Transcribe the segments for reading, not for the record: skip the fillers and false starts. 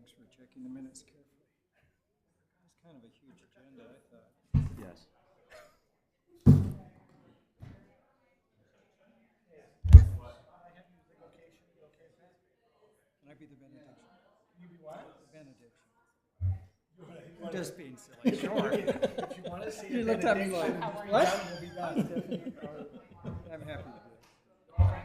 Thanks for checking the minutes carefully. It's kind of a huge agenda, I thought. Yes. Can I be the benediction? You be what? The benediction. I'm just being silly. Sure. If you want to see You a looked at me benediction, like, what? we'll be done. I'm happy to do it.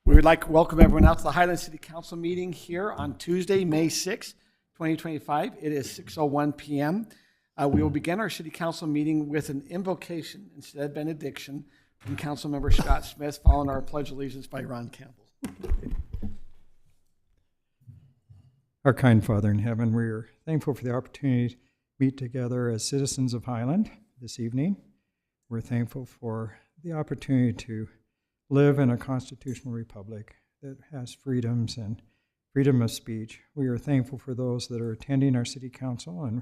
We would like to welcome everyone out to the Highland City Council meeting here on Tuesday, May 6, 2025. It is 6:01 p.m. We will begin our City Council meeting with an invocation instead of benediction from Councilmember Scott Smith, following our Pledge of Allegiance by Ron Campbell. Our kind Father in heaven, we are thankful for the opportunity to meet together as citizens of Highland this evening. We're thankful for the opportunity to live in a constitutional republic that has freedoms and freedom of speech. We are thankful for those that are attending our city council, and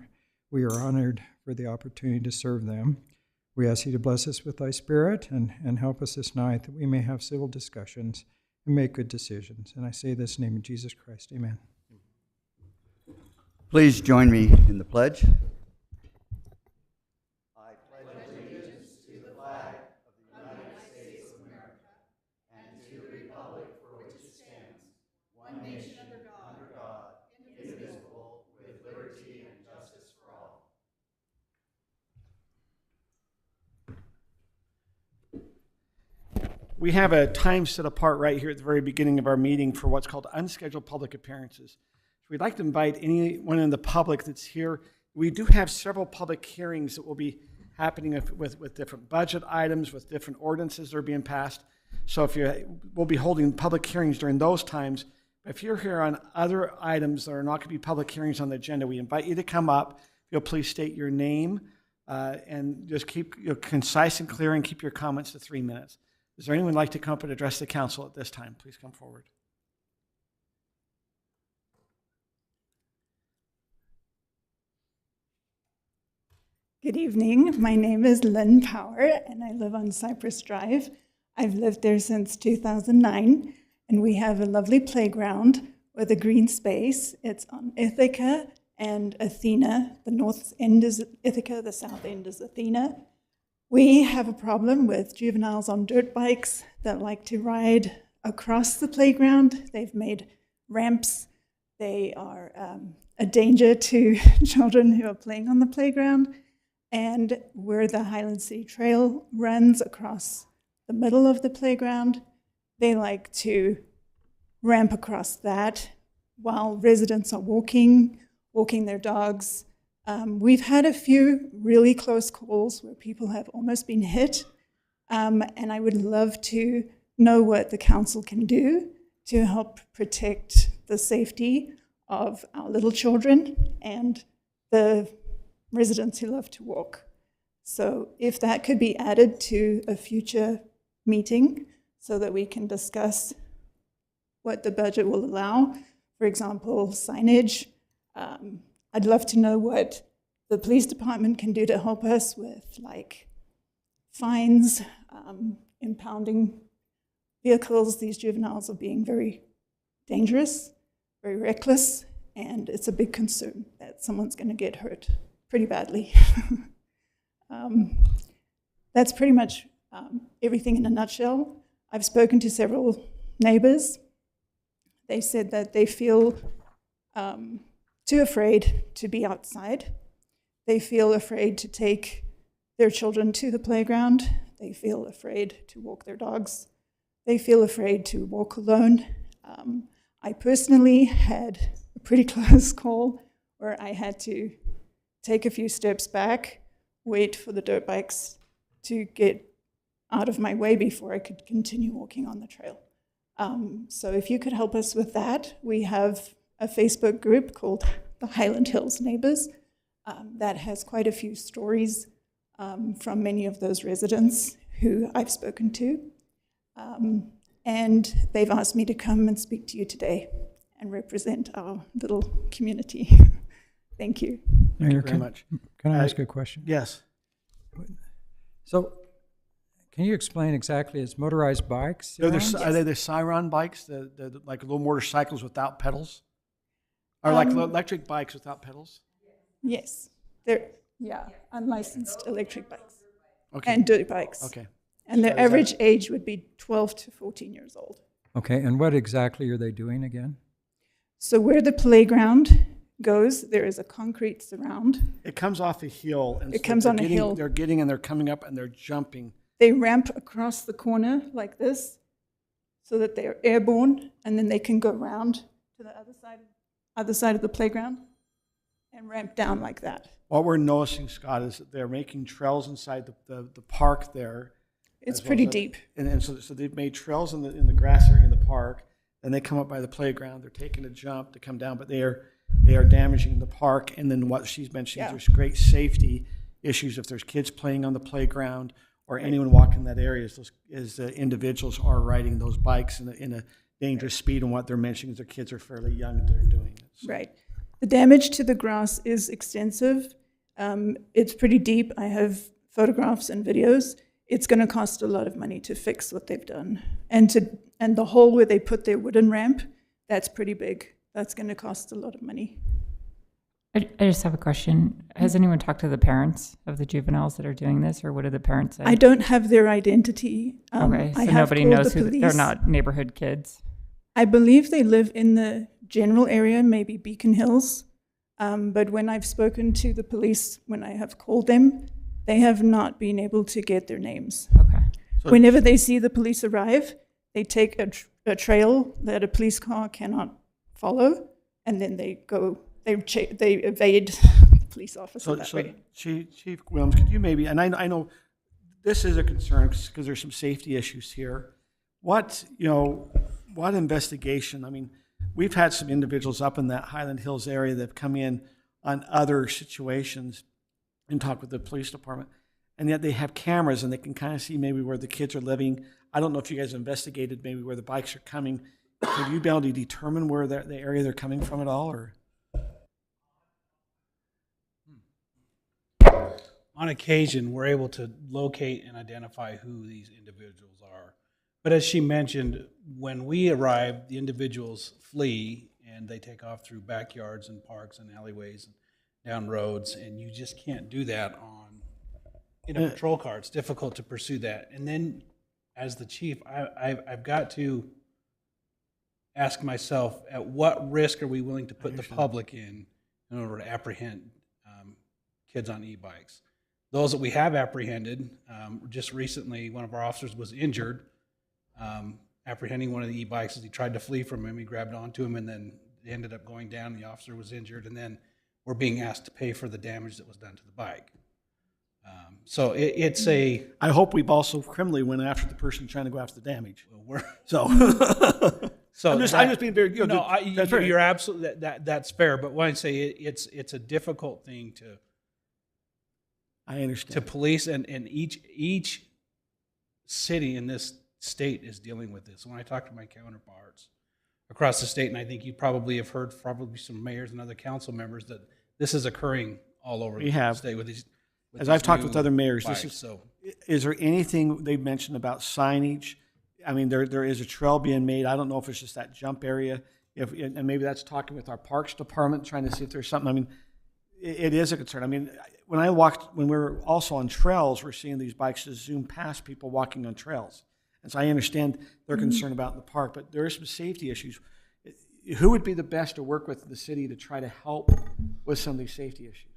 we are honored for the opportunity to serve them. We ask you to bless us with thy spirit and help us this night that we may have civil discussions and make good decisions. And I say this in the name of Jesus Christ. Amen. Please join me in the pledge. I pledge allegiance to the flag of the United States of America and to the republic for which it stands, one nation under God, indivisible, with liberty and justice for all. We have a time set apart right here at the very beginning of our meeting for what's called unscheduled public appearances. We'd like to invite anyone in the public that's here. We do have several public hearings that will be happening with different budget items, with different ordinances that are being passed. So we'll be holding public hearings during those times. If you're here on other items that are not going to be public hearings on the agenda, we invite you to come up. If you'll please state your name and just keep concise and clear and keep your comments to 3 minutes. Is there anyone who'd like to come up and address the council at this time? Please come forward. Good evening. My name is Lynn Power, and I live on Cypress Drive. I've lived there since 2009, and we have a lovely playground with a green space. It's on Ithaca and Athena. The north end is Ithaca, the south end is Athena. We have a problem with juveniles on dirt bikes that like to ride across the playground. They've made ramps. They are a danger to children who are playing on the playground. And where the Highland City Trail runs across the middle of the playground, they like to ramp across that while residents are walking their dogs. We've had a few really close calls where people have almost been hit, and I would love to know what the council can do to help protect the safety of our little children and the residents who love to walk. So if that could be added to a future meeting so that we can discuss what the budget will allow, for example, signage. I'd love to know what the police department can do to help us with, like, fines, impounding vehicles. These juveniles are being very dangerous, very reckless, and it's a big concern that someone's going to get hurt pretty badly. That's pretty much everything in a nutshell. I've spoken to several neighbors. They said that they feel too afraid to be outside. They feel afraid to take their children to the playground. They feel afraid to walk their dogs. They feel afraid to walk alone. I personally had a pretty close call where I had to take a few steps back, wait for the dirt bikes to get out of my way before I could continue walking on the trail. So if you could help us with that, we have a Facebook group called the Highland Hills Neighbors that has quite a few stories from many of those residents who I've spoken to. And they've asked me to come and speak to you today and represent our little community. Thank you. Mayor, very much. Can I ask a question? Yes. So, can you explain exactly, it's motorized bikes? Are around? they the Siron bikes, the like little motorcycles without pedals? Or like electric bikes without pedals? Yes, they're unlicensed electric bikes Okay. and dirt bikes. Okay. And their average age would be 12 to 14 years old. Okay, and what exactly are they doing again? So where the playground goes, there is a concrete surround. It comes off a hill. And It comes they're on a getting- hill. They're getting and they're coming up and they're jumping. They ramp across the corner like this so that they're airborne, and then they can go around to the other side of the playground and ramp down like that. What we're noticing, Scott, is that they're making trails inside the park there. It's as well pretty as deep. And so they've made trails in the grass area in the park. Then they come up by the playground. They're taking a jump to come down, but they are damaging the park. And then what she's mentioning, Yeah. there's great safety issues if there's kids playing on the playground or anyone walking that area. Is the individuals are riding those bikes in a dangerous speed. And what they're mentioning is their kids are fairly young that they're doing it. So- Right. The damage to the grass is extensive. It's pretty deep. I have photographs and videos. It's going to cost a lot of money to fix what they've done. And the hole where they put their wooden ramp, that's pretty big. That's going to cost a lot of money. I just have a question. Has anyone talked to the parents of the juveniles that are doing this, or what do the parents say? I don't have their identity. Okay, so I have nobody called knows the who they're police. not neighborhood kids. I believe they live in the general area, maybe Beacon Hills. But when I've spoken to the police, when I have called them, they have not been able to get their names. Okay. So- Whenever they see the police arrive, they take a trail that a police car cannot follow, and then they evade the police officer that way. Chief Williams, could you maybe, and I know this is a concern because there's some safety issues here. What investigation? I mean, we've had some individuals up in that Highland Hills area that have come in on other situations and talk with the police department, and yet they have cameras and they can kind of see maybe where the kids are living. I don't know if you guys investigated maybe where the bikes are coming. Have you been able to determine where the area they're coming from at all, or? On occasion, we're able to locate and identify who these individuals are. But as she mentioned, when we arrive, the individuals flee and they take off through backyards and parks and alleyways and down roads, and you just can't do that in a patrol car. It's difficult to pursue that. And then, as the chief, I've got to ask myself, at what risk are we willing to put the public in order to apprehend kids on e-bikes? Those that we have apprehended, just recently, one of our officers was injured, apprehending one of the e-bikes as he tried to flee from him. He grabbed onto him, and then they ended up going down. The officer was injured, and then we're being asked to pay for the damage that was done to the bike. So it's a... I hope we've also criminally went after the person trying to go after the damage. So So I'm just being very. That's fair. You're absolutely that's fair. But when I say it's a difficult thing I understand. to police, and each city in this state is dealing with this. When I talk to my counterparts across the state, and I think you probably have heard some mayors and other council members that this is occurring all over the state with these. As I've talked with other mayors, bikes, is there anything they've mentioned about signage? I mean, there is a trail being made. I don't know if it's just that jump area, and maybe that's talking with our parks department, trying to see if there's something. I mean, it is a concern. I mean, when we were also on trails, we're seeing these bikes just zoom past people walking on trails. And so I understand their concern about the park, but there are some safety issues. Who would be the best to work with in the city to try to help with some of these safety issues?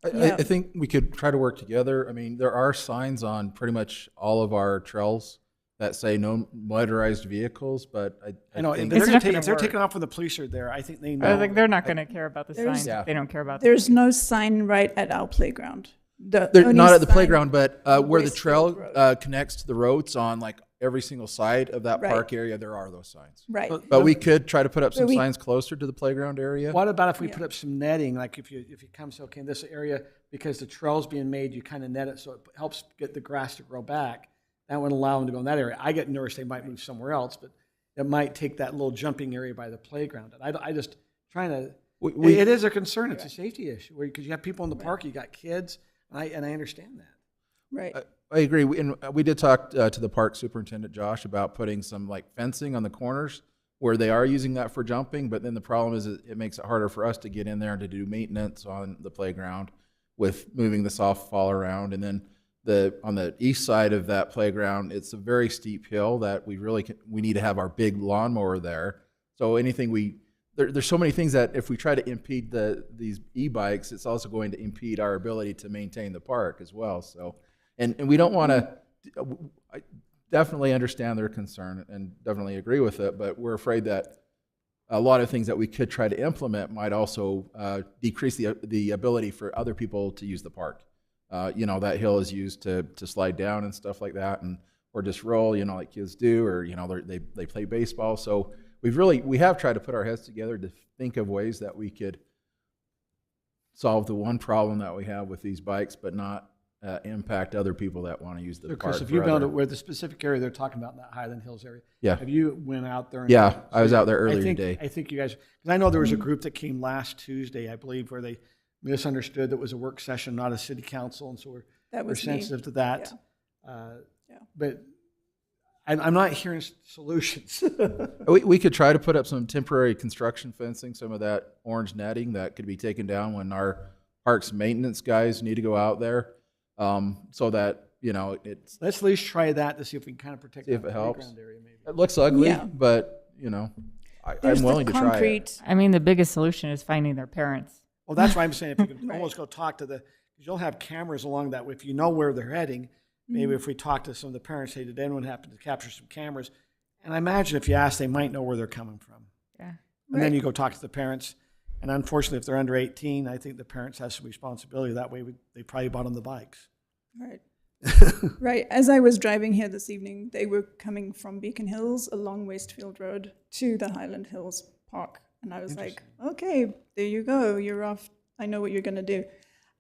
I think we could try to work together. I mean, there are signs on pretty much all of our trails that say no motorized vehicles, but I know think if they're taking off when the police are there, I think they know. I think they're not going to care about the sign. Yeah. They don't care about There's no sign right at our playground. They're only not at the sign- playground, but where the Westfield trail Road. connects to the roads on like every single side of that Right. park area, there are those signs. Right. But we could try to put up some we- signs closer to the playground area. What about if we Yeah. put up some netting, like if you come, say, okay, in this area, because the trail's being made, you kind of net it so it helps get the grass to grow back. That would allow them to go in that area. I get nervous they might move somewhere else, but it might take that little jumping area by the playground. And I just trying to, We- it is a concern. It's a safety issue because you have people in the park, you got kids, and I understand that. Right. I agree. We did talk to the park superintendent, Josh, about putting some like fencing on the corners where they are using that for jumping. But then the problem is it makes it harder for us to get in there and to do maintenance on the playground with moving the softball around. And then on the east side of that playground, it's a very steep hill that we need to have our big lawnmower there. So there's so many things that if we try to impede these e-bikes, it's also going to impede our ability to maintain the park as well. So, and we don't want to. I definitely understand their concern and definitely agree with it, but we're afraid that a lot of things that we could try to implement might also decrease the ability for other people to use the park. That hill is used to slide down and stuff like that, or just roll, like kids do, or they play baseball. So we have tried to put our heads together to think of ways that we could solve the one problem that we have with these bikes, but not impact other people that want to use the So, park. Chris, if you've for been other- to where the specific area they're talking about in that Highland Hills area, Yeah. have you went out there? And Yeah, I was out there I earlier think- today. I think you guys, because I know there was a group that came last Tuesday, I believe, where they misunderstood that it was a work session, not a city council, and so That we're was me. sensitive to that. Yeah. But I'm not hearing solutions. We could try to put up some temporary construction fencing, some of that orange netting that could be taken down when our parks maintenance guys need to go out there, so that it's. Let's at least try that to see if we can kind of protect See if that it helps. playground area maybe. It looks ugly, Yeah. but There's I'm willing the to try it. concrete. I mean, the biggest solution is finding their parents. Well, that's why I'm saying if you could Right. almost go talk to because you'll have cameras along that. If you know where they're heading, maybe if we talk to some of the parents, say, did anyone happen to capture some cameras? And I imagine if you ask, they might know where they're coming from. Yeah. And then Right. you go talk to the parents. And unfortunately, if they're under 18, I think the parents have some responsibility. That way, they probably bought them the bikes. Right. Right. As I was driving here this evening, they were coming from Beacon Hills along Westfield Road to the Highland Hills Park. And I was like, okay, there you go. You're off. I know what you're going to do.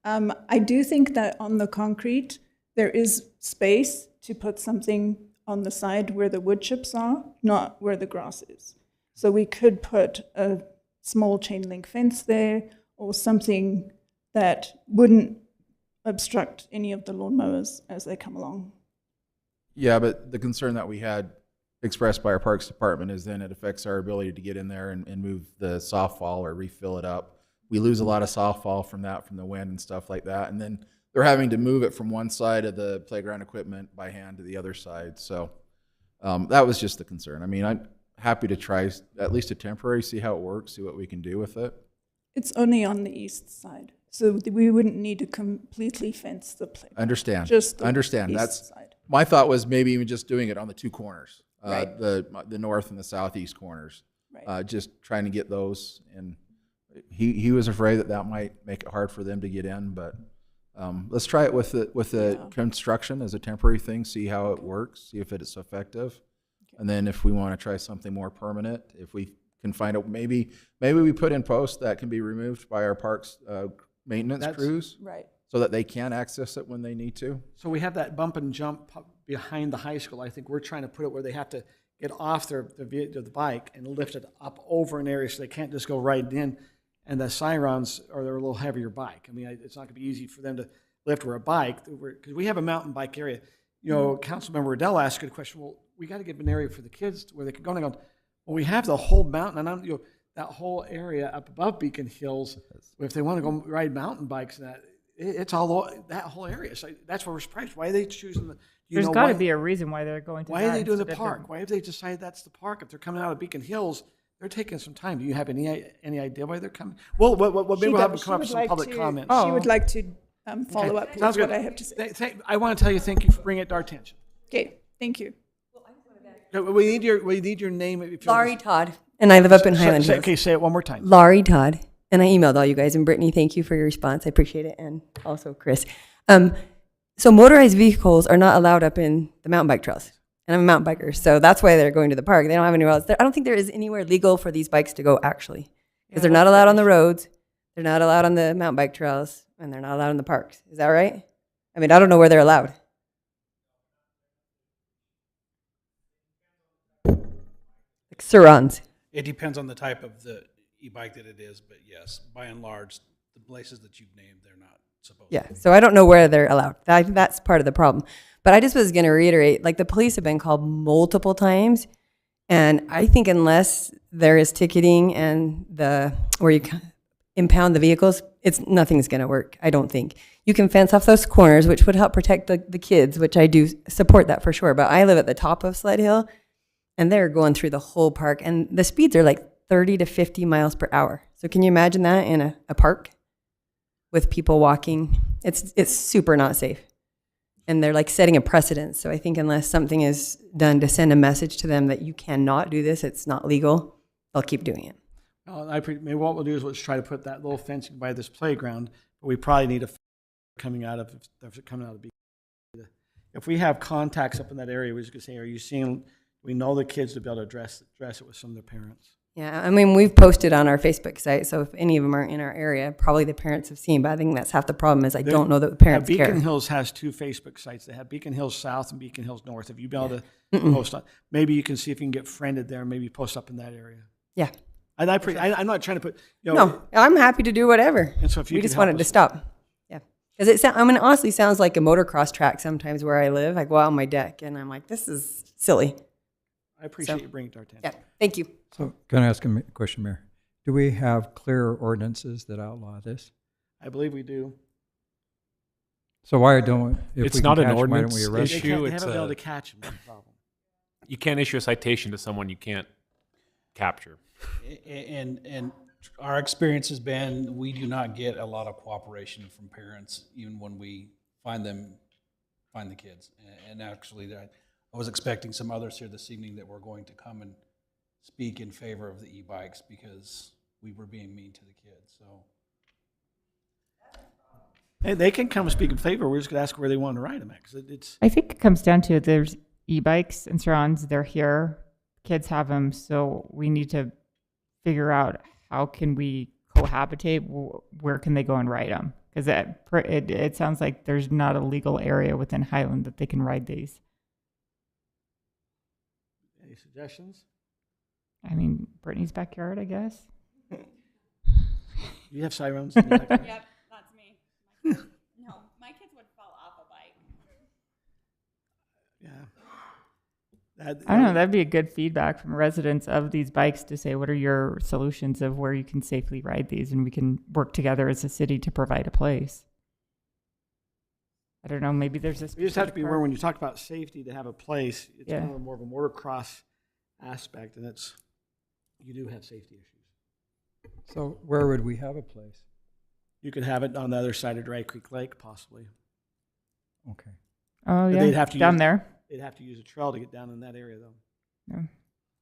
I do think that on the concrete, there is space to put something on the side where the wood chips are, not where the grass is. So we could put a small chain link fence there or something that wouldn't obstruct any of the lawnmowers as they come along. Yeah, but the concern that we had expressed by our Parks Department is then it affects our ability to get in there and move the softball or refill it up. We lose a lot of softball from the wind and stuff like that. And then they're having to move it from one side of the playground equipment by hand to the other side. So that was just the concern. I mean, I'm happy to try at least a temporary, see how it works, see what we can do with it. It's only on the east side, so we wouldn't need to completely fence the playground. Understand. Just the Understand. east That's side. my thought was maybe even just doing it on the two corners, Right. the north and the southeast corners. Right. Just trying to get those. And he was afraid that might make it hard for them to get in, but let's try it with the Yeah. construction as a temporary thing, see how it works, see if it's effective. And then if we want to try something more permanent, if we can find out, maybe we put in posts that can be removed by our parks maintenance That's- crews Right. so that they can access it when they need to. So we have that bump and jump behind the high school. I think we're trying to put it where they have to get off the bike and lift it up over an area so they can't just go right in. And the Sirens are a little heavier bike. I mean, it's not going to be easy for them to lift where a bike, because we have a mountain bike area. Councilmember Riddell asked a good question. Well, we got to give an area for the kids where they could go. And I go, well, we have the whole mountain, and that whole area up above Beacon Hills. If they want to go ride mountain bikes, it's all that whole area. So that's where we're surprised. Why are they choosing the? There's got to be a reason why they're going to Why that are they doing the instead of park? Why have they decided that's the park? If they're coming out of Beacon Hills, they're taking some time. Do you have any idea why they're coming? Well, maybe we'll have them come up with some public comments. She would like to follow up with Sounds what good. I have to say. I want to tell you thank you for bringing it to our attention. Okay, thank you. We need your name. If you'll Laurie just- Todd, and I live up in Highland say, Hills. okay, say it one more time. Laurie Todd, And I emailed all you guys, and Brittany, thank you for your response. I appreciate it, and also Chris. So motorized vehicles are not allowed up in the mountain bike trails. And I'm a mountain biker, so that's why they're going to the park. They don't have anywhere else. I don't think there is anywhere legal for these bikes to go, actually. Because they're not allowed on the roads, they're not allowed on the mountain bike trails, and they're not allowed in the parks. Is that right? I mean, I don't know where they're allowed. Like Surons. It depends on the type of the e-bike that it is, but yes, by and large, the places that you've named, they're not supposed to. Yeah, so I don't know where they're allowed. That's part of the problem. But I just was going to reiterate, like the police have been called multiple times, and I think unless there is ticketing and where you impound the vehicles, nothing's going to work. I don't think you can fence off those corners, which would help protect the kids, which I do support that for sure. But I live at the top of Sled Hill, and they're going through the whole park, and the speeds are like 30 to 50 miles per hour. So can you imagine that in a park with people walking? It's super not safe. And they're like setting a precedent. So I think unless something is done to send a message to them that you cannot do this, it's not legal, they'll keep doing it. Maybe what we'll do is let's try to put that little fencing by this playground, but we probably need a coming out of B. If we have contacts up in that area, we're just gonna say, are you seeing? We know the kids to be able to address it with some of their parents. Yeah, I mean, we've posted on our Facebook site, so if any of them are in our area, probably the parents have seen, but I think that's half the problem is I don't know that the parents Beacon care. Hills has 2 Facebook sites. They have Beacon Hills South and Beacon Hills North. If you be able to post on, maybe you can see if you can get friended there, maybe post up in that area. Yeah. And I'm not trying to put, you know. No, I'm happy to do whatever. And so if you We can just help want it to us- stop. Yeah. Because it honestly sounds like a motocross track sometimes where I live. I go out on my deck and I'm like, this is silly. I appreciate you bringing it to our attention. Yeah, thank you. So can I ask a question, Mayor? Do we have clear ordinances that outlaw this? I believe we do. So why don't, if It's we not can an catch, why don't we ordinance arrest? They, issue. can't, they It's haven't been able a- to catch them. That's the problem. You can't issue a citation to someone you can't capture. And our experience has been, we do not get a lot of cooperation from parents, even when we find the kids. And actually, I was expecting some others here this evening that were going to come and speak in favor of the e-bikes because we were being mean to the kids, so. Hey, they can come and speak in favor. We're just going to ask where they want to ride them at. 'Cause it's, I think it comes down to there's e-bikes and Surons, they're here, kids have them, so we need to figure out how can we cohabitate, where can they go and ride them? Because it sounds like there's not a legal area within Highland that they can ride these. any suggestions? I mean, Brittany's backyard, I guess. Do you have sirens? in your backyard? Yep, that's me. No, my kids would fall off a bike. Yeah. I don't know, that'd be a good feedback from residents of these bikes to say, what are your solutions of where you can safely ride these? And we can work together as a city to provide a place. I don't know, maybe there's this. You just have to be aware when you talk about safety to have a place, it's Yeah. kind of more of a motocross aspect, and you do have safety issues. So where would we have a place? You could have it on the other side of Dry Creek Lake, possibly. Okay. Oh, But yeah, they'd have to down use- there. They'd have to use a trail to get down in that area, though. Yeah.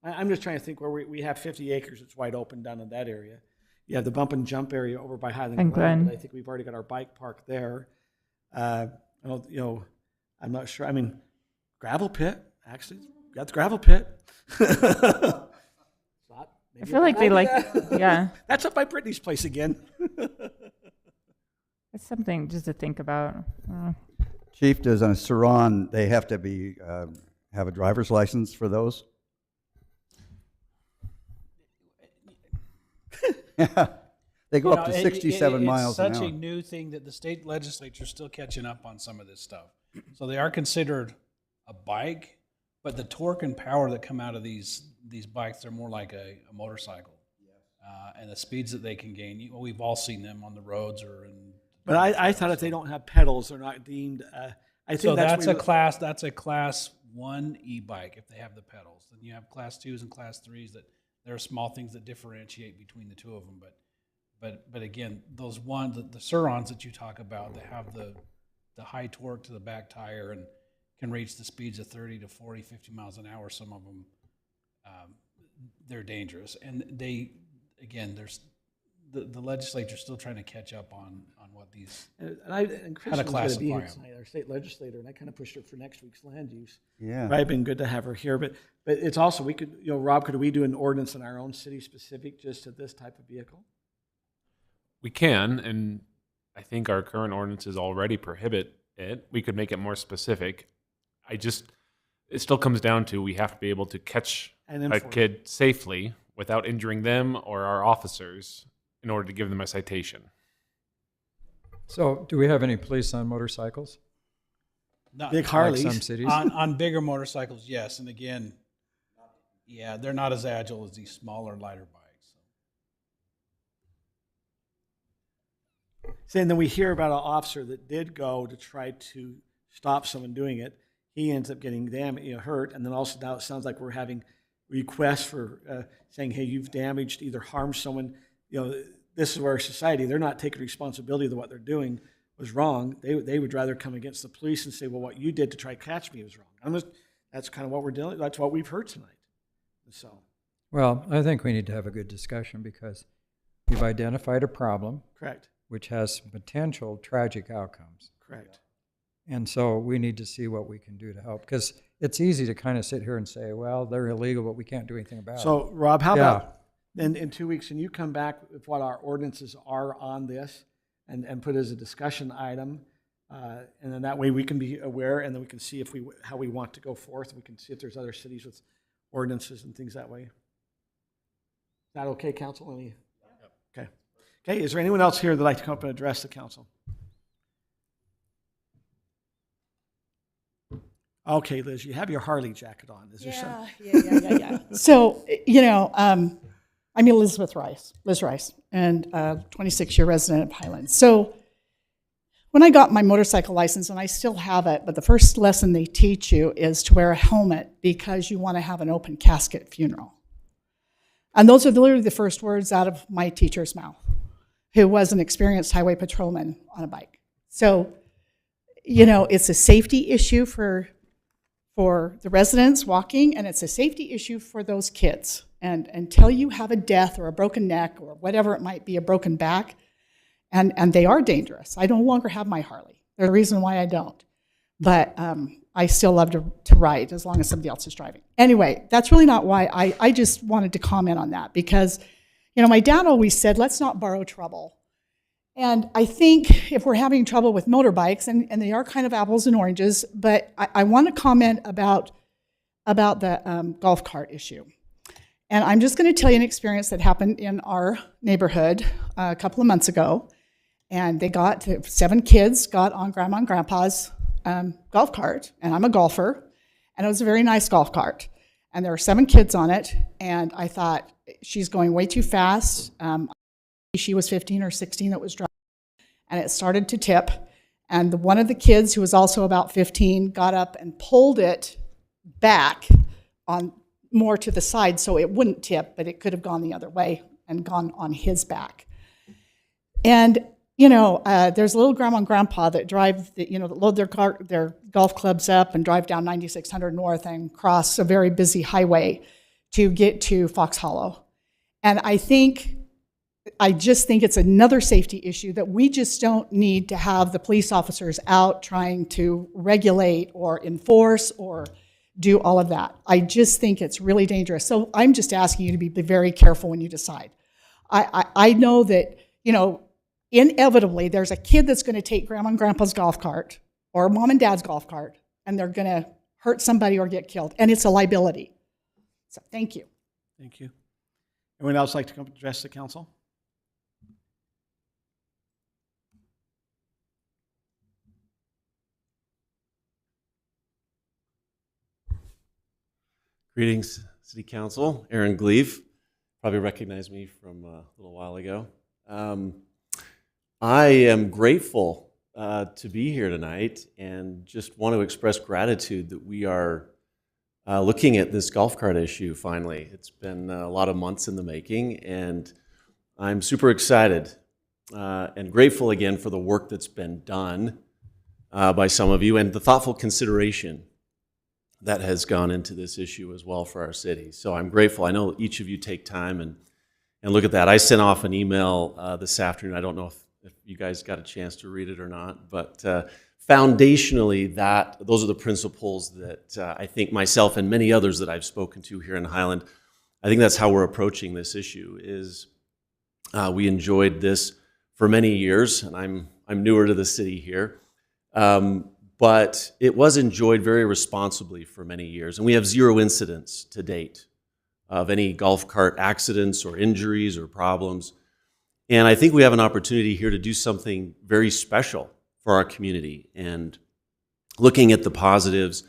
I'm just trying to think where we have 50 acres, it's wide open down in that area. You have the bump and jump area over by Highland And Glen, but Glen. I think we've already got our bike park there. I'm not sure, I mean, gravel pit, actually, got the gravel pit. I feel like they yeah, That's up by Brittany's place again. it's something just to think about. Chief, does a Suron, they have to be, have a driver's license for those? They go up to 67 miles an It's such hour. a new thing that the state legislature is still catching up on some of this stuff. So they are considered a bike, but the torque and power that come out of these bikes, they're more like a motorcycle. And the speeds that they can gain, we've all seen them on the roads or in. But I thought if they don't have pedals, they're not deemed, I think So that's. that's a class 1 e-bike if they have the pedals. Then you have class 2s and class 3s that there are small things that differentiate between the two of them. But again, those the Surons that you talk about, that have the high torque to the back tire and can reach the speeds of 30 to 40, 50 miles an hour. Some of them, they're dangerous. And the legislature's still trying to catch up on what these, And Kristen's going to be classify here 'em. tonight, our state legislator, and I kind of pushed her for next week's land use. Yeah. Probably been good to have her here, but it's also, we could, Rob, could we do an ordinance in our own city specific just to this type of vehicle? We can, and I think our current ordinances already prohibit it. We could make it more specific. It still comes down to we have to be able to catch And a enforce. kid safely without injuring them or our officers in order to give them a citation. So do we have any police on motorcycles? not, Big Like Harleys. some cities? on bigger motorcycles, yes, and again, yeah, they're not as agile as these smaller, lighter bikes. And then we hear about an officer that did go to try to stop someone doing it. He ends up getting hurt, and then also now it sounds like we're having requests for saying, "Hey, you've damaged, either harmed someone." This is where society, they're not taking responsibility that what they're doing was wrong. They would rather come against the police and say, "Well, what you did to try to catch me was wrong." That's kind of what we're dealing. That's what we've heard tonight. So Well, I think we need to have a good discussion because you've identified a problem correct, which has some potential tragic outcomes. correct. And so we need to see what we can do to help, because it's easy to kind of sit here and say, well, they're illegal, but we can't do anything about it. So Rob, how Yeah. about then in 2 weeks, can you come back with what our ordinances are on this and put it as a discussion item? And then that way we can be aware, and then we can see how we want to go forth. We can see if there's other cities with ordinances and things that way. Is that okay, council? Okay. Okay, is there anyone else here that'd like to come up and address the council? Okay, Liz, you have your Harley jacket on. Is there some? Yeah. So, I'm Elizabeth Rice, Liz Rice, and 26-year resident of Highlands. So when I got my motorcycle license, and I still have it, but the first lesson they teach you is to wear a helmet because you want to have an open casket funeral. And those are literally the first words out of my teacher's mouth, who was an experienced highway patrolman on a bike. So, it's a safety issue for the residents walking, and it's a safety issue for those kids. And until you have a death or a broken neck or whatever it might be, a broken back, and they are dangerous. I no longer have my Harley. There's a reason why I don't. But I still love to ride as long as somebody else is driving. Anyway, that's really not why. I just wanted to comment on that because, my dad always said, let's not borrow trouble. And I think if we're having trouble with motorbikes, and they are kind of apples and oranges, but I want to comment about the golf cart issue. And I'm just going to tell you an experience that happened in our neighborhood a couple of months ago. And 7 kids got on Grandma and Grandpa's golf cart, and I'm a golfer, and it was a very nice golf cart. And there were 7 kids on it, and I thought, she's going way too fast. She was 15 or 16 that was driving, and it started to tip. And one of the kids, who was also about 15, got up and pulled it back on more to the side so it wouldn't tip, but it could have gone the other way and gone on his back. And there's a little grandma and grandpa that drive, that load their golf clubs up and drive down 9600 North and cross a very busy highway to get to Fox Hollow. And I just think it's another safety issue that we just don't need to have the police officers out trying to regulate or enforce or do all of that. I just think it's really dangerous. So I'm just asking you to be very careful when you decide. I know that, inevitably there's a kid that's going to take Grandma and Grandpa's golf cart or Mom and Dad's golf cart, and they're going to hurt somebody or get killed, and it's a liability. So thank you. Thank you. Anyone else like to come address the council? Greetings, City Council. Aaron Gleave. Probably recognize me from a little while ago. I am grateful to be here tonight and just want to express gratitude that we are looking at this golf cart issue finally. It's been a lot of months in the making, and I'm super excited and grateful again for the work that's been done by some of you and the thoughtful consideration that has gone into this issue as well for our city. So I'm grateful. I know each of you take time and and look at that. I sent off an email this afternoon. I don't know if you guys got a chance to read it or not, but foundationally, those are the principles that I think myself and many others that I've spoken to here in Highland, I think that's how we're approaching this issue. Is we enjoyed this for many years, and I'm newer to the city here, but it was enjoyed very responsibly for many years, and we have 0 incidents to date of any golf cart accidents or injuries or problems. And I think we have an opportunity here to do something very special for our community, and looking at the positives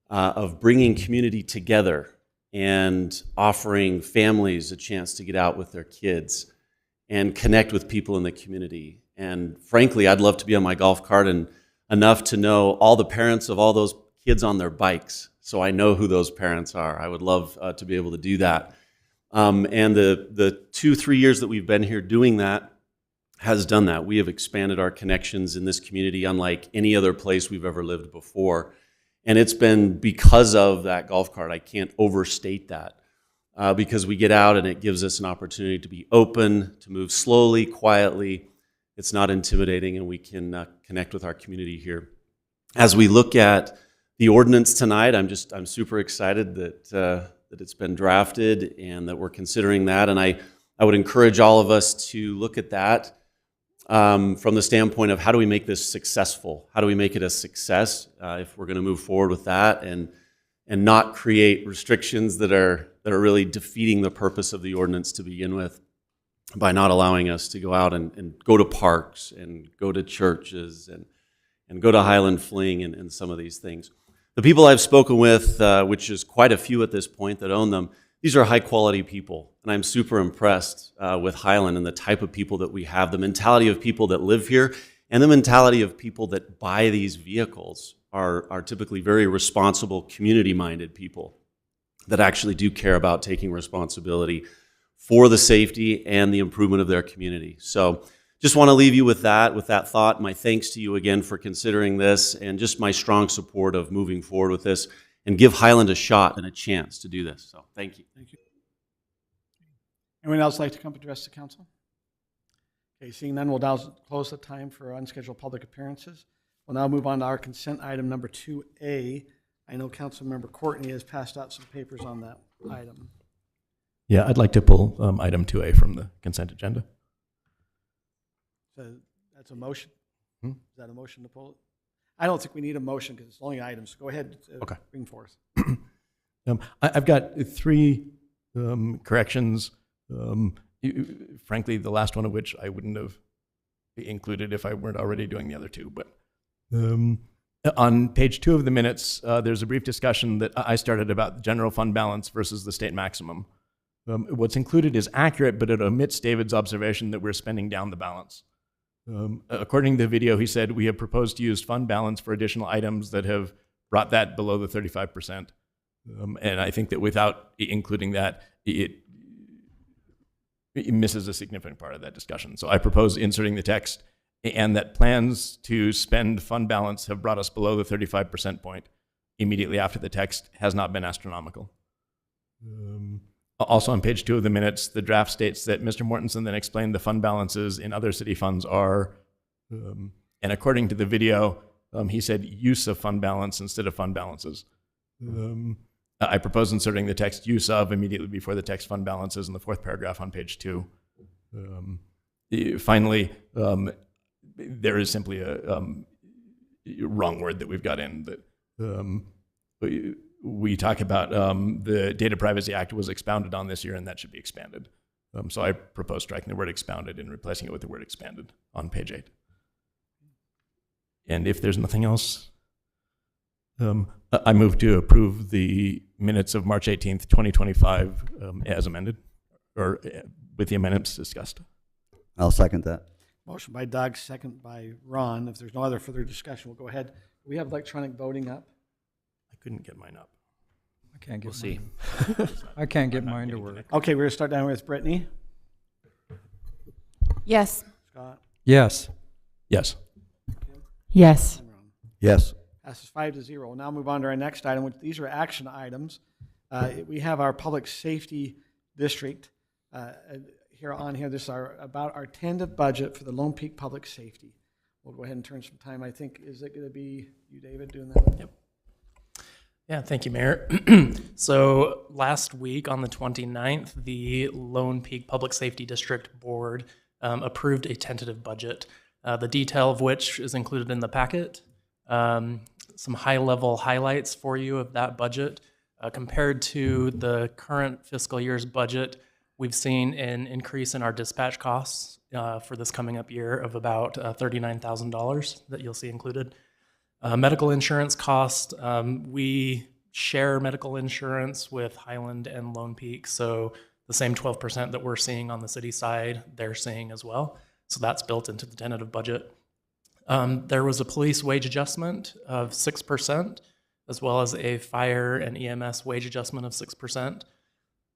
of bringing community together and offering families a chance to get out with their kids and connect with people in the community. And frankly, I'd love to be on my golf cart and enough to know all the parents of all those kids on their bikes, so I know who those parents are. I would love to be able to do that. And the 2-3 years that we've been here doing that has done that. We have expanded our connections in this community unlike any other place we've ever lived before. And it's been because of that golf cart. I can't overstate that. Because we get out and it gives us an opportunity to be open, to move slowly, quietly. It's not intimidating, and we can connect with our community here. As we look at the ordinance tonight, I'm super excited that it's been drafted and that we're considering that. And I would encourage all of us to look at that from the standpoint of how do we make this successful? How do we make it a success if we're going to move forward with that and not create restrictions that are really defeating the purpose of the ordinance to begin with by not allowing us to go out and go to parks and go to churches and go to Highland Fling and some of these things. The people I've spoken with, which is quite a few at this point that own them, these are high-quality people, and I'm super impressed with Highland and the type of people that we have, the mentality of people that live here, and the mentality of people that buy these vehicles are typically very responsible, community-minded people that actually do care about taking responsibility for the safety and the improvement of their community. So just want to leave you with that thought. My thanks to you again for considering this, and just my strong support of moving forward with this and give Highland a shot and a chance to do this. So thank you. Thank you. Anyone else like to come address the council? Okay, seeing none, we'll now close the time for unscheduled public appearances. We'll now move on to our consent item number 2A. I know Councilmember Courtney has passed out some papers on that item. Yeah, I'd like to pull item 2A from the consent agenda. So that's a motion? Hmm? Is that a motion to pull it? I don't think we need a motion because it's only items. Go ahead. Okay. Bring forth. I've got 3 corrections. Frankly, the last one of which I wouldn't have included if I weren't already doing the other 2. But on page 2 of the minutes, there's a brief discussion that I started about the general fund balance versus the state maximum. What's included is accurate, but it omits David's observation that we're spending down the balance. According to the video, he said, we have proposed to use fund balance for additional items that have brought that below the 35%. And I think that without including that, it misses a significant part of that discussion. So I propose inserting the text, and that plans to spend fund balance have brought us below the 35% point immediately after the text has not been astronomical. Also on page 2 of the minutes, the draft states that Mr. Mortensen then explained the fund balances in other city funds are, and according to the video, he said use of fund balance instead of fund balances. I propose inserting the text use of immediately before the text fund balances in the 4th paragraph on page 2. Finally, there is simply a wrong word that we've got in that we talk about the Data Privacy Act was expounded on this year, and that should be expanded. So I propose striking the word expounded and replacing it with the word expanded on page 8. And if there's nothing else, I move to approve the minutes of March 18th, 2025 as amended, or with the amendments discussed. I'll second that. Motion by Doug, second by Ron. If there's no other further discussion, we'll go ahead. Do we have electronic voting up? I couldn't get mine up. I can't get We'll see. I can't get mine to work. Okay, we're going to start down with Brittany. Yes. Scott. Yes. Yes. Yes. And Ron. Yes. Passes 5-0. We'll now move on to our next item, which these are action items. We have our public safety district. here. This is about our tentative budget for the Lone Peak Public Safety. We'll go ahead and turn some time. I think, is it going to be you, David, doing that? Yep. Yeah, thank you, Mayor. So last week on the 29th, the Lone Peak Public Safety District Board approved a tentative budget, the detail of which is included in the packet. Some high-level highlights for you of that budget. Compared to the current fiscal year's budget, we've seen an increase in our dispatch costs for this coming up year of about $39,000 that you'll see included. Medical insurance cost, we share medical insurance with Highland and Lone Peak, so the same 12% that we're seeing on the city side, they're seeing as well. So that's built into the tentative budget. There was a police wage adjustment of 6%, as well as a fire and EMS wage adjustment of 6%.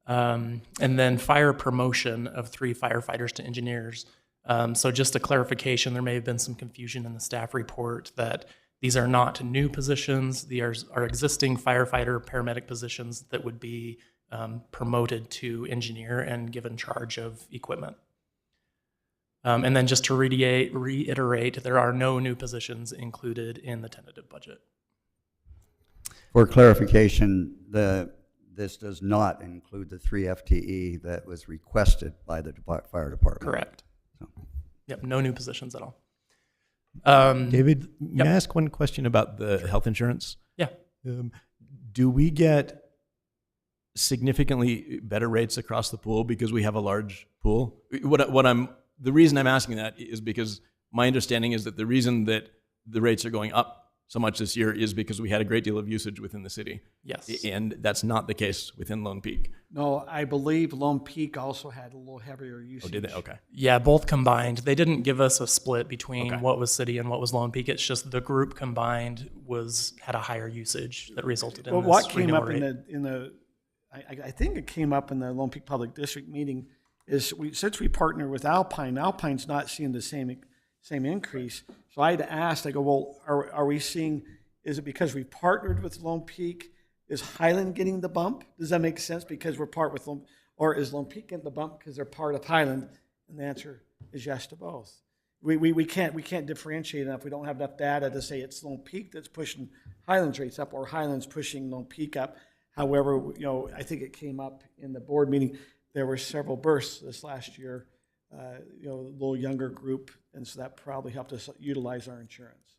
And then fire promotion of 3 firefighters to engineers. So just a clarification, there may have been some confusion in the staff report that these are not new positions. These are existing firefighter, paramedic positions that would be promoted to engineer and given charge of equipment. And then just to reiterate, there are no new positions included in the tentative budget. For clarification, this does not include the 3 FTE that was requested by the fire department. Correct. So. Yep, no new positions at all. David, may I ask one question about the health insurance? Yeah. Do we get significantly better rates across the pool because we have a large pool? The reason I'm asking that is because my understanding is that the reason that the rates are going up so much this year is because we had a great deal of usage within the city. Yes. And that's not the case within Lone Peak. No, I believe Lone Peak also had a little heavier usage. Oh, did they? Okay. Yeah, both combined. They didn't give us a split between Okay. what was city and what was Lone Peak. It's just the group combined had a higher usage that resulted in Well, this what came renewal up rate. I think it came up in the Lone Peak Public District meeting, is since we partner with Alpine, Alpine's not seeing the same increase. So I had asked, I go, well, are we seeing, is it because we partnered with Lone Peak? Is Highland getting the bump? Does that make sense? Because we're part with Lone, or is Lone Peak getting the bump because they're part of Highland? And the answer is yes to both. We can't differentiate enough. We don't have enough data to say it's Lone Peak that's pushing Highland's rates up or Highland's pushing Lone Peak up. However, I think it came up in the board meeting. There were several bursts this last year, a little younger group, and so that probably helped us utilize our insurance.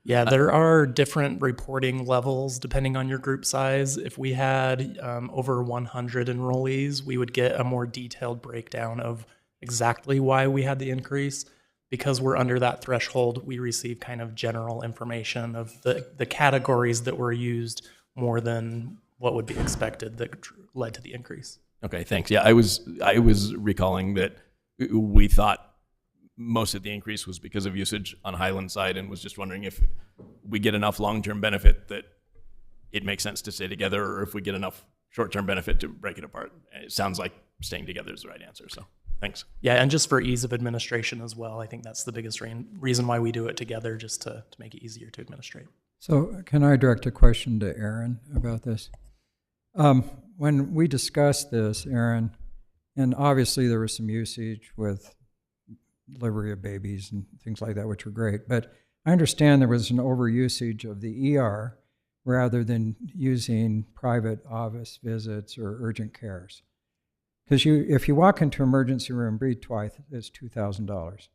Yeah, there are different reporting levels depending on your group size. If we had over 100 enrollees, we would get a more detailed breakdown of exactly why we had the increase. Because we're under that threshold, we receive kind of general information of the categories that were used more than what would be expected that led to the increase. Okay, thanks. Yeah, I was recalling that we thought most of the increase was because of usage on Highland side, and was just wondering if we get enough long-term benefit that it makes sense to stay together, or if we get enough short-term benefit to break it apart. It sounds like staying together is the right answer, so thanks. Yeah, and just for ease of administration as well, I think that's the biggest reason why we do it together, just to make it easier to administrate. So can I direct a question to Aaron about this? When we discussed this, Aaron, and obviously there was some usage with delivery of babies and things like that, which were great, but I understand there was an overusage of the ER rather than using private office visits or urgent cares. Because if you walk into an emergency room, breathe twice, it's $2,000.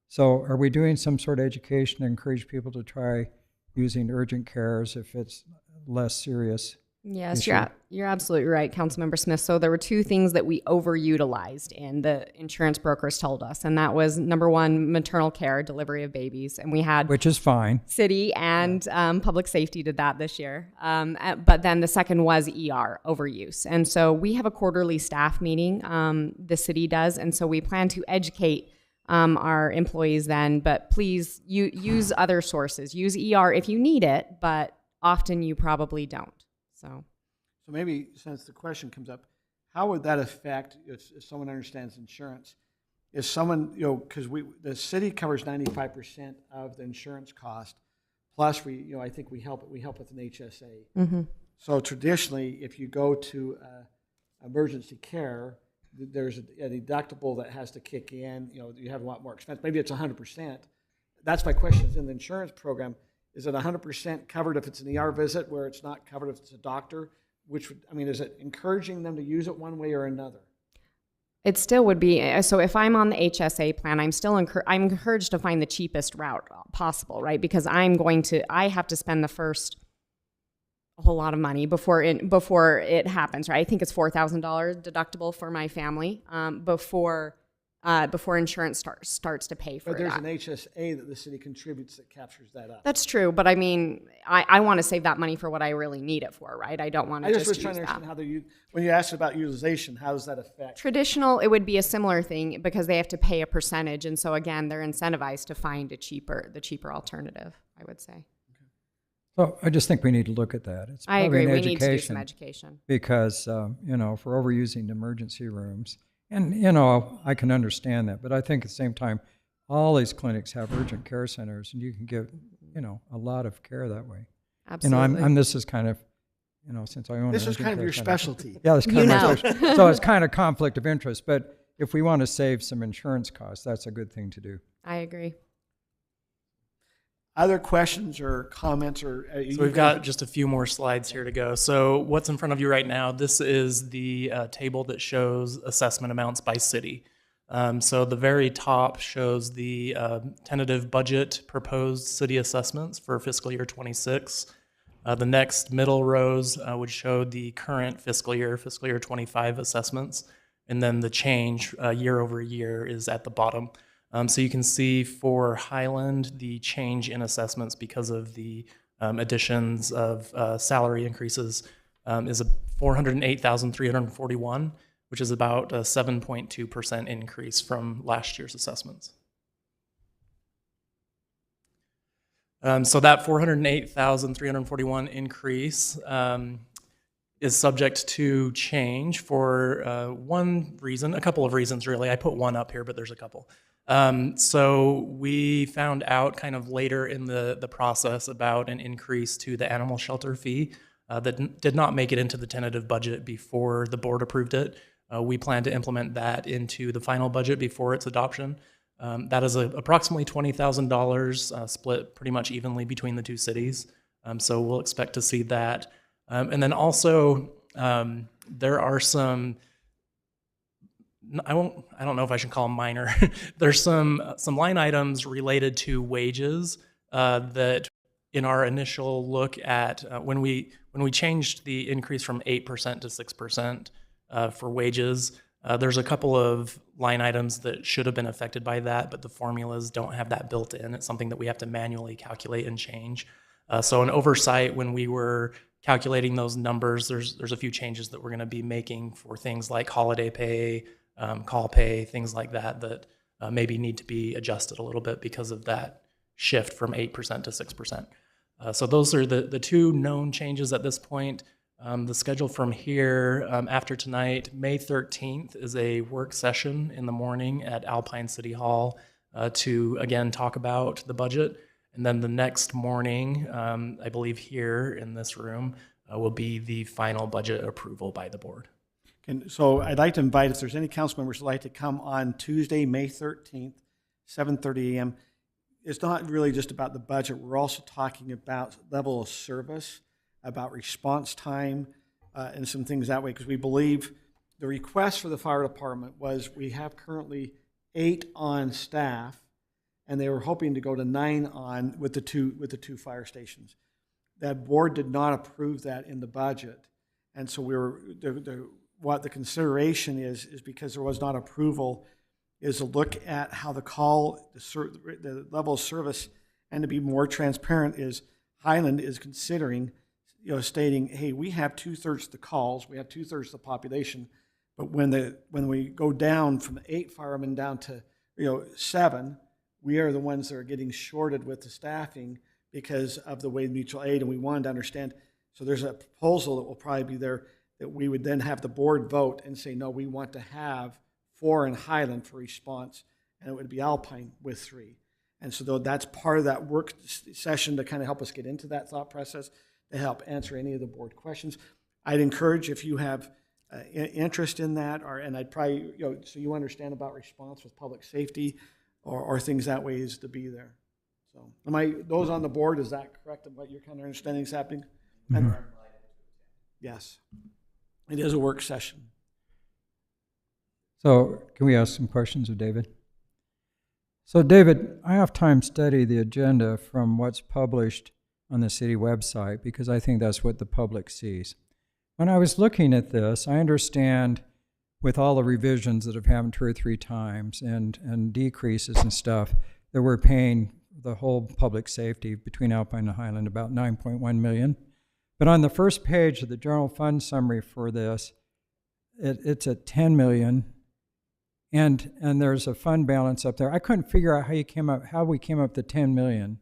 So are we doing some sort of education to encourage people to try using urgent cares if it's less serious? Yes, you're absolutely right, Councilmember Smith. So there were 2 things that we overutilized, and the insurance brokers told us, and that was number 1, maternal care, delivery of babies, and we had, which is fine. City and public safety did that this year, but then the second was ER overuse, and so we have a quarterly staff meeting. The city does, and so we plan to educate our employees then. But please use other sources. Use ER if you need it, but often you probably don't. So maybe since the question comes up, how would that affect if someone understands insurance? If someone, because the city covers 95% of the insurance cost, plus I think we help with an HSA. Mm-hmm. So traditionally, if you go to emergency care, there's a deductible that has to kick in, you have a lot more expense. Maybe it's 100%. That's my question. In the insurance program, is it 100% covered if it's an ER visit where it's not covered if it's a doctor? Is it encouraging them to use it one way or another? It still would be, so if I'm on the HSA plan, I'm encouraged to find the cheapest route possible, right? Because I have to spend the first a whole lot of money before it happens, right? I think it's $4,000 deductible for my family before insurance starts to pay for But there's that. an HSA that the city contributes that captures that up. That's true, but I want to save that money for what I really need it for, right? I don't want to I just just was use trying to that. understand when you asked about utilization, how does that affect? Traditional, it would be a similar thing because they have to pay a percentage, and so again, they're incentivized to find the cheaper alternative, I would say. So I just think we need to look at that. It's I probably agree. an We need to do some education. Because, if we're overusing the emergency rooms, and, I can understand that, but I think at the same time, all these clinics have urgent care centers, and you can get, a lot of care that way. Absolutely. This is kind of, since I own This an is urgent kind of care your center. specialty. Yeah, that's kind of my know. specialty. So it's kind of conflict of interest, but if we want to save some insurance costs, that's a good thing to do. I agree. Other questions or comments or? So we've got just a few more slides here to go. So what's in front of you right now, this is the table that shows assessment amounts by city. So the very top shows the tentative budget proposed city assessments for fiscal year 26. The next middle rows would show the current fiscal year 25 assessments. And then the change year over year is at the bottom. So you can see for Highland, the change in assessments because of the additions of salary increases is a $408,341, which is about a 7.2% increase from last year's assessments. So that $408,341 increase is subject to change for one reason, a couple of reasons really. I put one up here, but there's a couple. So we found out kind of later in the process about an increase to the animal shelter fee that did not make it into the tentative budget before the board approved it. We plan to implement that into the final budget before its adoption. That is approximately $20,000 split pretty much evenly between the two cities. So we'll expect to see that. And then also there are some, I don't know if I should call them minor. There's some line items related to wages that in our initial look at when we changed the increase from 8% to 6% for wages, there's a couple of line items that should have been affected by that, but the formulas don't have that built in. It's something that we have to manually calculate and change. So an oversight when we were calculating those numbers, there's a few changes that we're going to be making for things like holiday pay, call pay, things like that maybe need to be adjusted a little bit because of that shift from 8% to 6%. So those are the two known changes at this point. The schedule from here after tonight, May 13th is a work session in the morning at Alpine City Hall to, again, talk about the budget. And then the next morning, I believe here in this room, will be the final budget approval by the board. And so I'd like to invite, if there's any council members who'd like to come on Tuesday, May 13th, 7:30 a.m. It's not really just about the budget. We're also talking about level of service, about response time, and some things that way, because we believe the request for the fire department was we have currently 8 on staff, and they were hoping to go to 9 on with the two fire stations. That board did not approve that in the budget, and so we were what the consideration is because there was not approval, is to look at how the level of service, and to be more transparent is Highland is considering, stating, hey, we have 2/3 of the calls, we have 2/3 of the population, but when we go down from 8 firemen down to 7, we are the ones that are getting shorted with the staffing because of the way mutual aid, and we wanted to understand. So there's a proposal that will probably be there that we would then have the board vote and say, no, we want to have 4 in Highland for response, and it would be Alpine with 3. And so that's part of that work session to kind of help us get into that thought process, to help answer any of the board questions. I'd encourage, if you have interest in that, and I'd probably, so you understand about response with public safety or things that way is to be there. So, those on the board, is that correct of what your kind of understanding is happening? And, yes. It is a work session. So can we ask some questions of David? So David, I oftentimes study the agenda from what's published on the city website because I think that's what the public sees. When I was looking at this, I understand with all the revisions that have happened 2 or 3 times and decreases and stuff, that we're paying the whole public safety between Alpine and Highland about $9.1 million. But on the first page of the general fund summary for this, it's at $10 million. And there's a fund balance up there. I couldn't figure out how we came up to $10 million.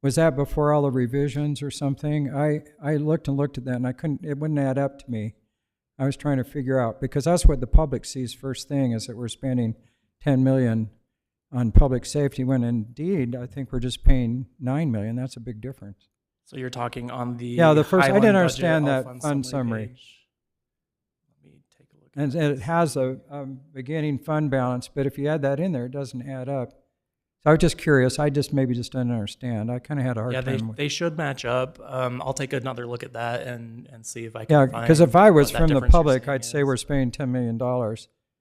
Was that before all the revisions or something? I looked at that and it wouldn't add up to me. I was trying to figure out, because that's what the public sees first thing, is that we're spending $10 million on public safety, when indeed I think we're just paying $9 million. That's a big difference. So you're talking on the the first. I Highland didn't budget understand all that fund summary. page. Let me take a look. And it has a beginning fund balance, but if you add that in there, it doesn't add up. So I was just curious. I just didn't understand. I kind of had a hard time. Yeah, they should match up. I'll take another look at that and see if I can Yeah, find because if I was what that from the difference you're public, saying I'd say is. we're spending $10 million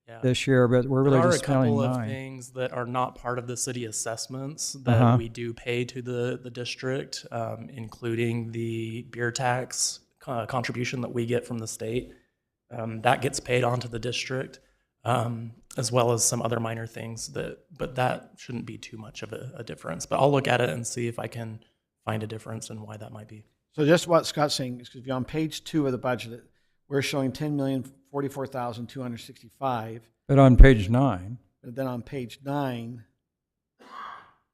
Yeah. this year, but we're really There are just a couple spending of $9. things that are not part of the city assessments that Uh-huh. we do pay to the district, including the beer tax contribution that we get from the state. That gets paid onto the district, as well as some other minor things but that shouldn't be too much of a difference. But I'll look at it and see if I can find a difference and why that might be. So just what Scott's saying is, because on page 2 of the budget, we're showing $10,044,265. But on page 9, And then on page 9,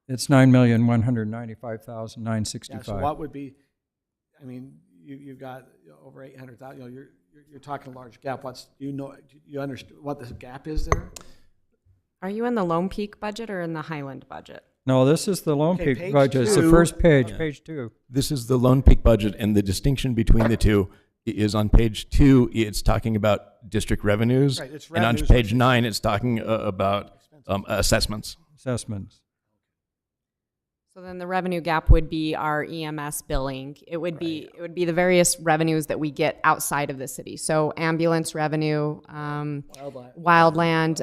it's $9,195,965. yeah, so what would be, I mean, you've got over 800,000, you're talking a large gap. You understand what this gap is there? Are you in the Lone Peak budget or in the Highland budget? No, this is the Lone Okay, Peak page budget. It's the 2. first page, Yeah. page 2. This is the Lone Peak budget, and the distinction between the two is on page 2, it's talking about district revenues. Right, it's and on revenues page versus 9, it's talking about assessments. Assessments. So then the revenue gap would be our EMS billing. It would be the various revenues that we get outside of the city. So ambulance revenue, wildland,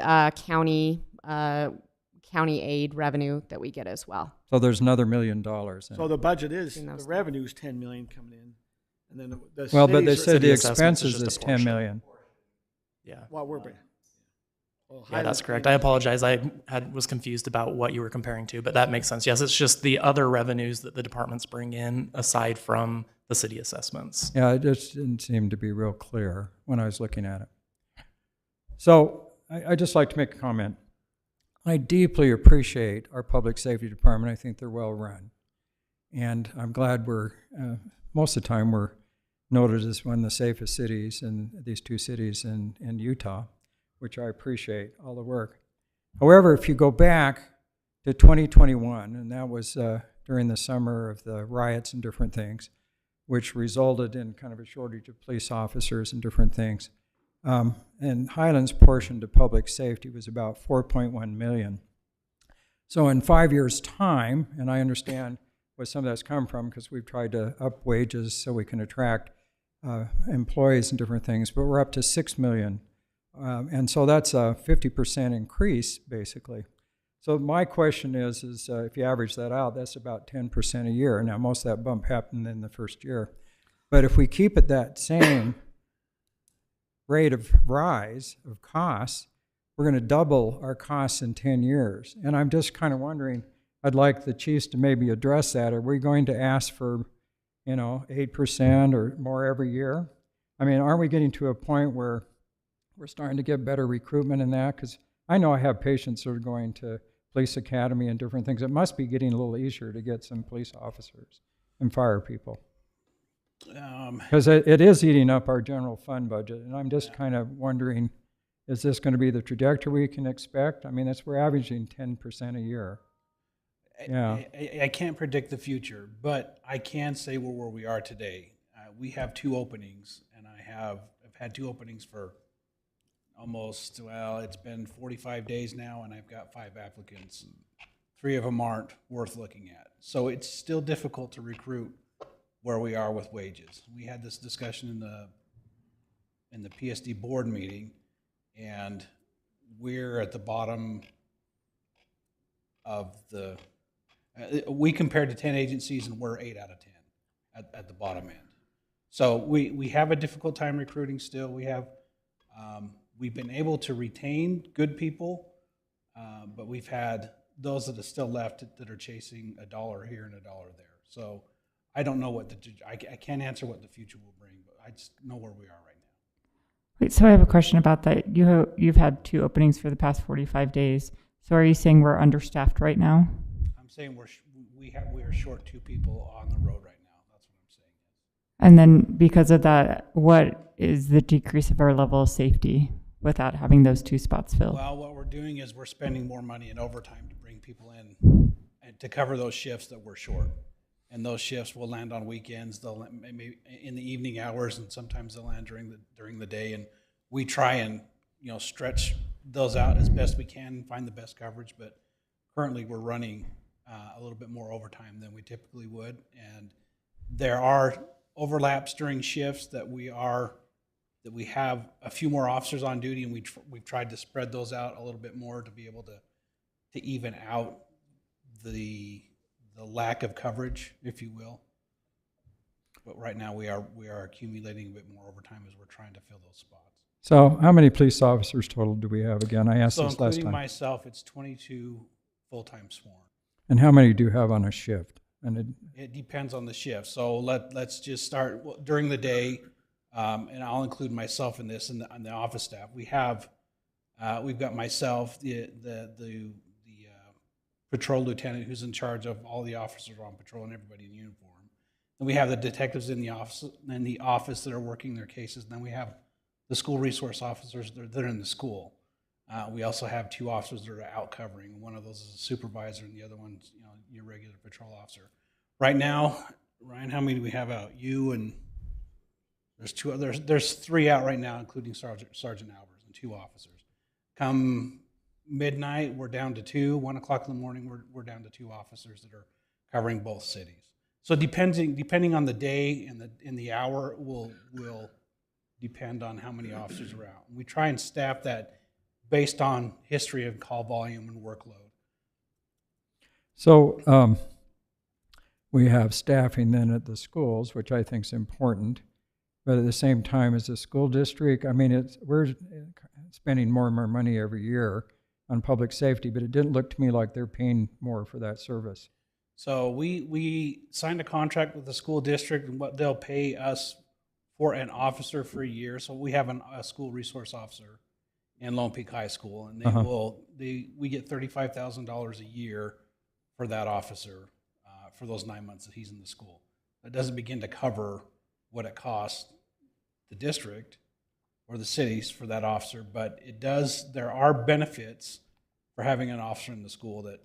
county aid revenue that we get as well. So there's another $1 million. in So it. the budget is, Between the those revenue is $10 million coming in. And then the Well, but they city's- said the city assessments is expenses just is a $10 portion. million. Yeah. Well, we're bringing. Well, Yeah, that's Highland- correct. I apologize. I was confused about what you were comparing to, but that makes sense. Yes, it's just the other revenues that the departments bring in aside from the city assessments. Yeah, it just didn't seem to be real clear when I was looking at it. So I'd just like to make a comment. I deeply appreciate our public safety department. I think they're well run. And I'm glad most of the time we're noted as one of the safest cities in these 2 cities in Utah, which I appreciate all the work. However, if you go back to 2021, and that was during the summer of the riots and different things, which resulted in kind of a shortage of police officers and different things. And Highland's portion to public safety was about $4.1 million. So in 5 years' time, and I understand where some of that's come from because we've tried to up wages so we can attract employees and different things, but we're up to $6 million. And so that's a 50% increase, basically. So my question is if you average that out, that's about 10% a year. Now, most of that bump happened in the first year. But if we keep it that same rate of rise of costs, we're going to double our costs in 10 years. And I'm just kind of wondering, I'd like the chiefs to maybe address that. Are we going to ask for, 8% or more every year? I mean, aren't we getting to a point where we're starting to get better recruitment in that? Because I know I have patients who are going to police academy and different things. It must be getting a little easier to get some police officers and fire people. Because it is eating up our general fund budget. And I'm just kind of wondering, is this going to be the trajectory we can expect? I mean, we're averaging 10% a year. Yeah. I can't predict the future, but I can say where we are today. We have 2 openings, and I have, if I've had 2 openings for almost, well, it's been 45 days now, and I've got 5 applicants. 3 of them aren't worth looking at. So it's still difficult to recruit where we are with wages. We had this discussion in the PSD board meeting, and we're at the bottom of the, we compared to 10 agencies, and we're 8 out of 10 at the bottom end. So we have a difficult time recruiting still. We have, we've been able to retain good people, but we've had those that are still left that are chasing $1 here and $1 there. So I don't know what I can't answer what the future will bring, but I just know where we are right now. Wait, so I have a question about that. You've had 2 openings for the past 45 days. So are you saying we're understaffed right now? I'm saying we are short 2 people on the road right now. That's what I'm saying. And then because of that, what is the decrease of our level of safety without having those 2 spots filled? Well, what we're doing is we're spending more money in overtime to bring people in and to cover those shifts that we're short. And those shifts will land on weekends. They'll maybe in the evening hours, and sometimes they'll land during the day. And we try and stretch those out as best we can and find the best coverage. But currently, we're running a little bit more overtime than we typically would. And there are overlaps during shifts that we have a few more officers on duty, and we've tried to spread those out a little bit more to be able to even out the lack of coverage, if you will. But right now we are accumulating a bit more overtime as we're trying to fill those spots. So how many police officers total do we have again? I asked So this last including time. myself, it's 22 full-time sworn. And how many do you have on a shift? And It depends on the shift. So let's just start during the day, and I'll include myself in this and the office staff. We've got myself, the patrol lieutenant who's in charge of all the officers on patrol and everybody in uniform. And we have the detectives in the office that are working their cases. And then we have the school resource officers that are in the school. We also have 2 officers that are out covering. One of those is a supervisor, and the other one's your regular patrol officer. Right now, Ryan, how many do we have out? You and there's 3 out right now, including Sergeant Albers and 2 officers. Come midnight, we're down to 2. 1 o'clock in the morning, we're down to 2 officers that are covering both cities. So depending on the day and the hour will depend on how many officers are out. We try and staff that based on history of call volume and workload. so we have staffing then at the schools, which I think is important. But at the same time, as a school district, I mean, we're spending more and more money every year on public safety, but it didn't look to me like they're paying more for that service. So we signed a contract with the school district, and what they'll pay us for an officer for a year. So we have a school resource officer in Lone Peak High School, and we get $35,000 a year for that officer for those 9 months that he's in the school. That doesn't begin to cover what it costs the district or the cities for that officer, but it does. There are benefits for having an officer in the school that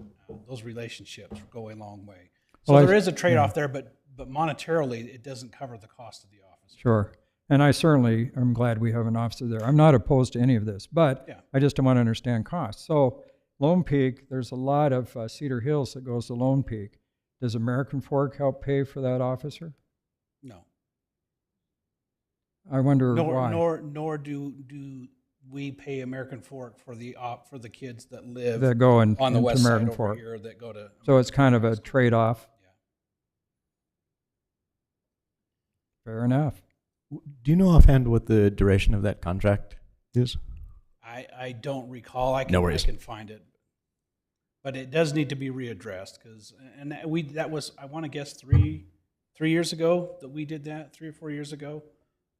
those relationships go a long way. So Well, there is a trade-off there, but monetarily, it doesn't cover the cost of the officer. Sure. And I certainly am glad we have an officer there. I'm not opposed to any of this, but Yeah. I just want to understand costs. So Lone Peak, there's a lot of Cedar Hills that goes to Lone Peak. Does American Fork help pay for that officer? No. I wonder why. Nor do we pay American Fork for the kids that live That go on the into west American side over Fork. here that go to. So it's kind of a trade-off. Yeah. Fair enough. Do you know offhand what the duration of that contract is? I don't recall. I No worries. can find it, but it does need to be readdressed that was I want to guess 3 years ago that we did that 3 or 4 years ago,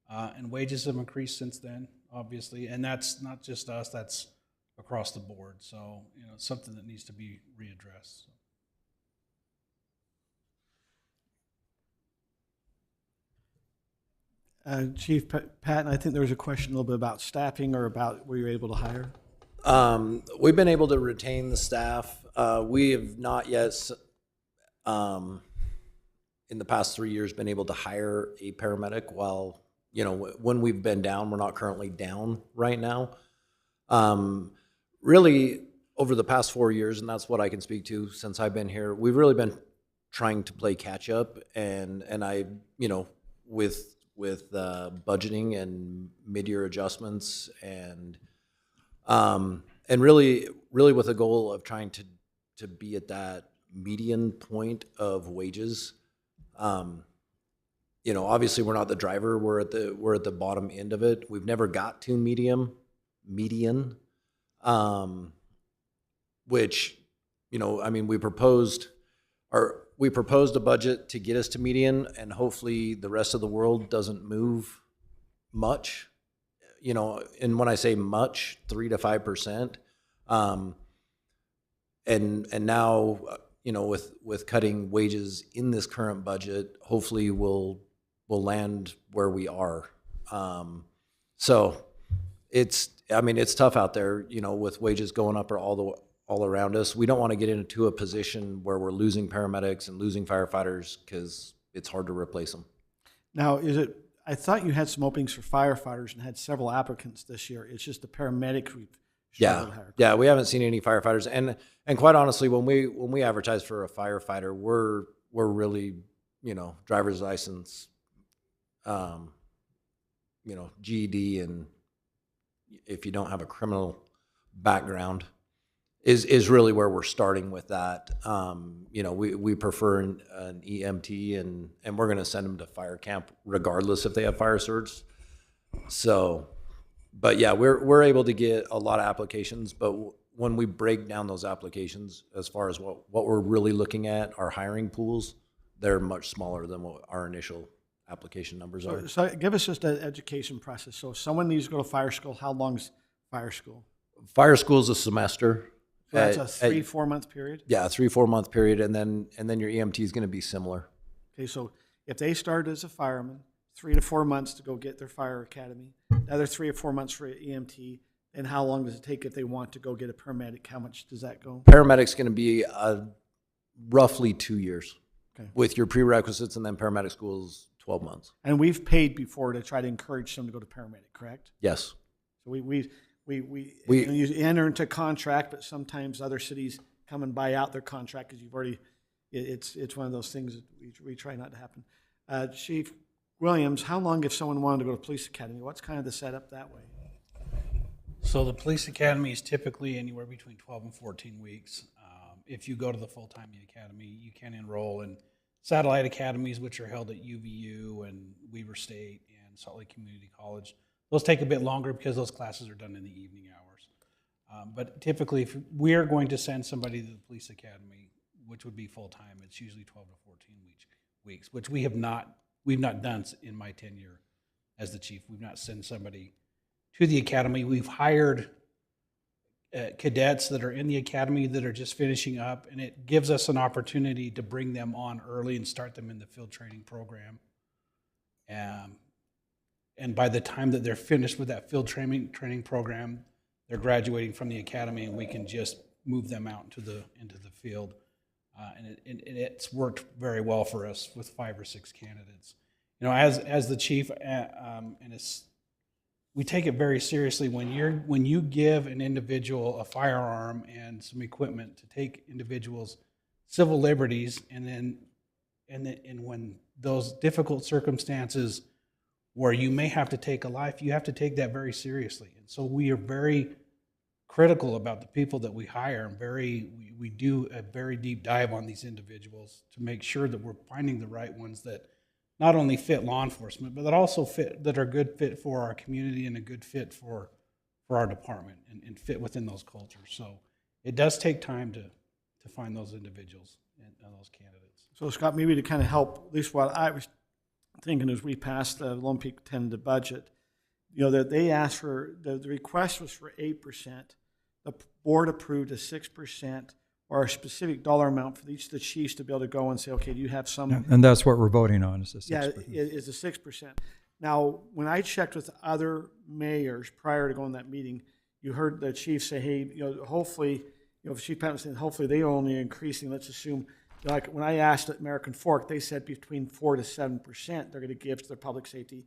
and wages have increased since then, obviously, and that's not just us. That's across the board. So it's something that needs to be readdressed. Chief Patton, I think there was a question a little bit about staffing or about were you able to hire? We've been able to retain the staff. We have not yet, in the past 3 years, been able to hire a paramedic while, you know, when we've been down, we're not currently down right now. Really, over the past 4 years, and that's what I can speak to since I've been here, we've really been trying to play catch up, and I, you know, with budgeting and mid-year adjustments, and really with the goal of trying to be at that median point of wages. You know, obviously we're not the driver, we're at the bottom end of it. We've never got to median, which, you know, I mean, we proposed a budget to get us to median, and hopefully the rest of the world doesn't move much, you know, and when I say much, 3 to 5%. And now, you know, with cutting wages in this current budget, hopefully we'll land where we are. So it's tough out there, you know, with wages going up all around us. We don't want to get into a position where we're losing paramedics and losing firefighters, because it's hard to replace them. Now, I thought you had some openings for firefighters and had several applicants this year. It's just the paramedics we've struggled to hire. Yeah, we haven't seen any firefighters, and quite honestly, when we advertise for a firefighter, we're really, you know, driver's license, you know, GED, and if you don't have a criminal background, is really where we're starting with that. You know, we prefer an EMT, and we're going to send them to fire camp regardless if they have fire certs. So, but yeah, we're able to get a lot of applications, but when we break down those applications, as far as what we're really looking at, our hiring pools, they're much smaller than what our initial application numbers are. So give us just an education process. So if someone needs to go to fire school, how long's fire school? Fire school is a semester. So that's a 3-4 month period? Yeah, a 3-4 month period, and then your EMT is going to be similar. Okay, so if they started as a fireman, 3 to 4 months to go get their fire academy, another 3 or 4 months for EMT, and how long does it take if they want to go get a paramedic? How much does that go? Paramedic's going to be roughly 2 years, okay, with your prerequisites, and then paramedic school is 12 months. And we've paid before to try to encourage them to go to paramedic, correct? Yes. So you enter into contract, but sometimes other cities come and buy out their contract because you've already. It's one of those things that we try not to happen. Chief Williams, how long if someone wanted to go to police academy? What's kind of the setup that way? So the police academy is typically anywhere between 12 and 14 weeks. If you go to the full-time academy, you can enroll in satellite academies, which are held at UVU and Weaver State and Salt Lake Community College. Those take a bit longer because those classes are done in the evening hours. But typically, if we're going to send somebody to the police academy, which would be full-time, it's usually 12 to 14 weeks, which we've not done in my tenure as the chief. We've not sent somebody to the academy. We've hired cadets that are in the academy that are just finishing up, and it gives us an opportunity to bring them on early and start them in the field training program. And by the time that they're finished with that field training program, they're graduating from the academy, and we can just move them out into the field. And it's worked very well for us with 5 or 6 candidates. You know, as the chief, we take it very seriously when you give an individual a firearm and some equipment to take individuals' civil liberties, and when those difficult circumstances where you may have to take a life, you have to take that very seriously. And so we are very critical about the people that we hire, and we do a very deep dive on these individuals to make sure that we're finding the right ones that not only fit law enforcement, but that also that are a good fit for our community and a good fit for our department and fit within those cultures. So it does take time to find those individuals and those candidates. So Scott, maybe to kind of help, at least what I was thinking as we passed the Lone Peak tentative budget, you know, that they asked for, the request was for 8%. The board approved a 6% or a specific dollar amount for each of the chiefs to be able to go and say, okay, do you have some? And that's what we're voting on, is the 6%. Yeah, is the 6%. Now, when I checked with other mayors prior to going to that meeting, you heard the chief say, hey, you know, hopefully, you know, Chief Patton was saying, hopefully they are only increasing, let's assume, like when I asked at American Fork, they said between 4 to 7% they're going to give to their public safety.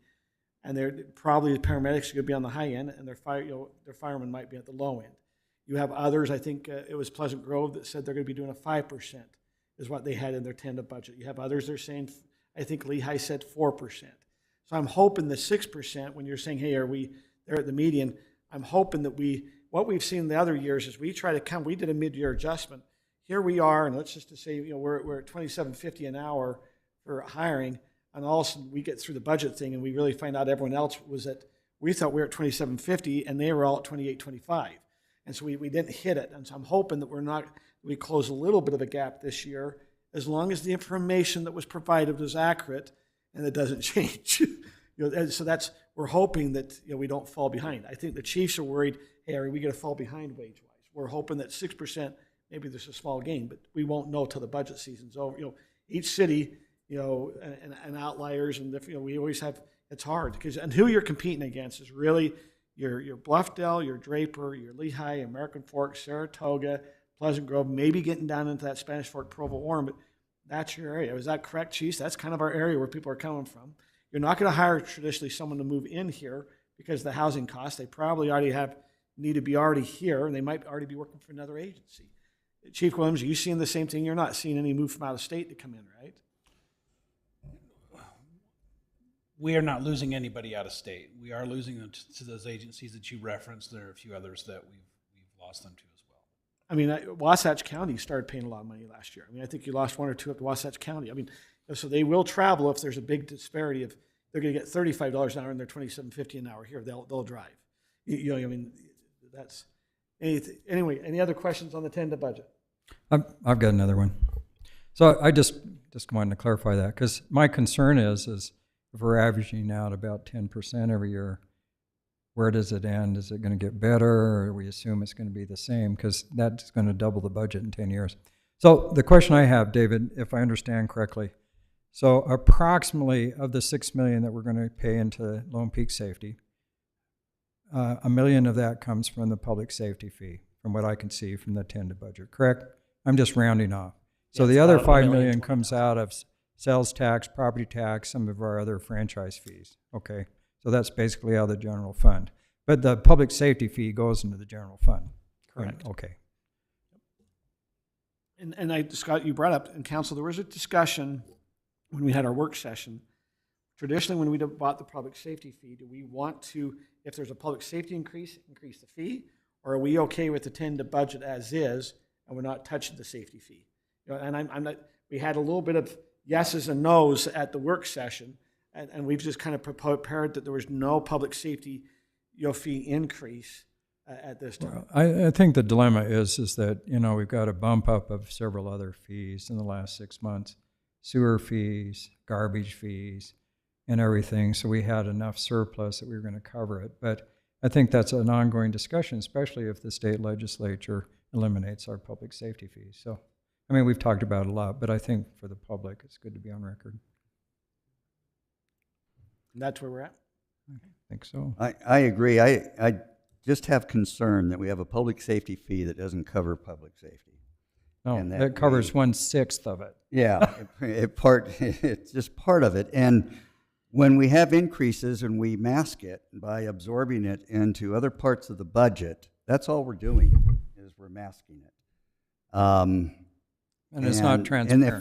and they're probably the paramedics are going to be on the high end, and their firemen might be at the low end. You have others, I think it was Pleasant Grove that said they're going to be doing a 5% is what they had in their tentative budget. You have others that are saying, I think Lehigh said 4%. So I'm hoping the 6%, when you're saying, hey, they're at the median, I'm hoping that what we've seen in the other years is we did a mid-year adjustment. Here we are, and let's just to say, we're at $27.50 an hour for hiring, and all of a sudden we get through the budget thing and we really find out everyone else we thought we were at $27.50 and they were all at $28.25. And so we didn't hit it. And so I'm hoping that we close a little bit of a gap this year, as long as the information that was provided was accurate and it doesn't change. So we're hoping that we don't fall behind. I think the chiefs are worried, hey, are we going to fall behind wage-wise? We're hoping that 6%, maybe there's a small gain, but we won't know till the budget season's over. Each city, and outliers, and we always have, it's hard and who you're competing against is really your Bluffdale, your Draper, your Lehigh, American Fork, Saratoga, Pleasant Grove, maybe getting down into that Spanish Fork, Provo, Orem, but that's your area. Is that correct, Chiefs? That's kind of our area where people are coming from. You're not going to hire traditionally someone to move in here because of the housing costs. They probably need to be already here, and they might already be working for another agency. Chief Williams, are you seeing the same thing? You're not seeing any move from out of state to come in, right? We are not losing anybody out of state. We are losing them to those agencies that you referenced. There are a few others that we've lost them to as well. I mean, Wasatch County started paying a lot of money last year. I mean, I think you lost one or two up to Wasatch County. I mean, so they will travel if there's a big disparity of they're going to get $35 an hour and they're $27.50 an hour here. They'll drive. I mean, that's anything. Anyway, any other questions on the tentative budget? I've got another one. So I just wanted to clarify that because my concern is if we're averaging out about 10% every year, where does it end? Is it going to get better, or we assume it's going to be the same? Because that's going to double the budget in 10 years. So the question I have, David, if I understand correctly, so approximately of the $6 million that we're going to pay into Lone Peak Safety, $1 million of that comes from the public safety fee, from what I can see from the tentative budget, correct? I'm just rounding off. So the other $5 million comes out of sales tax, property tax, some of our other franchise fees. Okay, so that's basically out of the general fund. But the public safety fee goes into the general fund. Correct. Okay. And Scott, you brought up in council, there was a discussion when we had our work session. Traditionally, when we bought the public safety fee, do we want to, if there's a public safety increase the fee? Or are we okay with the tentative budget as is, and we're not touching the safety fee? And I'm not, we had a little bit of yeses and nos at the work session, and we've just kind of prepared that there was no public safety fee increase at this time. Well, I think the dilemma is that, we've got a bump up of several other fees in the last 6 months, sewer fees, garbage fees, and everything. So we had enough surplus that we were going to cover it. But I think that's an ongoing discussion, especially if the state legislature eliminates our public safety fees. So, I mean, we've talked about it a lot, but I think for the public, it's good to be on record. And that's where we're at? I think so. I agree. I just have concern that we have a public safety fee that doesn't cover public safety. No, and that covers 1/6 of it. Yeah, it's just part of it. And when we have increases and we mask it by absorbing it into other parts of the budget, that's all we're doing, is we're masking it. And it's not transparent. And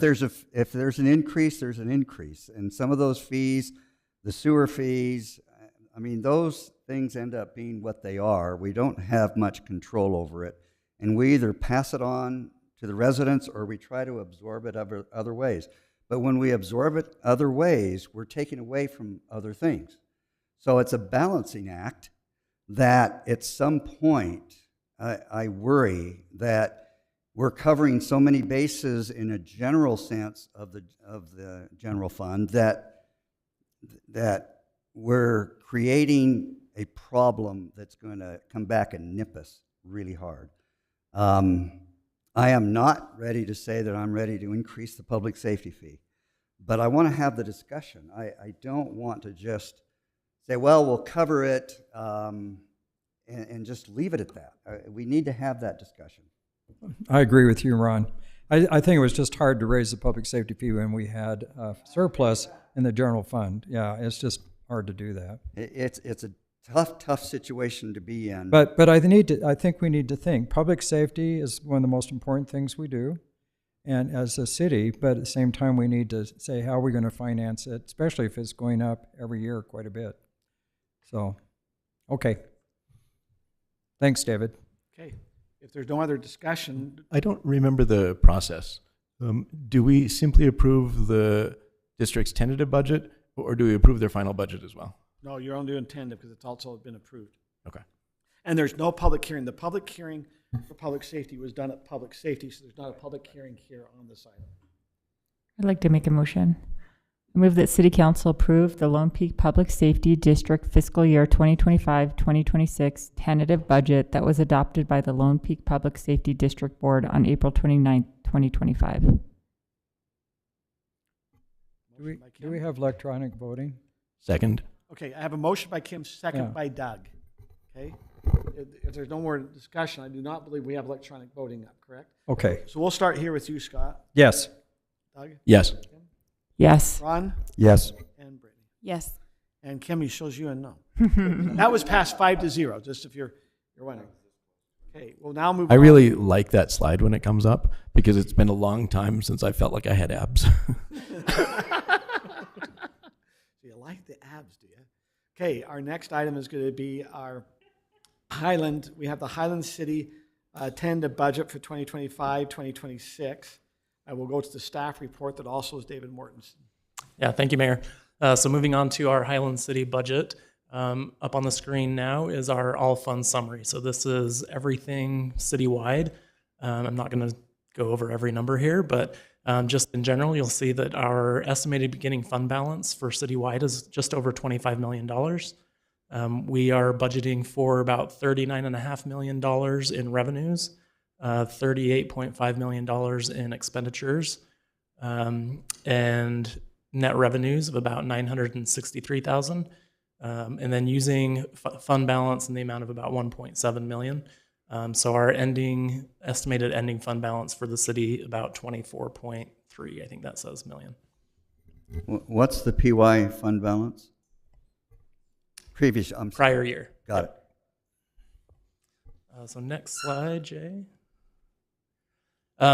if there's an increase, there's an increase. And some of those fees, the sewer fees, I mean, those things end up being what they are. We don't have much control over it. And we either pass it on to the residents or we try to absorb it other ways. But when we absorb it other ways, we're taking away from other things. So it's a balancing act that at some point, I worry that we're covering so many bases in a general sense of the general fund that we're creating a problem that's going to come back and nip us really hard. I am not ready to say that I'm ready to increase the public safety fee, but I want to have the discussion. I don't want to just say, well, we'll cover it and just leave it at that. We need to have that discussion. I agree with you, Ron. I think it was just hard to raise the public safety fee when we had surplus in the general fund. Yeah, it's just hard to do that. It's a tough situation to be in. But I think we need to think. Public safety is one of the most important things we do, and as a city. But at the same time, we need to say how are we going to finance it, especially if it's going up every year quite a bit. So, okay. Thanks, David. Okay. If there's no other discussion, I don't remember the process. Do we simply approve the district's tentative budget, or do we approve their final budget as well? no, you're only doing tentative because it's also been approved. Okay. And there's no public hearing. The public hearing for public safety was done at public safety, so there's not a public hearing here on this item. I'd like to make a motion. I move that City Council approve the Lone Peak Public Safety District fiscal year 2025-2026 tentative budget that was adopted by the Lone Peak Public Safety District Board on April 29, 2025. Do we have electronic voting? Second. Okay, I have a motion by Kim, second Yeah. by Doug. Okay? If there's no more discussion, I do not believe we have electronic voting up, correct? Okay. So we'll start here with you, Scott. Yes. Doug? Yes. Kim? Yes. Ron? Yes. And Brittany? Yes. And Kimmy shows you a no. That was passed 5-0, just if you're wondering. Okay, we'll now move I on. really like that slide when it comes up because it's been a long time since I felt like I had abs. So you like the abs, do you? Okay, our next item is going to be our Highland. We have the Highland City tentative budget for 2025-2026. I will go to the staff report that also is David Mortensen. Yeah, thank you, Mayor. So moving on to our Highland City budget, up on the screen now is our all fund summary. So this is everything citywide. I'm not going to go over every number here, but just in general, you'll see that our estimated beginning fund balance for citywide is just over $25 million. We are budgeting for about $39.5 million in revenues, $38.5 million in expenditures, and net revenues of about $963,000, and then using fund balance in the amount of about $1.7 million. So our estimated ending fund balance for the city about 24.3, I think that says million. What's the PY fund balance? Prior year. Got it. So next slide, Jay.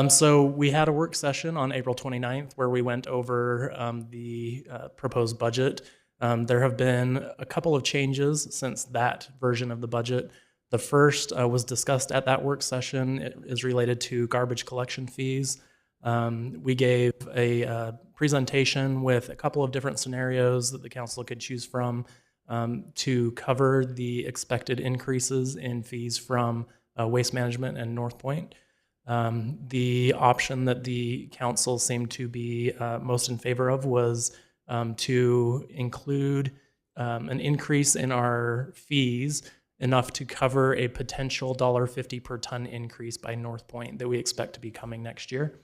So we had a work session on April 29th where we went over the proposed budget. There have been a couple of changes since that version of the budget. The first was discussed at that work session. It is related to garbage collection fees. We gave a presentation with a couple of different scenarios that the council could choose from to cover the expected increases in fees from Waste Management and North Point. The option that the council seemed to be most in favor of was to include an increase in our fees enough to cover a potential $1.50 per ton increase by North Point that we expect to be coming next year.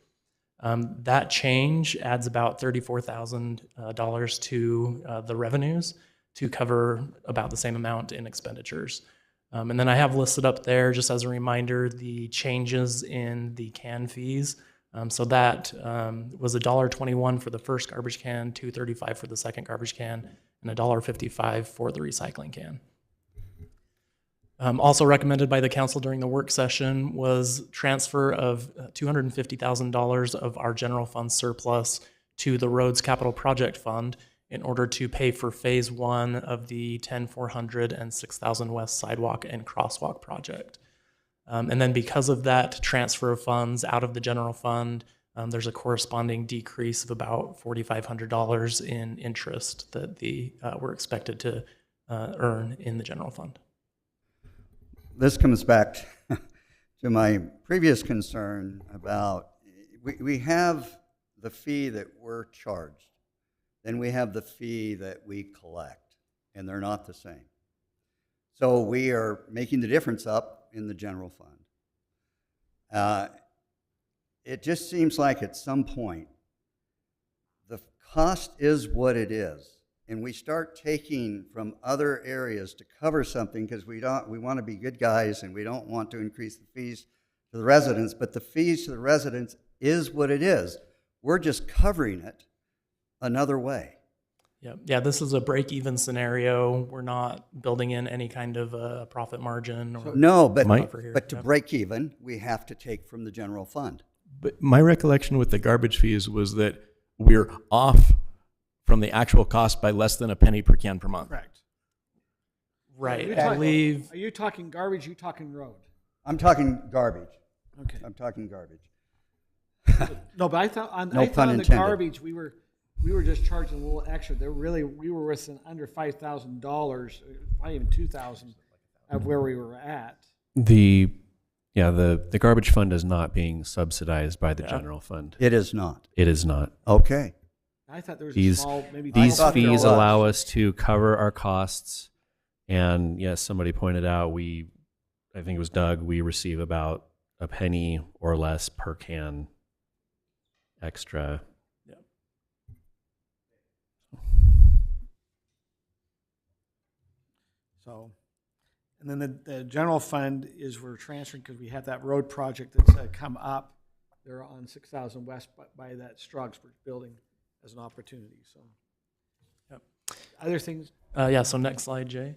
That change adds about $34,000 to the revenues to cover about the same amount in expenditures. And then I have listed up there, just as a reminder, the changes in the can fees. So that was $1.21 for the first garbage can, $2.35 for the second garbage can, and $1.55 for the recycling can. Also recommended by the council during the work session was transfer of $250,000 of our general fund surplus to the Roads Capital Project Fund in order to pay for phase one of the 10400 and 6000 West sidewalk and crosswalk project. And then because of that transfer of funds out of the general fund, there's a corresponding decrease of about $4,500 in interest that we're expected to earn in the general fund. This comes back to my previous concern about, we have the fee that we're charged, then we have the fee that we collect, and they're not the same. So we are making the difference up in the general fund. It just seems like at some point, the cost is what it is. And we start taking from other areas to cover something because we want to be good guys and we don't want to increase the fees to the residents, but the fees to the residents is what it is. We're just covering it another way. Yeah, this is a break-even scenario. We're not building in any kind of a profit margin or No, but, buffer here. but to Yep. break even, we have to take from the general fund. But my recollection with the garbage fees was that we're off from the actual cost by less than a penny per can per month. Correct. Right, You're I talking- believe. Are you talking garbage? You talking road? I'm talking garbage. Okay. I'm talking garbage. No, but I thought on No I pun thought on the intended. garbage we were just charging a little extra. There really we were within under $5,000, probably even 2,000 of where we were at. The garbage fund is not being subsidized by the general fund. It is not. It is not. Okay. I thought there was a These small maybe these thought there fees was. allow us to cover our costs, and yes, somebody pointed out I think it was Doug, we receive about a penny or less per can extra. So, and then the general fund is we're transferring because we have that road project that's come up there on 6,000 West by that Struggsburg building as an opportunity. So, Yep. Other things. So next slide, Jay.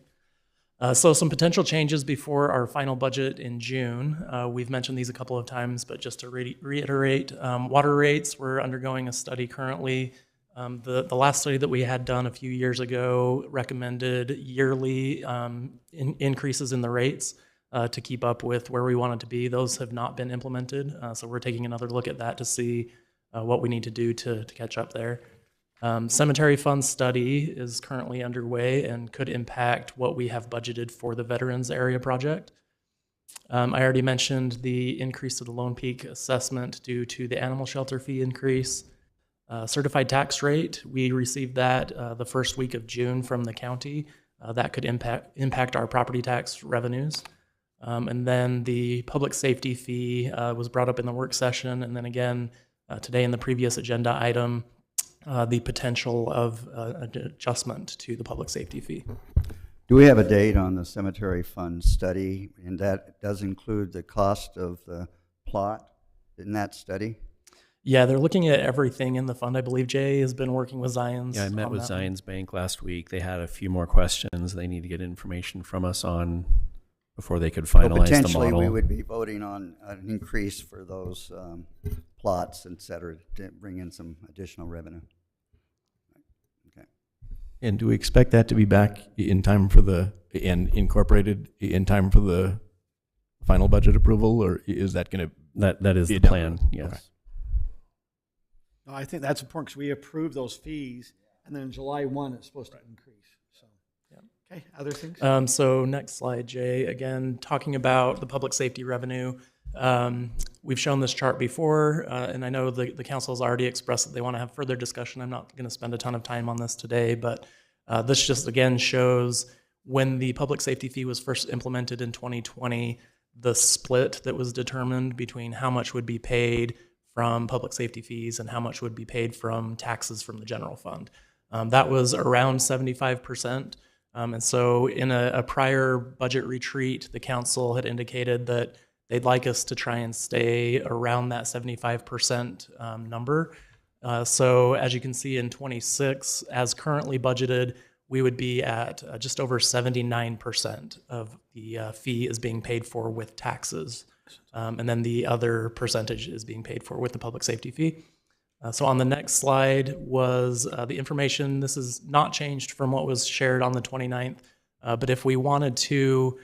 So some potential changes before our final budget in June. We've mentioned these a couple of times, but just to reiterate, water rates, we're undergoing a study currently. The last study that we had done a few years ago recommended yearly increases in the rates to keep up with where we wanted to be. Those have not been implemented, so we're taking another look at that to see what we need to do to catch up there. Cemetery fund study is currently underway and could impact what we have budgeted for the Veterans Area Project. I already mentioned the increase to the Lone Peak assessment due to the animal shelter fee increase. Certified tax rate, we received that the first week of June from the county. That could impact our property tax revenues. And then the public safety fee was brought up in the work session, and then again today in the previous agenda item, the potential of an adjustment to the public safety fee. Do we have a date on the cemetery fund study? And that does include the cost of the plot in that study? Yeah, they're looking at everything in the fund. I believe Jay has been working with Zions. Yeah, I met on with that one. Zions Bank last week. They had a few more questions they need to get information from us on before they could So finalize the potentially, model. we would be voting on an increase for those plots, et cetera, to bring in some additional revenue. Okay. And do we expect that to be back in time for and incorporated in time for the final budget approval, or is that going to that is be the a plan, downward? yes. Okay. No, I think that's important because we approved those fees, and then July 1 it's supposed to increase. So, okay, other things. So next slide, Jay. Again, talking about the public safety revenue. We've shown this chart before, and I know the council has already expressed that they want to have further discussion. I'm not going to spend a ton of time on this today, but this just again shows when the public safety fee was first implemented in 2020, the split that was determined between how much would be paid from public safety fees and how much would be paid from taxes from the general fund. That was around 75%. And so in a prior budget retreat, the council had indicated that they'd like us to try and stay around that 75% number. So as you can see in 26, as currently budgeted, we would be at just over 79% of the fee is being paid for with taxes. And then the other percentage is being paid for with the public safety fee. So on the next slide was the information. This is not changed from what was shared on the 29th, but if we wanted to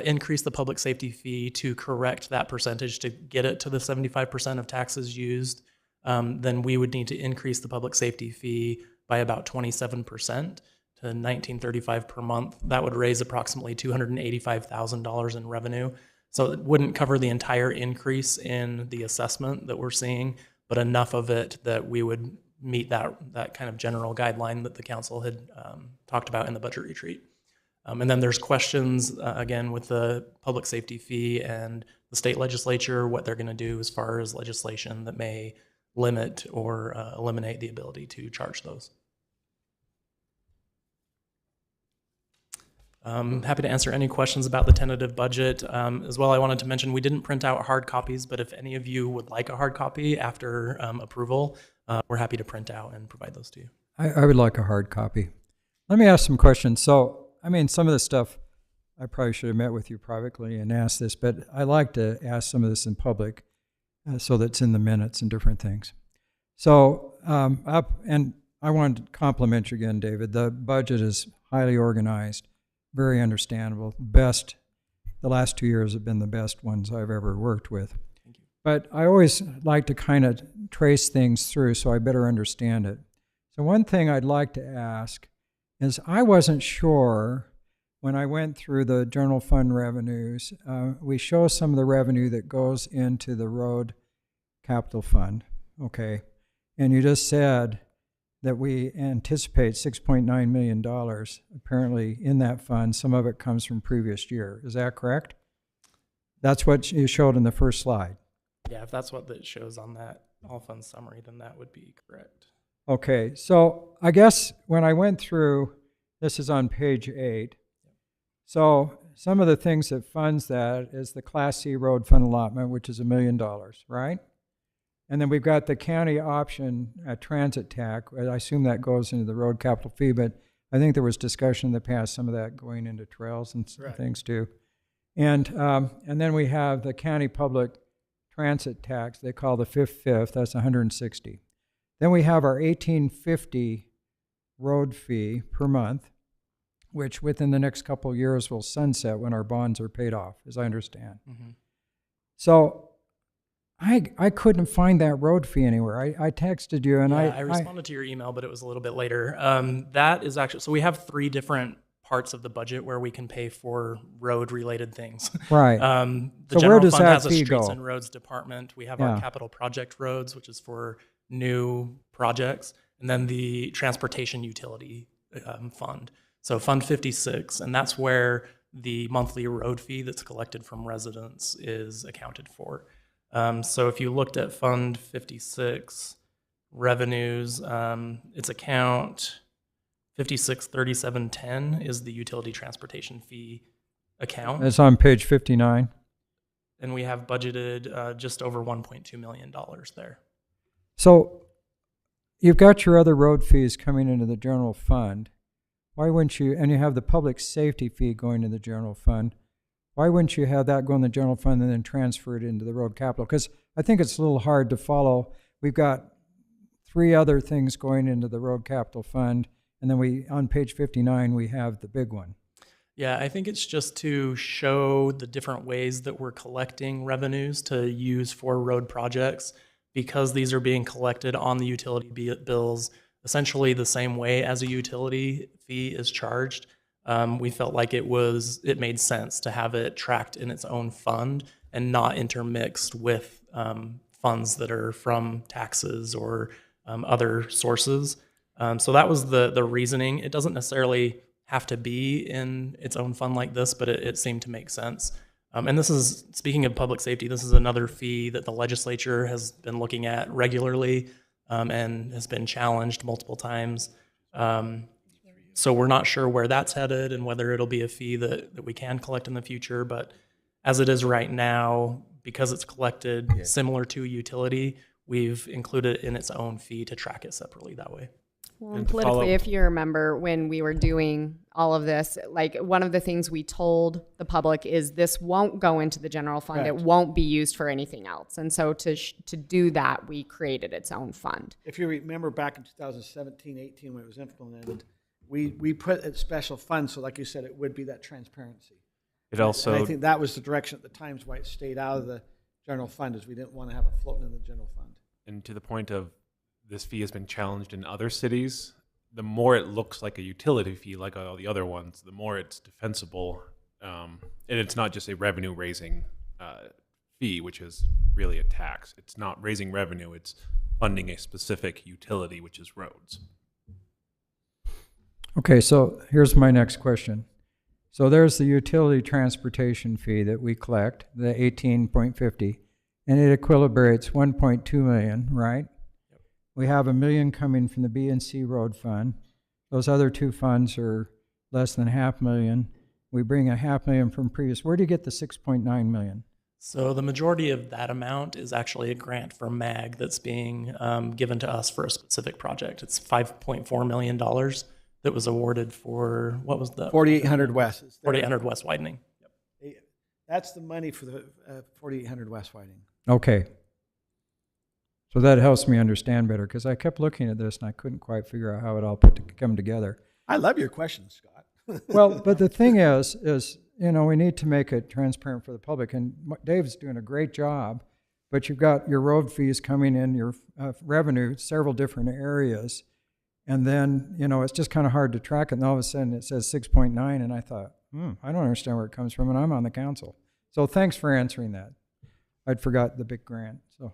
increase the public safety fee to correct that percentage to get it to the 75% of taxes used, then we would need to increase the public safety fee by about 27% to $19.35 per month. That would raise approximately $285,000 in revenue. So it wouldn't cover the entire increase in the assessment that we're seeing, but enough of it that we would meet that kind of general guideline that the council had talked about in the budget retreat. And then there's questions, again, with the public safety fee and the state legislature, what they're going to do as far as legislation that may limit or eliminate the ability to charge those. Happy to answer any questions about the tentative budget. As well, I wanted to mention we didn't print out hard copies, but if any of you would like a hard copy after approval, we're happy to print out and provide those to you. I would like a hard copy. Let me ask some questions. So, I mean, some of the stuff I probably should have met with you privately and asked this, but I like to ask some of this in public so that's in the minutes and different things. So, and I wanted to compliment you again, David. The budget is highly organized, very understandable. The last 2 years have been the best ones I've ever worked with. But I always like to kind of trace things through so I better understand it. So one thing I'd like to ask is I wasn't sure when I went through the general fund revenues, we show some of the revenue that goes into the road capital fund, okay? And you just said that we anticipate $6.9 million apparently in that fund. Some of it comes from previous year. Is that correct? That's what you showed in the first slide. Yeah, if that's what it shows on that all funds summary, then that would be correct. Okay, so I guess when I went through, this is on page 8. So some of the things that funds that is the Class C road fund allotment, which is $1 million, right? And then we've got the county option transit tax. I assume that goes into the road capital fee, but I think there was discussion in the past, some of that going into trails and things too. And then we have the county public transit tax, they call the fifth, that's 160. Then we have our $18.50 road fee per month, which within the next couple of years will sunset when our bonds are paid off, as I understand. Mm-hmm. So I couldn't find that road fee anywhere. I texted you and I responded to your email, but it was a little bit later. That is actually, so we have 3 different parts of the budget where we can pay for road related things. Right. The So general where does fund that has a fee streets go? and roads department. We have Yeah. our capital project roads, which is for new projects, and then the transportation utility fund. So Fund 56, and that's where the monthly road fee that's collected from residents is accounted for. So if you looked at Fund 56 revenues, its account 563710 is the utility transportation fee account. It's on page 59. And we have budgeted just over $1.2 million there. So you've got your other road fees coming into the general fund. Why wouldn't you, and you have the public safety fee going to the general fund. Why wouldn't you have that go in the general fund and then transfer it into the road capital? Because I think it's a little hard to follow. We've got 3 other things going into the road capital fund, and then on page 59, we have the big one. Yeah, I think it's just to show the different ways that we're collecting revenues to use for road projects, because these are being collected on the utility bills essentially the same way as a utility fee is charged. We felt like it made sense to have it tracked in its own fund and not intermixed with funds that are from taxes or other sources. So that was the reasoning. It doesn't necessarily have to be in its own fund like this, but it seemed to make sense. And this is, speaking of public safety, this is another fee that the legislature has been looking at regularly and has been challenged multiple times. So we're not sure where that's headed and whether it'll be a fee that we can collect in the future. But as it is right now, because it's collected similar to utility, we've included it in its own fee to track it separately that way. Well, and politically, if you remember when we were doing all of this, like one of the things we told the public is this won't go into the general fund. Correct. It won't be used for anything else. And so to do that, we created its own fund. If you remember back in 2017, 18, when it was implemented, we put a special fund, so like you said, it would be that transparency. It also, And I think that was the direction at the times why it stayed out of the general fund, is we didn't want to have it floating in the general fund. and to the point of this fee has been challenged in other cities, the more it looks like a utility fee, like all the other ones, the more it's defensible. And it's not just a revenue raising fee, which is really a tax. It's not raising revenue, it's funding a specific utility, which is roads. Okay, so here's my next question. So there's the utility transportation fee that we collect, the 18.50, and it equilibrates 1.2 million, right? Yep. We have $1 million coming from the B&C Road Fund. Those other 2 funds are less than $500,000. We bring $500,000 from previous. Where do you get the $6.9 million? So the majority of that amount is actually a grant from MAG that's being given to us for a specific project. It's $5.4 million that was awarded for, what was the? 4800 West. 4800 West widening. That's the money for the 4800 West widening. Okay. So that helps me understand better, because I kept looking at this and I couldn't quite figure out how it all come together. I love your questions, Scott. Well, but the thing is, we need to make it transparent for the public, and Dave's doing a great job, but you've got your road fees coming in, your revenue, several different areas, and then, it's just kind of hard to track it, and all of a sudden it says 6.9, and I thought, I don't understand where it comes from, and I'm on the council. So thanks for answering that. I'd forgot the big grant, so.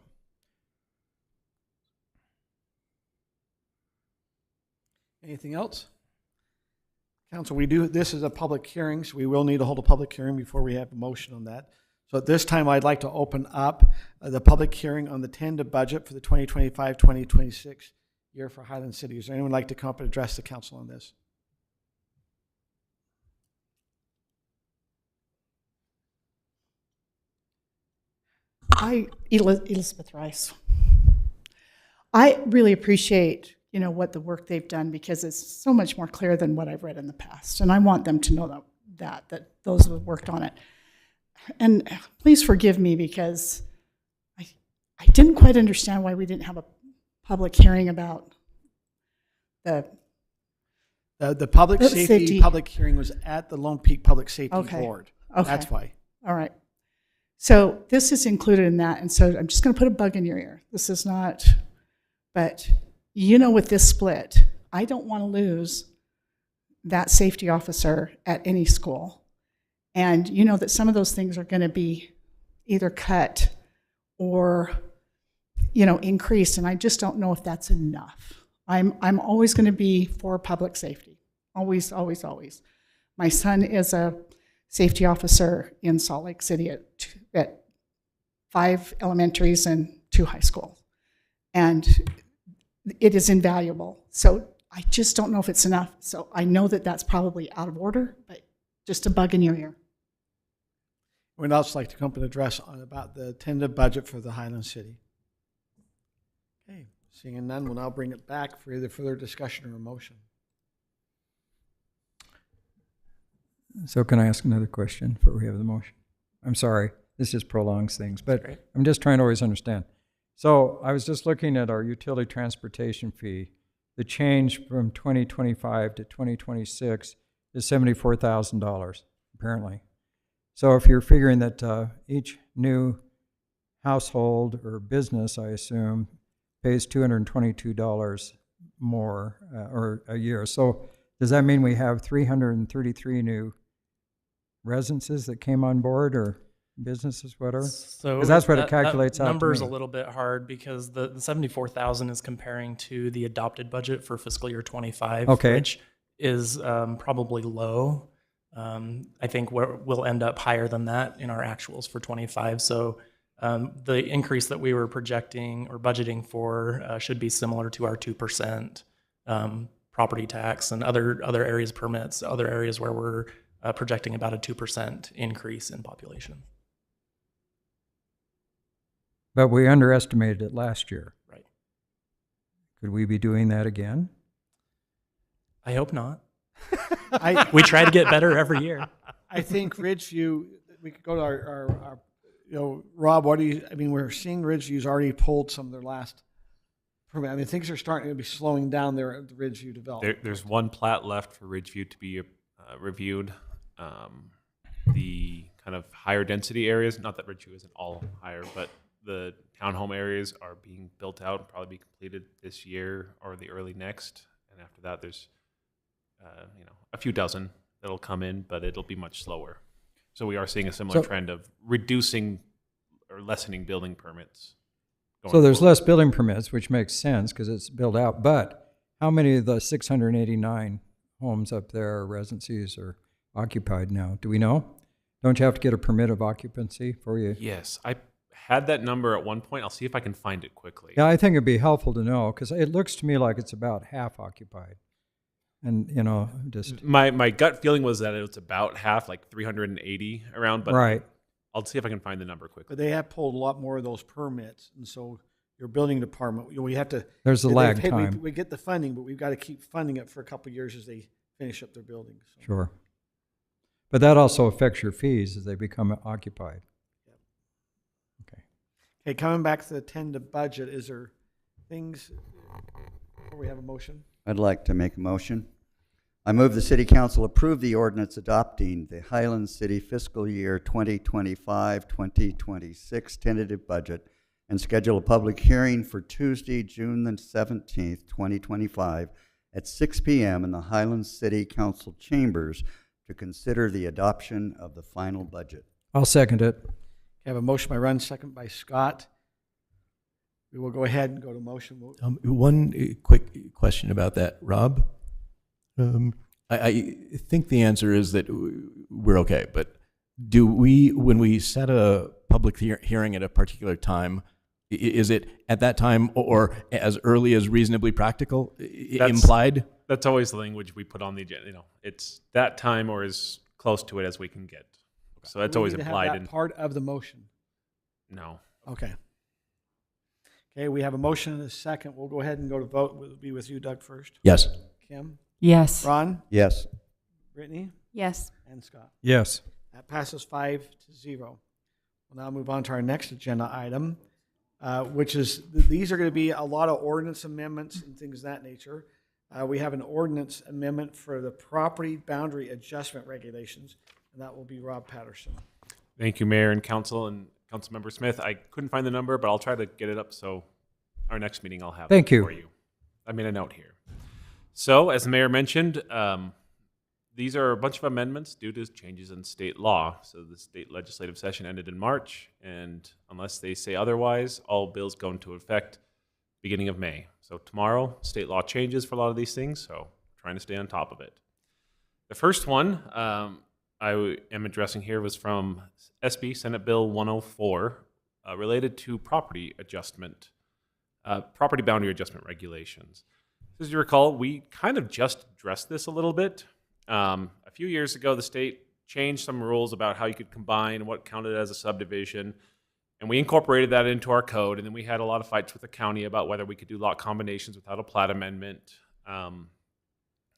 Anything else? Council, this is a public hearing, so we will need to hold a public hearing before we have a motion on that. So at this time, I'd like to open up the public hearing on the tentative budget for the 2025-2026 year for Highland City. Is there anyone like to come up and address the council on this? Elizabeth Rice. I really appreciate what the work they've done, because it's so much more clear than what I've read in the past. And I want them to know that those who have worked on it. And please forgive me, because I didn't quite understand why we didn't have a public hearing about the public safety public hearing was at the Lone Peak Public Safety Board. Okay. That's why. All right. So this is included in that. And so I'm just going to put a bug in your ear. This is not, but with this split, I don't want to lose that safety officer at any school. And that some of those things are going to be either cut or, increased. And I just don't know if that's enough. I'm always going to be for public safety. Always, always, always. My son is a safety officer in Salt Lake City at 5 elementaries and 2 high schools. And it is invaluable. So I just don't know if it's enough. So I know that that's probably out of order, but just a bug in your ear. Would else like to come up and address about the tentative budget for the Highland City? Okay, seeing none, we'll now bring it back for either further discussion or a motion. So can I ask another question before we have the motion? I'm sorry, this just prolongs things, but I'm just trying to always understand. So I was just looking at our utility transportation fee. The change from 2025 to 2026 is $74,000, apparently. So if you're figuring that each new household or business, I assume, pays $222 more or a year. So does that mean we have 333 new residences that came on board, or businesses, whatever? So 'cause that's what it calculates out to number's me. a little bit hard, because the 74,000 is comparing to the adopted budget for fiscal year 25, Okay. which is probably low. I think we'll end up higher than that in our actuals for 25. So the increase that we were projecting or budgeting for should be similar to our 2% property tax and other areas permits, other areas where we're projecting about a 2% increase in population. But we underestimated it last year. Right. Could we be doing that again? I hope not. We try to get better every year. I think Ridgeview, we could go to our Rob, we're seeing Ridgeview's already pulled some of their last permit. I mean, things are starting to be slowing down there at the Ridgeview development. There's one plat left for Ridgeview to be reviewed. The kind of higher density areas, not that Ridgeview isn't all higher, but the townhome areas are being built out and probably be completed this year or the early next. And after that, there's a few dozen that'll come in, but it'll be much slower. So we are seeing a similar trend of reducing or lessening building permits. So there's less building permits, which makes sense because it's built out. But how many of the 689 homes up there, or residencies, are occupied now? Do we know? Don't you have to get a permit of occupancy for you? Yes, I had that number at one point. I'll see if I can find it quickly. Yeah, I think it'd be helpful to know, because it looks to me like it's about half occupied. And, my gut feeling was that it was about half, like 380 around, but right. I'll see if I can find the number quickly. But they have pulled a lot more of those permits, and so your building department, we have to. There's a they- lag hey, time. We get the funding, but we've got to keep funding it for a couple of years as they finish up their buildings. So. Sure. But that also affects your fees as they become occupied. Okay. Okay, coming back to the tentative budget, is there things, before we have a motion? I'd like to make a motion. I move the City Council approve the ordinance adopting the Highland City fiscal year 2025-2026 tentative budget and schedule a public hearing for Tuesday, June the 17th, 2025 at 6 p.m. in the Highland City Council chambers to consider the adoption of the final budget. I'll second it. I have a motion by Run, second by Scott. We will go ahead and go to motion. One quick question about that, Rob. I think the answer is that we're okay, but do we, when we set a public hearing at a particular time, is it at that time or as early as reasonably practical implied? That's always the language we put on the agenda. You know, it's that time or as close to it as we can get. So that's Do we always need to have implied that in. part of the motion. No. Okay. Okay, we have a motion and a second. We'll go ahead and go to vote. We'll be with you, Doug, first. Yes. Kim? Yes. Ron? Yes. Brittany? Yes. And Scott? Yes. That passes 5-0. We'll now move on to our next agenda item, which is, these are going to be a lot of ordinance amendments and things of that nature. We have an ordinance amendment for the property boundary adjustment regulations, and that will be Rob Patterson. Thank you, Mayor and Council and Councilmember Smith. I couldn't find the number, but I'll try to get it up so our next meeting I'll have Thank it you. for you. I made a note here. So, as the Mayor mentioned, these are a bunch of amendments due to changes in state law. So the state legislative session ended in March, and unless they say otherwise, all bills go into effect beginning of May. So tomorrow, state law changes for a lot of these things, so trying to stay on top of it. The first one I am addressing here was from SB Senate Bill 104, related to property boundary adjustment regulations. As you recall, we kind of just addressed this a little bit. A few years ago, the state changed some rules about how you could combine what counted as a subdivision, and we incorporated that into our code, and then we had a lot of fights with the county about whether we could do lot combinations without a plat amendment. And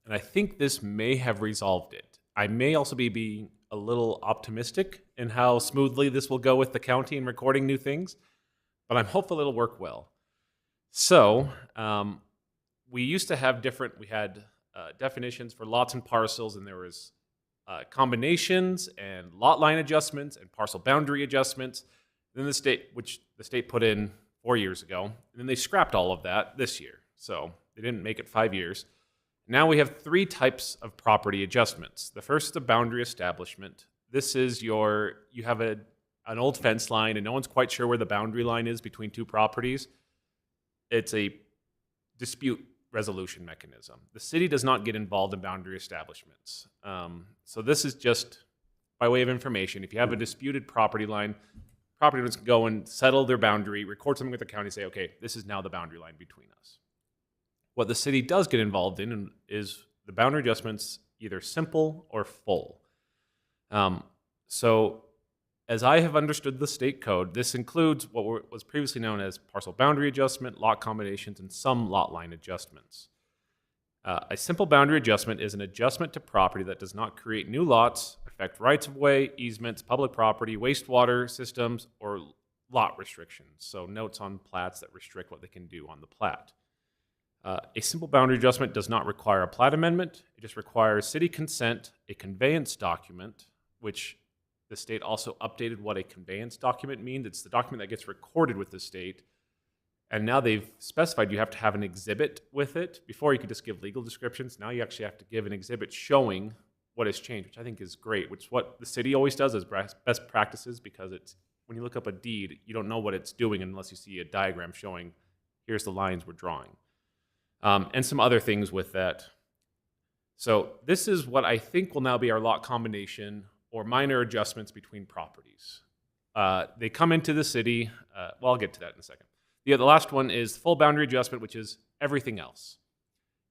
I think this may have resolved it. I may also be being a little optimistic in how smoothly this will go with the county in recording new things, but I'm hopeful it'll work well. So, we used to have we had definitions for lots and parcels, and there was combinations and lot line adjustments and parcel boundary adjustments. Then which the state put in 4 years ago, and then they scrapped all of that this year. So they didn't make it 5 years. Now we have 3 types of property adjustments. The first is the boundary establishment. This is you have an old fence line and no one's quite sure where the boundary line is between 2 properties. It's a dispute resolution mechanism. The city does not get involved in boundary establishments. So this is just by way of information. If you have a disputed property line, property owners can go and settle their boundary, record something with the county, say, okay, this is now the boundary line between us. What the city does get involved in is the boundary adjustments, either simple or full. So as I have understood the state code, this includes what was previously known as parcel boundary adjustment, lot combinations, and some lot line adjustments. A simple boundary adjustment is an adjustment to property that does not create new lots, affect rights-of-way, easements, public property, wastewater systems, or lot restrictions. So notes on plats that restrict what they can do on the plat. A simple boundary adjustment does not require a plat amendment. It just requires city consent, a conveyance document, which the state also updated what a conveyance document means. It's the document that gets recorded with the state. And now they've specified you have to have an exhibit with it. Before you could just give legal descriptions. Now you actually have to give an exhibit showing what has changed, which I think is great, which is what the city always does as best practices, because it's when you look up a deed, you don't know what it's doing unless you see a diagram showing here's the lines we're drawing. And some other things with that. So this is what I think will now be our lot combination or minor adjustments between properties. They come into the city. Well, I'll get to that in a second. The last one is full boundary adjustment, which is everything else.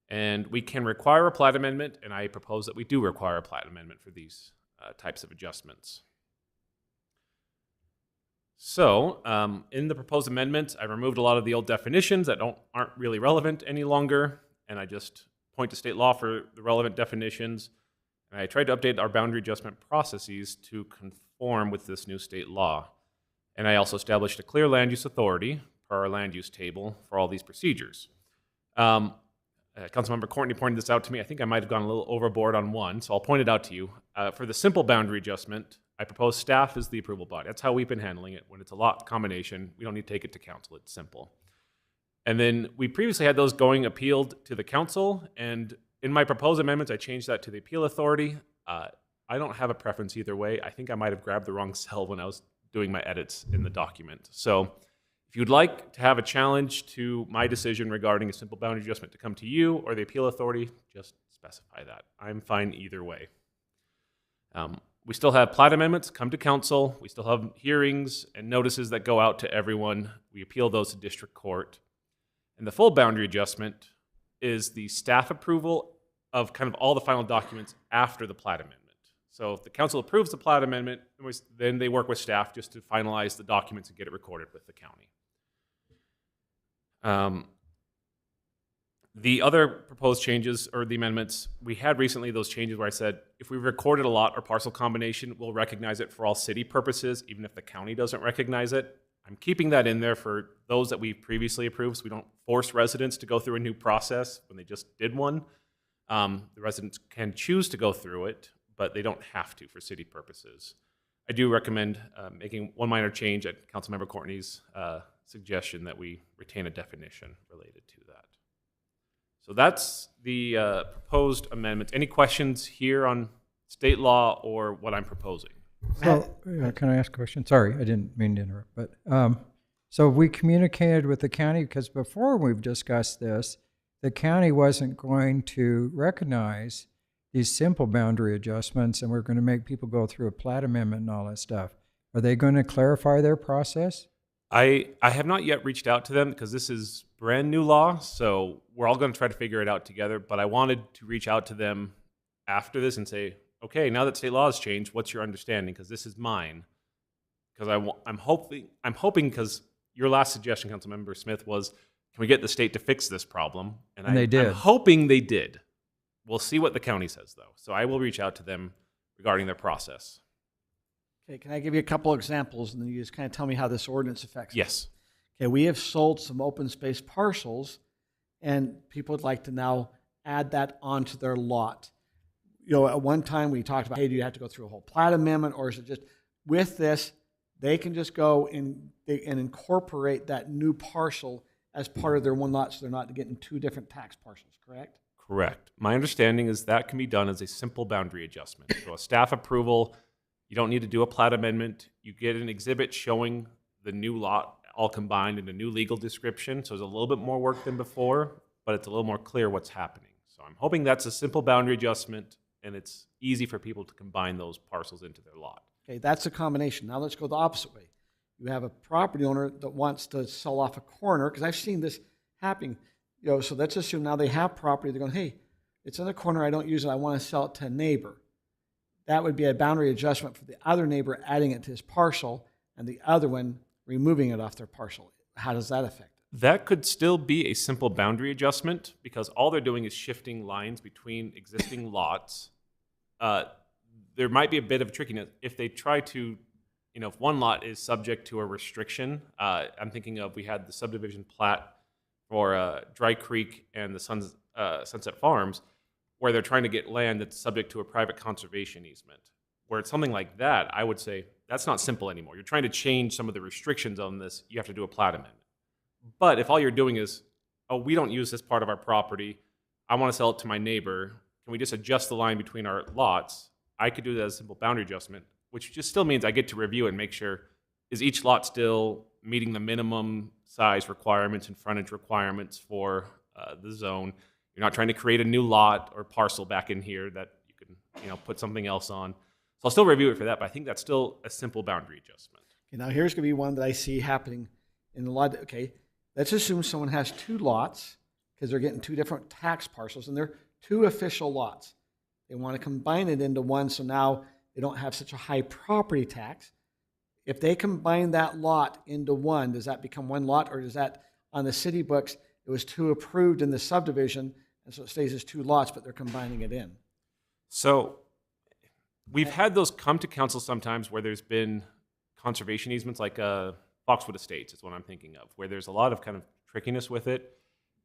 And we can require a plat amendment, and I propose that we do require a plat amendment for these types of adjustments. So, in the proposed amendments, I removed a lot of the old definitions that aren't really relevant any longer, and I just point to state law for the relevant definitions. And I tried to update our boundary adjustment processes to conform with this new state law. And I also established a clear land use authority per our land use table for all these procedures. Councilmember Courtney pointed this out to me. I think I might have gone a little overboard on one, so I'll point it out to you. For the simple boundary adjustment, I propose staff is the approval body. That's how we've been handling it. When it's a lot combination, we don't need to take it to council. It's simple. And then we previously had those going appealed to the council, and in my proposed amendments, I changed that to the appeal authority. I don't have a preference either way. I think I might have grabbed the wrong cell when I was doing my edits in the document. So if you'd like to have a challenge to my decision regarding a simple boundary adjustment to come to you or the appeal authority, just specify that. I'm fine either way. We still have plat amendments come to council. We still have hearings and notices that go out to everyone. We appeal those to district court. And the full boundary adjustment is the staff approval of kind of all the final documents after the plat amendment. So if the council approves the plat amendment, then they work with staff just to finalize the documents and get it recorded with the county. The other proposed changes or the amendments, we had recently those changes where I said, if we recorded a lot or parcel combination, we'll recognize it for all city purposes, even if the county doesn't recognize it. I'm keeping that in there for those that we previously approved, so we don't force residents to go through a new process when they just did one. The residents can choose to go through it, but they don't have to for city purposes. I do recommend making one minor change at Councilmember Courtney's suggestion that we retain a definition related to that. So that's the proposed amendment. Any questions here on state law or what I'm proposing? So, can I ask a question? Sorry, I didn't mean to interrupt. But so we communicated with the county because before we've discussed this, the county wasn't going to recognize these simple boundary adjustments, and we're going to make people go through a plat amendment and all that stuff. Are they going to clarify their process? I have not yet reached out to them because this is brand new law, so we're all going to try to figure it out together. But I wanted to reach out to them after this and say, okay, now that state law has changed, what's your understanding? Because this is mine. Because I'm hoping because your last suggestion, Councilmember Smith, was can we get the state to fix this problem? And they did. I'm hoping they did. We'll see what the county says, though. So I will reach out to them regarding their process. Okay, can I give you a couple examples and then you just kind of tell me how this ordinance affects Yes. us? Okay, we have sold some open space parcels and people would like to now add that onto their lot. You know, at one time we talked about, hey, do you have to go through a whole plat amendment or is it just with this, they can just go and incorporate that new parcel as part of their one lot so they're not getting two different tax parcels, correct? Correct. My understanding is that can be done as a simple boundary adjustment. So a staff approval, you don't need to do a plat amendment. You get an exhibit showing the new lot all combined in a new legal description. So there's a little bit more work than before, but it's a little more clear what's happening. So I'm hoping that's a simple boundary adjustment and it's easy for people to combine those parcels into their lot. Okay, that's a combination. Now let's go the opposite way. You have a property owner that wants to sell off a corner, because I've seen this happening. You know, so let's assume now they have property. They're going, hey, it's in the corner. I don't use it. I want to sell it to a neighbor. That would be a boundary adjustment for the other neighbor adding it to his parcel and the other one removing it off their parcel. How does that affect it? That could still be a simple boundary adjustment because all they're doing is shifting lines between existing lots. There might be a bit of trickiness if they try to, you know, if one lot is subject to a restriction. I'm thinking of, we had the subdivision plat for Dry Creek and the Sunset Farms, where they're trying to get land that's subject to a private conservation easement. Where it's something like that, I would say that's not simple anymore. You're trying to change some of the restrictions on this. You have to do a plat amendment. But if all you're doing is, oh, we don't use this part of our property, I want to sell it to my neighbor, can we just adjust the line between our lots? I could do that as a simple boundary adjustment, which just still means I get to review and make sure, is each lot still meeting the minimum size requirements and frontage requirements for the zone? You're not trying to create a new lot or parcel back in here that you can, you know, put something else on. So I'll still review it for that, but I think that's still a simple boundary adjustment. Okay, now here's going to be one that I see happening in a lot. Okay, let's assume someone has two lots because they're getting two different tax parcels and they're two official lots. They want to combine it into one so now they don't have such a high property tax. If they combine that lot into one, does that become one lot, or does that, on the city books, it was two approved in the subdivision, and so it stays as two lots, but they're combining it in? So we've had those come to council sometimes where there's been conservation easements, like Foxwood Estates is what I'm thinking of, where there's a lot of kind of trickiness with it.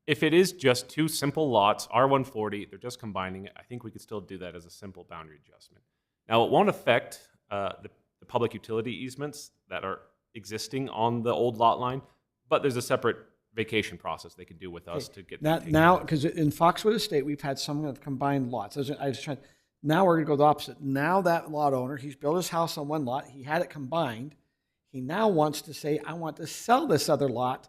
If it is just two simple lots, R140, they're just combining it, I think we could still do that as a simple boundary adjustment. Now, it won't affect the public utility easements that are existing on the old lot line, but there's a separate vacation process they can do with us to get that taken Now, care of. because in Foxwood Estate, we've had some of combined lots. I was trying. Now we're going to go the opposite. Now that lot owner, he's built his house on one lot. He had it combined. He now wants to say, I want to sell this other lot.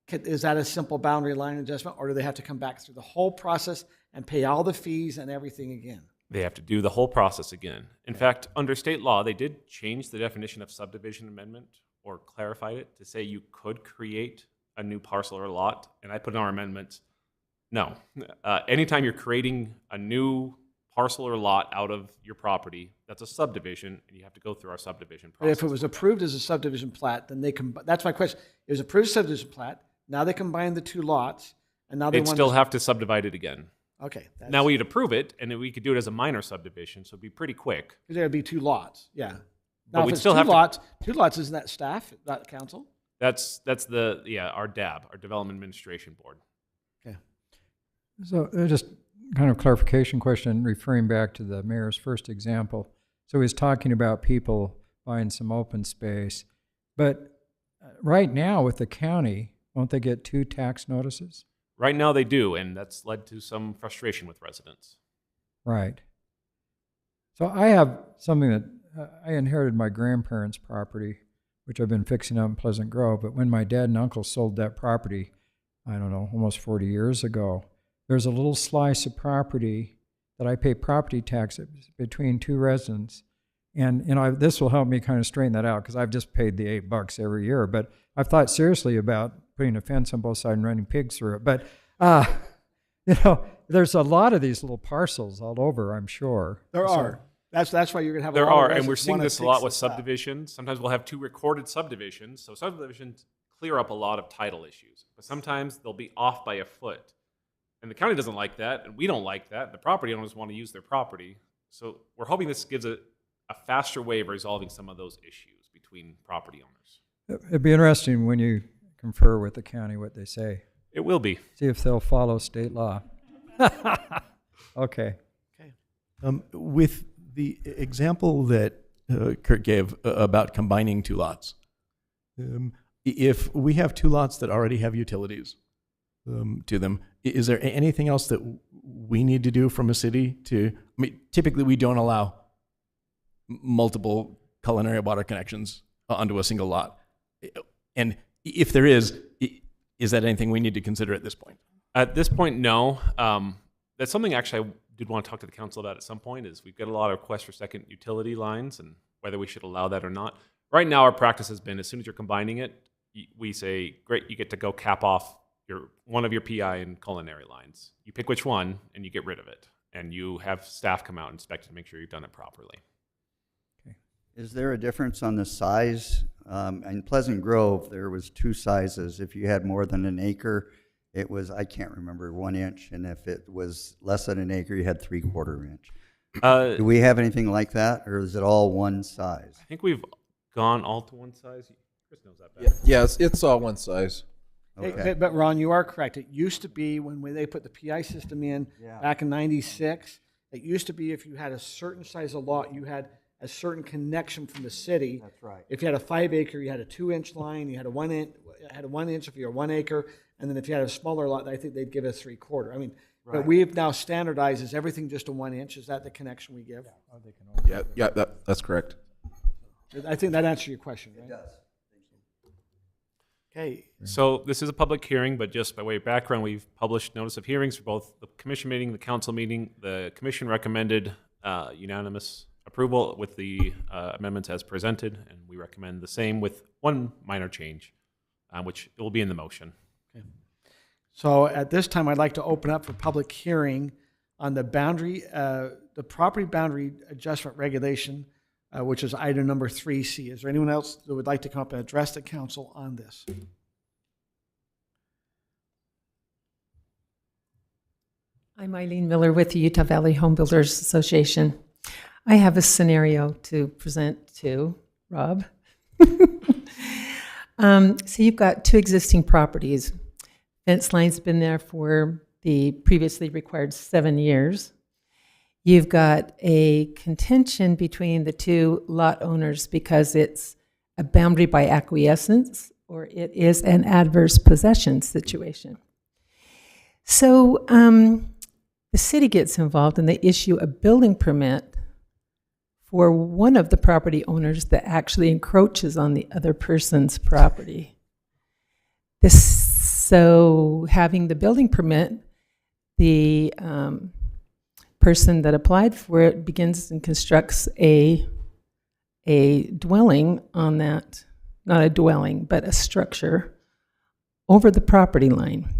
Is that a simple boundary line adjustment, or do they have to come back through the whole process and pay all the fees and everything again? They have to do the whole process again. In fact, under state law, they did change the definition of subdivision amendment, or clarified it to say you could create a new parcel or lot. And I put in our amendments, no. Anytime you're creating a new parcel or lot out of your property, that's a subdivision, and you have to go through our subdivision But process. if it was approved as a subdivision plat, then they can. That's my question. It was approved subdivision plat. Now they combine the two lots, and now they They'd want still to, have to subdivide it again. Okay. Now we'd approve it, and then we could do it as a minor subdivision, so it'd be pretty quick. Because there'd be two lots. Yeah. But Now, we'd if it's still two have to- lots, two lots, isn't that staff, not council? That's our DAB, our Development Administration Board. Okay. So just kind of clarification question, referring back to the mayor's first example. So he's talking about people buying some open space, but right now with the county, won't they get 2 tax notices? Right now they do, and that's led to some frustration with residents. Right. So I have something that I inherited my grandparents' property, which I've been fixing up in Pleasant Grove. But when my dad and uncle sold that property, I don't know, almost 40 years ago, there's a little slice of property that I pay property tax between 2 residents. And this will help me kind of straighten that out, because I've just paid the $8 every year. But I've thought seriously about putting a fence on both sides and running pigs through it. But there's a lot of these little parcels all over, I'm sure. There So- are. That's why you're going to have There a lot are, of and we're residents seeing wanna this a lot fix with this up. subdivisions. Sometimes we'll have 2 recorded subdivisions, so subdivisions clear up a lot of title issues. But sometimes they'll be off by a foot. And the county doesn't like that, and we don't like that. The property owners want to use their property. So we're hoping this gives a faster way of resolving some of those issues between property owners. It'd be interesting when you confer with the county what they say. It will be. See if they'll follow state law. Okay. With the example that Kurt gave about combining 2 lots, if we have 2 lots that already have utilities to them, is there anything else that we need to do from a city to? I mean, typically we don't allow multiple culinary water connections onto a single lot, and if there is that anything we need to consider at this point? At this point, no. That's something actually I did want to talk to the council about at some point, is we've got a lot of requests for second utility lines and whether we should allow that or not. Right now, our practice has been, as soon as you're combining it, we say, great, you get to go cap off one of your PI and culinary lines. You pick which one and you get rid of it. And you have staff come out and inspect it to make sure you've done it properly. Is there a difference on the size? In Pleasant Grove, there was 2 sizes. If you had more than an acre, it was, I can't remember, 1 inch. And if it was less than an acre, you had 3/4 inch. Do we have anything like that, or is it all one size? I think we've gone all to one size. Chris knows that better. Yes, it's all one size. Okay. But Ron, you are correct. It used to be when they put the PI system in back in '96, it used to be if you had a certain size of lot, you had a certain connection from the city. That's right. If you had a 5 acre, you had a 2 inch line. You had a 1 inch if you're 1 acre, and then if you had a smaller lot, I think they'd give us 3/4. I mean, Right. but we've now standardized, is everything just a 1 inch? Is that the connection we give? Yeah, that's correct. I think that answers your question, right? It does. Okay. So this is a public hearing, but just by way of background, we've published notice of hearings for both the commission meeting, the council meeting. The commission recommended unanimous approval with the amendments as presented, and we recommend the same with one minor change, which will be in the motion. Okay. So at this time, I'd like to open up for public hearing on the property boundary adjustment regulation which is item number 3C. Is there anyone else that would like to come up and address the council on this? I'm Eileen Miller with the Utah Valley Home Builders Association. I have a scenario to present to Rob. So you've got two existing properties. Fence line's been there for the previously required 7 years. You've got a contention between the two lot owners because it's a boundary by acquiescence or it is an adverse possession situation. So the city gets involved and they issue a building permit for one of the property owners that actually encroaches on the other person's property. So having the building permit, the person that applied for it begins and constructs a dwelling on that, not a dwelling, but a structure over the property line.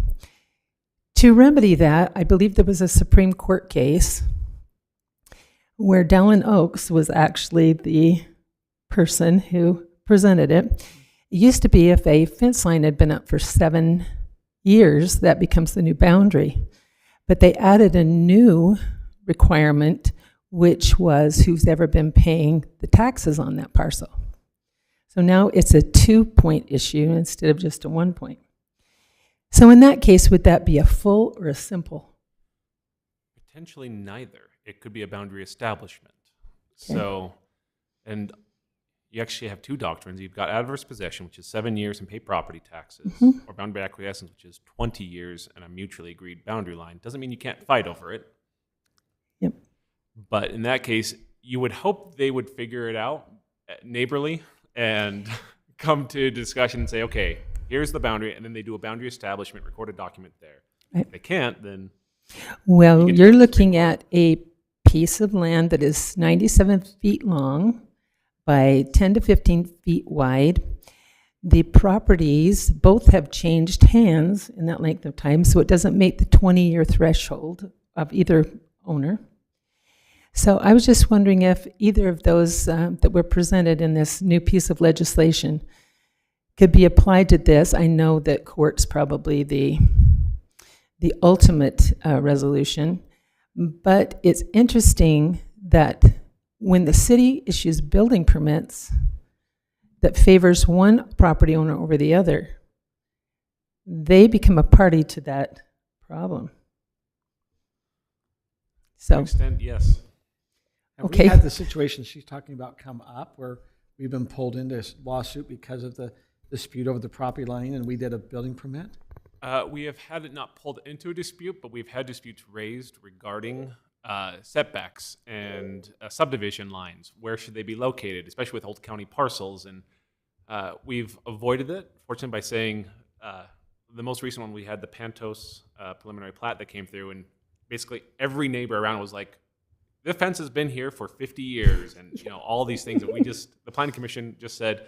To remedy that, I believe there was a Supreme Court case where Dallin Oaks was actually the person who presented it. It used to be if a fence line had been up for 7 years, that becomes the new boundary. But they added a new requirement, which was who's ever been paying the taxes on that parcel. So now it's a 2-point issue instead of just a 1-point. So in that case, would that be a full or a simple? Potentially neither. It could be a boundary establishment. Okay. So, and you actually have two doctrines. You've got adverse possession, which is 7 years and pay property taxes, or boundary by acquiescence, which is 20 years and a mutually agreed boundary line. Doesn't mean you can't fight over it. Yep. But in that case, you would hope they would figure it out neighborly and come to a discussion and say, okay, here's the boundary, and then they do a boundary establishment, record a document there. Right. If they can't, then... Well, you're looking at a piece of land that is 97 feet long by 10 to 15 feet wide. The properties both have changed hands in that length of time, so it doesn't meet the 20-year threshold of either owner. So I was just wondering if either of those that were presented in this new piece of legislation could be applied to this. I know that court's probably the ultimate resolution, but it's interesting that when the city issues building permits that favors one property owner over the other, they become a party to that problem. To So, an extent, yes. Have Okay. we had the situation she's talking about come up where we've been pulled into this lawsuit because of the dispute over the property line and we did a building permit? We have had it not pulled into a dispute, but we've had disputes raised regarding setbacks and subdivision lines. Where should they be located, especially with old county parcels? And we've avoided it, fortunately, by saying the most recent one we had, the Pantos preliminary plat that came through, and basically every neighbor around was like, the fence has been here for 50 years, and you know all these things. And the planning commission just said,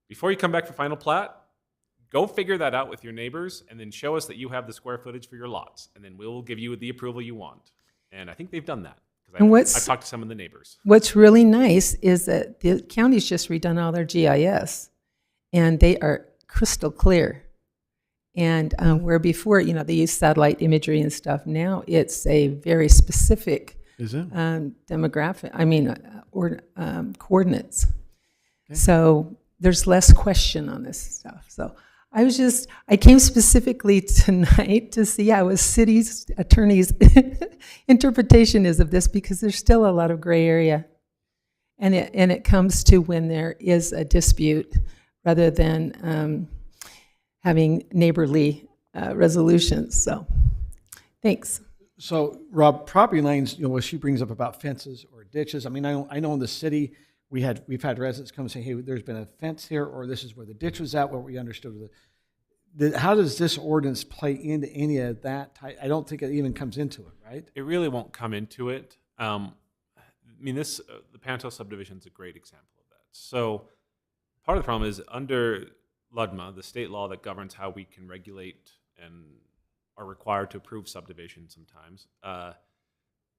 before you come back for final plat, go figure that out with your neighbors and then show us that you have the square footage for your lots. And then we'll give you the approval you want. And I think they've done that. And I've talked to some of the neighbors. what's really nice is that the county's just redone all their GIS, and they are crystal clear. And where before, you know, they used satellite imagery and stuff, now it's a very specific demographic, coordinates. Okay. So there's less question on this stuff. So I came specifically tonight to see how a city's attorney's interpretation is of this, because there's still a lot of gray area. And it comes to when there is a dispute rather than having neighborly resolutions. So thanks. So, Rob, property lines, you know, what she brings up about fences or ditches. I mean, I know in the city we've had residents come and say, hey, there's been a fence here, or this is where the ditch was at, what we understood. How does this ordinance play into any of that? I don't think it even comes into it, right? It really won't come into it. I mean, the Panto subdivision is a great example of that. So part of the problem is under LUDMA, the state law that governs how we can regulate and are required to approve subdivisions sometimes,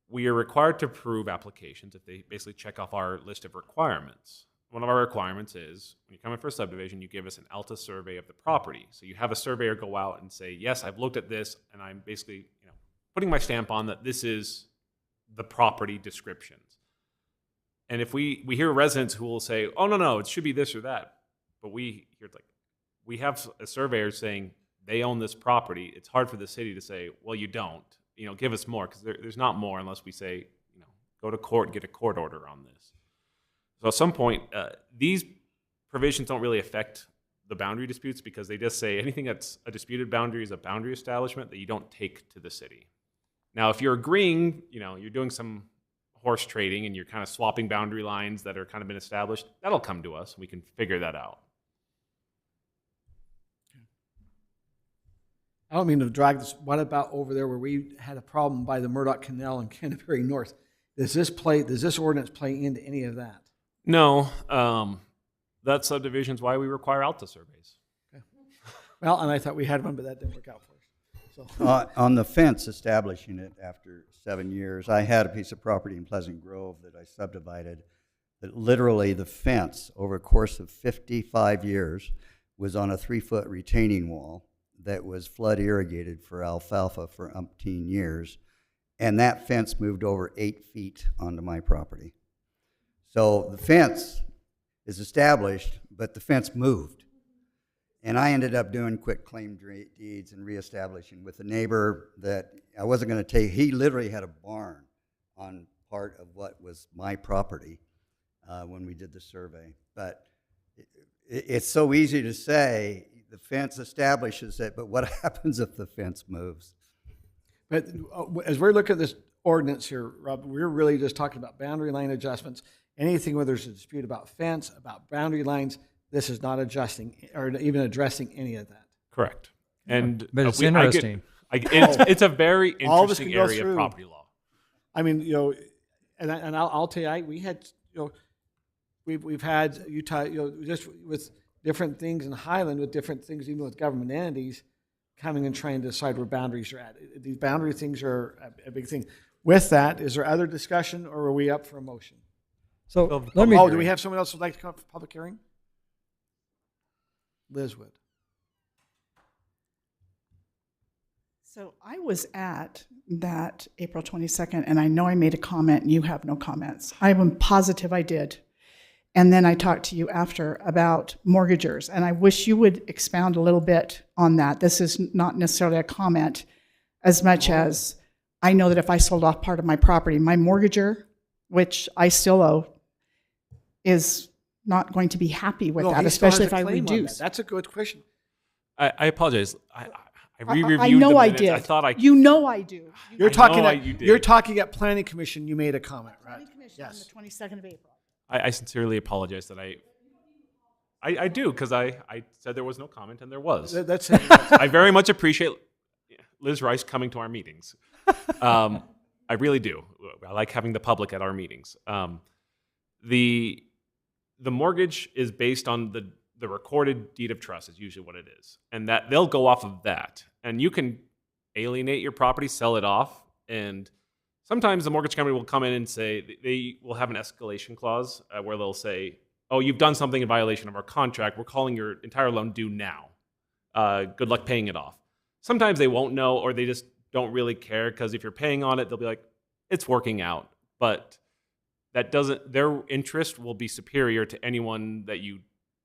we are required to approve applications if they basically check off our list of requirements. One of our requirements is when you come in for a subdivision, you give us an ALTA survey of the property. So you have a surveyor go out and say, yes, I've looked at this, and I'm basically, putting my stamp on that this is the property descriptions. And if we hear residents who will say, oh, no, it should be this or that. But we have a surveyor saying they own this property. It's hard for the city to say, well, you don't. Give us more, because there's not more unless we say, go to court and get a court order on this. So at some point, these provisions don't really affect the boundary disputes, because they just say anything that's a disputed boundary is a boundary establishment that you don't take to the city. Now, if you're agreeing, you're doing some horse trading and you're kind of swapping boundary lines that are kind of been established, that'll come to us. We can figure that out. I don't mean to drag this. What about over there where we had a problem by the Murdoch Canal in Canterbury North? Does this ordinance play into any of that? No, that subdivision's why we require ALTA surveys. Okay. Well, and I thought we had one, but that didn't work out for us. So. On the fence, establishing it after 7 years, I had a piece of property in Pleasant Grove that I subdivided, that literally the fence over a course of 55 years was on a 3-foot retaining wall that was flood irrigated for alfalfa for umpteen years, and that fence moved over 8 feet onto my property. So the fence is established, but the fence moved. And I ended up doing quick claim deeds and reestablishing with a neighbor that I wasn't going to take. He literally had a barn on part of what was my property when we did the survey. But it's so easy to say the fence establishes it, but what happens if the fence moves? But as we're looking at this ordinance here, Rob, we're really just talking about boundary line adjustments. Anything where there's a dispute about fence, about boundary lines, this is not adjusting or even addressing any of that. Correct. And but it's interesting. It's a very interesting area area of property law. I mean, and I'll tell you, we had, we've had Utah, just with different things in Highland, with different things, even with government entities coming and trying to decide where boundaries are at. These boundary things are a big thing. With that, is there other discussion, or are we up for a motion? So let me. Oh, do we have someone else who'd like to come up for public hearing? Liz would. So I was at that April 22nd, and I know I made a comment, and you have no comments. I'm positive I did. And then I talked to you after about mortgagers, and I wish you would expound a little bit on that. This is not necessarily a comment as much as I know that if I sold off part of my property, my mortgager, which I still owe, is not going to be happy with that, especially if I reduce. That's a good question. I apologize. I re-reviewed I know the I minutes. did. I thought I. You know I do. You're you did. talking at Planning Commission. You made a comment, right? Planning Commission Yes. on the 22nd of April. I sincerely apologize that I do, because I said there was no comment and there was. That's it. I very much appreciate Liz Rice coming to our meetings. I really do. I like having the public at our meetings. The mortgage is based on the recorded deed of trust is usually what it is. And that they'll go off of that. And you can alienate your property, sell it off, and sometimes the mortgage company will come in and say, they will have an escalation clause where they'll say, oh, you've done something in violation of our contract. We're calling your entire loan due now. Good luck paying it off. Sometimes they won't know, or they just don't really care, because if you're paying on it, they'll be like, it's working out. But that doesn't, their interest will be superior to anyone that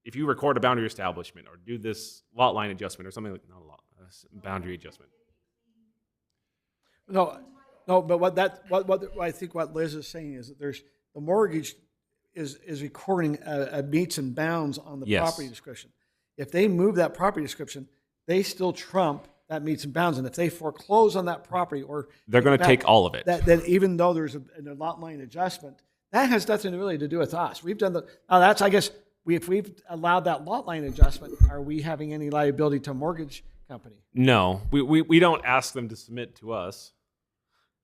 if you record a boundary establishment or do this lot line adjustment or something like, not a lot, boundary adjustment. No, but what I think what Liz is saying is that the mortgage is recording a meets and bounds on the property description. If they move that property description, they still trump that meets and bounds, and if they foreclose on that property, or they're going to take all of it. That even though there's a lot line adjustment, that has nothing really to do with us. We've done that's, I guess, if we've allowed that lot line adjustment, are we having any liability to a mortgage company? No, we don't ask them to submit to us.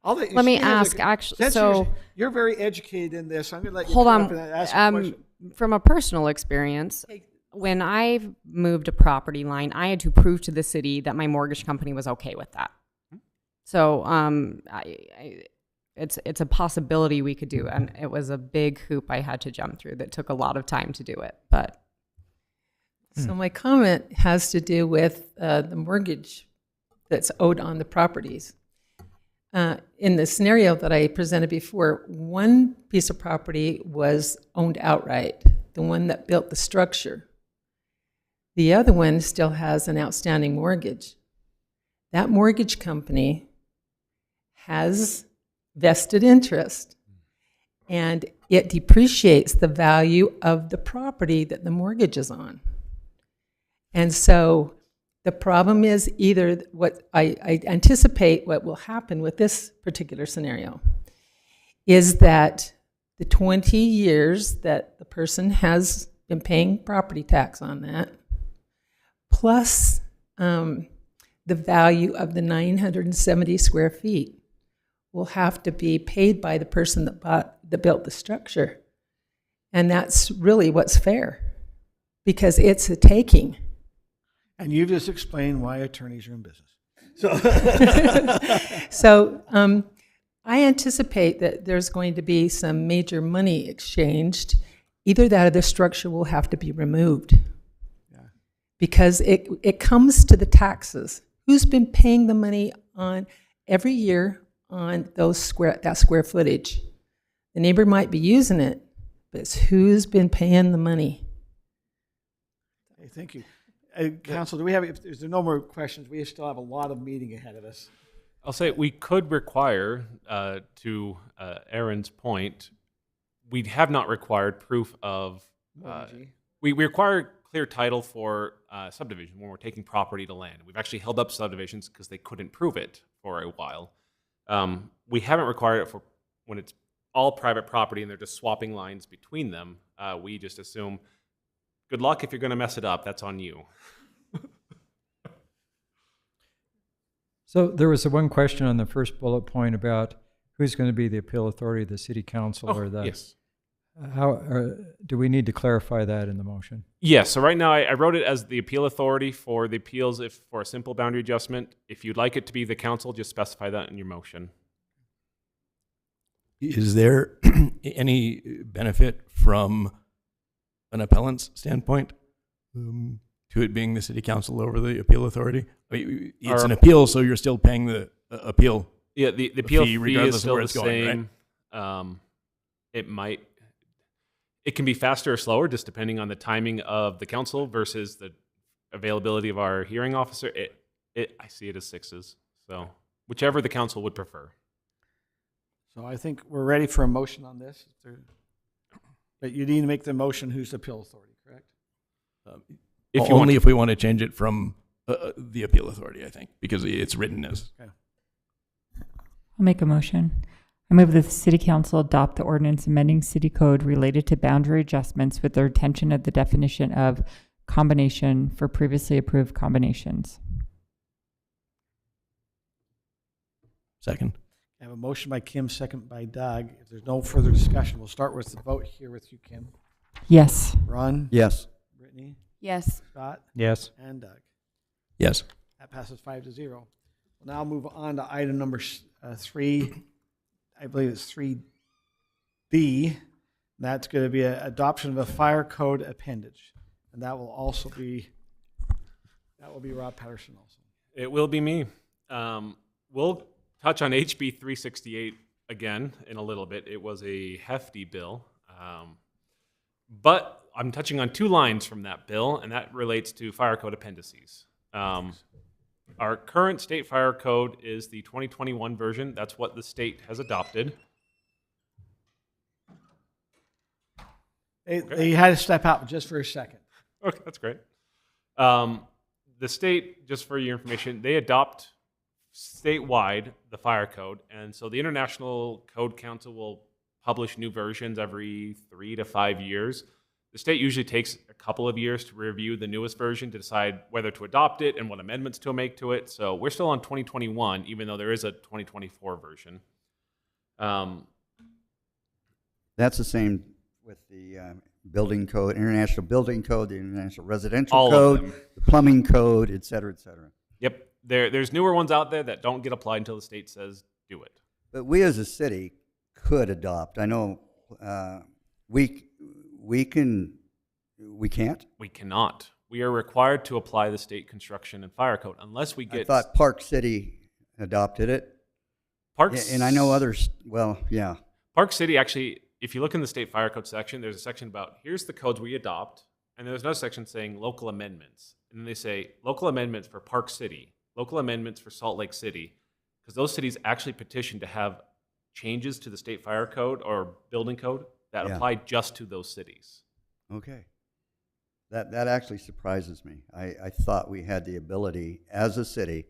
Let me ask, actually, so you're very educated in this. I'm going to let you hold come on. up and ask a question. From a personal experience, when I moved a property line, I had to prove to the city that my mortgage company was okay with that. So it's a possibility we could do, and it was a big hoop I had to jump through that took a lot of time to do it. But So my comment has to do with the mortgage that's owed on the properties. In the scenario that I presented before, one piece of property was owned outright, the one that built the structure. The other one still has an outstanding mortgage. That mortgage company has vested interest, and it depreciates the value of the property that the mortgage is on. And so the problem is either what I anticipate what will happen with this particular scenario is that the 20 years that the person has been paying property tax on that, plus the value of the 970 square feet will have to be paid by the person that built the structure. And that's really what's fair, because it's a taking. And you've just explained why attorneys are in business. So I anticipate that there's going to be some major money exchanged. Either that or the structure will have to be removed. Because it comes to the taxes. Who's been paying the money on every year on that square footage? The neighbor might be using it, but it's who's been paying the money. Okay, thank you. Council, if there's no more questions, we still have a lot of meeting ahead of us. I'll say we could require, to Aaron's point, we have not required proof of, we require clear title for subdivision when we're taking property to land. We've actually held up subdivisions because they couldn't prove it for a while. We haven't required it for when it's all private property and they're just swapping lines between them. We just assume, good luck if you're going to mess it up, that's on you. So there was one question on the first bullet point about who's going to be the appeal authority, the city council or the... Yes. Do we need to clarify that in the motion? Yes. So right now I wrote it as the appeal authority for the appeals for a simple boundary adjustment. If you'd like it to be the council, just specify that in your motion. Is there any benefit from an appellant's standpoint to it being the city council over the appeal authority? It's an appeal, so you're still paying the appeal. Yeah, the appeal fee regardless is of still where the it's going, same. It can be faster or slower, just depending on the timing of the council versus the availability of our hearing officer. I see it as 6s, so whichever the council would prefer. So I think we're ready for a motion on this. But you need to make the motion who's the appeal authority, correct? If we want to change it from the appeal authority, I think, because it's written as. Okay. I'll make a motion. I move that the city council adopt the ordinance amending city code related to boundary adjustments with the retention of the definition of combination for previously approved combinations. Second. I have a motion by Kim, second by Doug. If there's no further discussion, we'll start with the vote here with you, Kim. Yes. Ron? Yes. Brittany? yes. Scott? Yes. And Doug. Yes. That passes 5-0. We'll now move on to item number 3. I believe it's 3B. That's going to be an adoption of a fire code appendage. And that will also be, Rob Patterson also. It will be me. We'll touch on HB 368 again in a little bit. It was a hefty bill. But I'm touching on 2 lines from that bill, and that relates to fire code appendices. Our current state fire code is the 2021 version. That's what the state has adopted. They had to step out just for a second. Okay, that's great. The state, just for your information, they adopt statewide the fire code, and so the International Code Council will publish new versions every 3 to 5 years. The state usually takes a couple of years to review the newest version to decide whether to adopt it and what amendments to make to it. So we're still on 2021, even though there is a 2024 version. That's the same with the building code, International Building Code, the International Residential All of Code, them. the Plumbing Code, et cetera, et cetera. Yep. There's newer ones out there that don't get applied until the state says do it. But we as a city could adopt. I know we can't. We cannot. We are required to apply the state construction and fire code unless we get. I thought Park City adopted it. Parks, and I know others. Well, yeah. Park City actually, if you look in the state fire code section, there's a section about here's the codes we adopt, and there's another section saying local amendments, and then they say local amendments for Park City, local amendments for Salt Lake City, because those cities actually petitioned to have changes to the state fire code or building code that apply just to those cities. Okay. That actually surprises me. I thought we had the ability as a city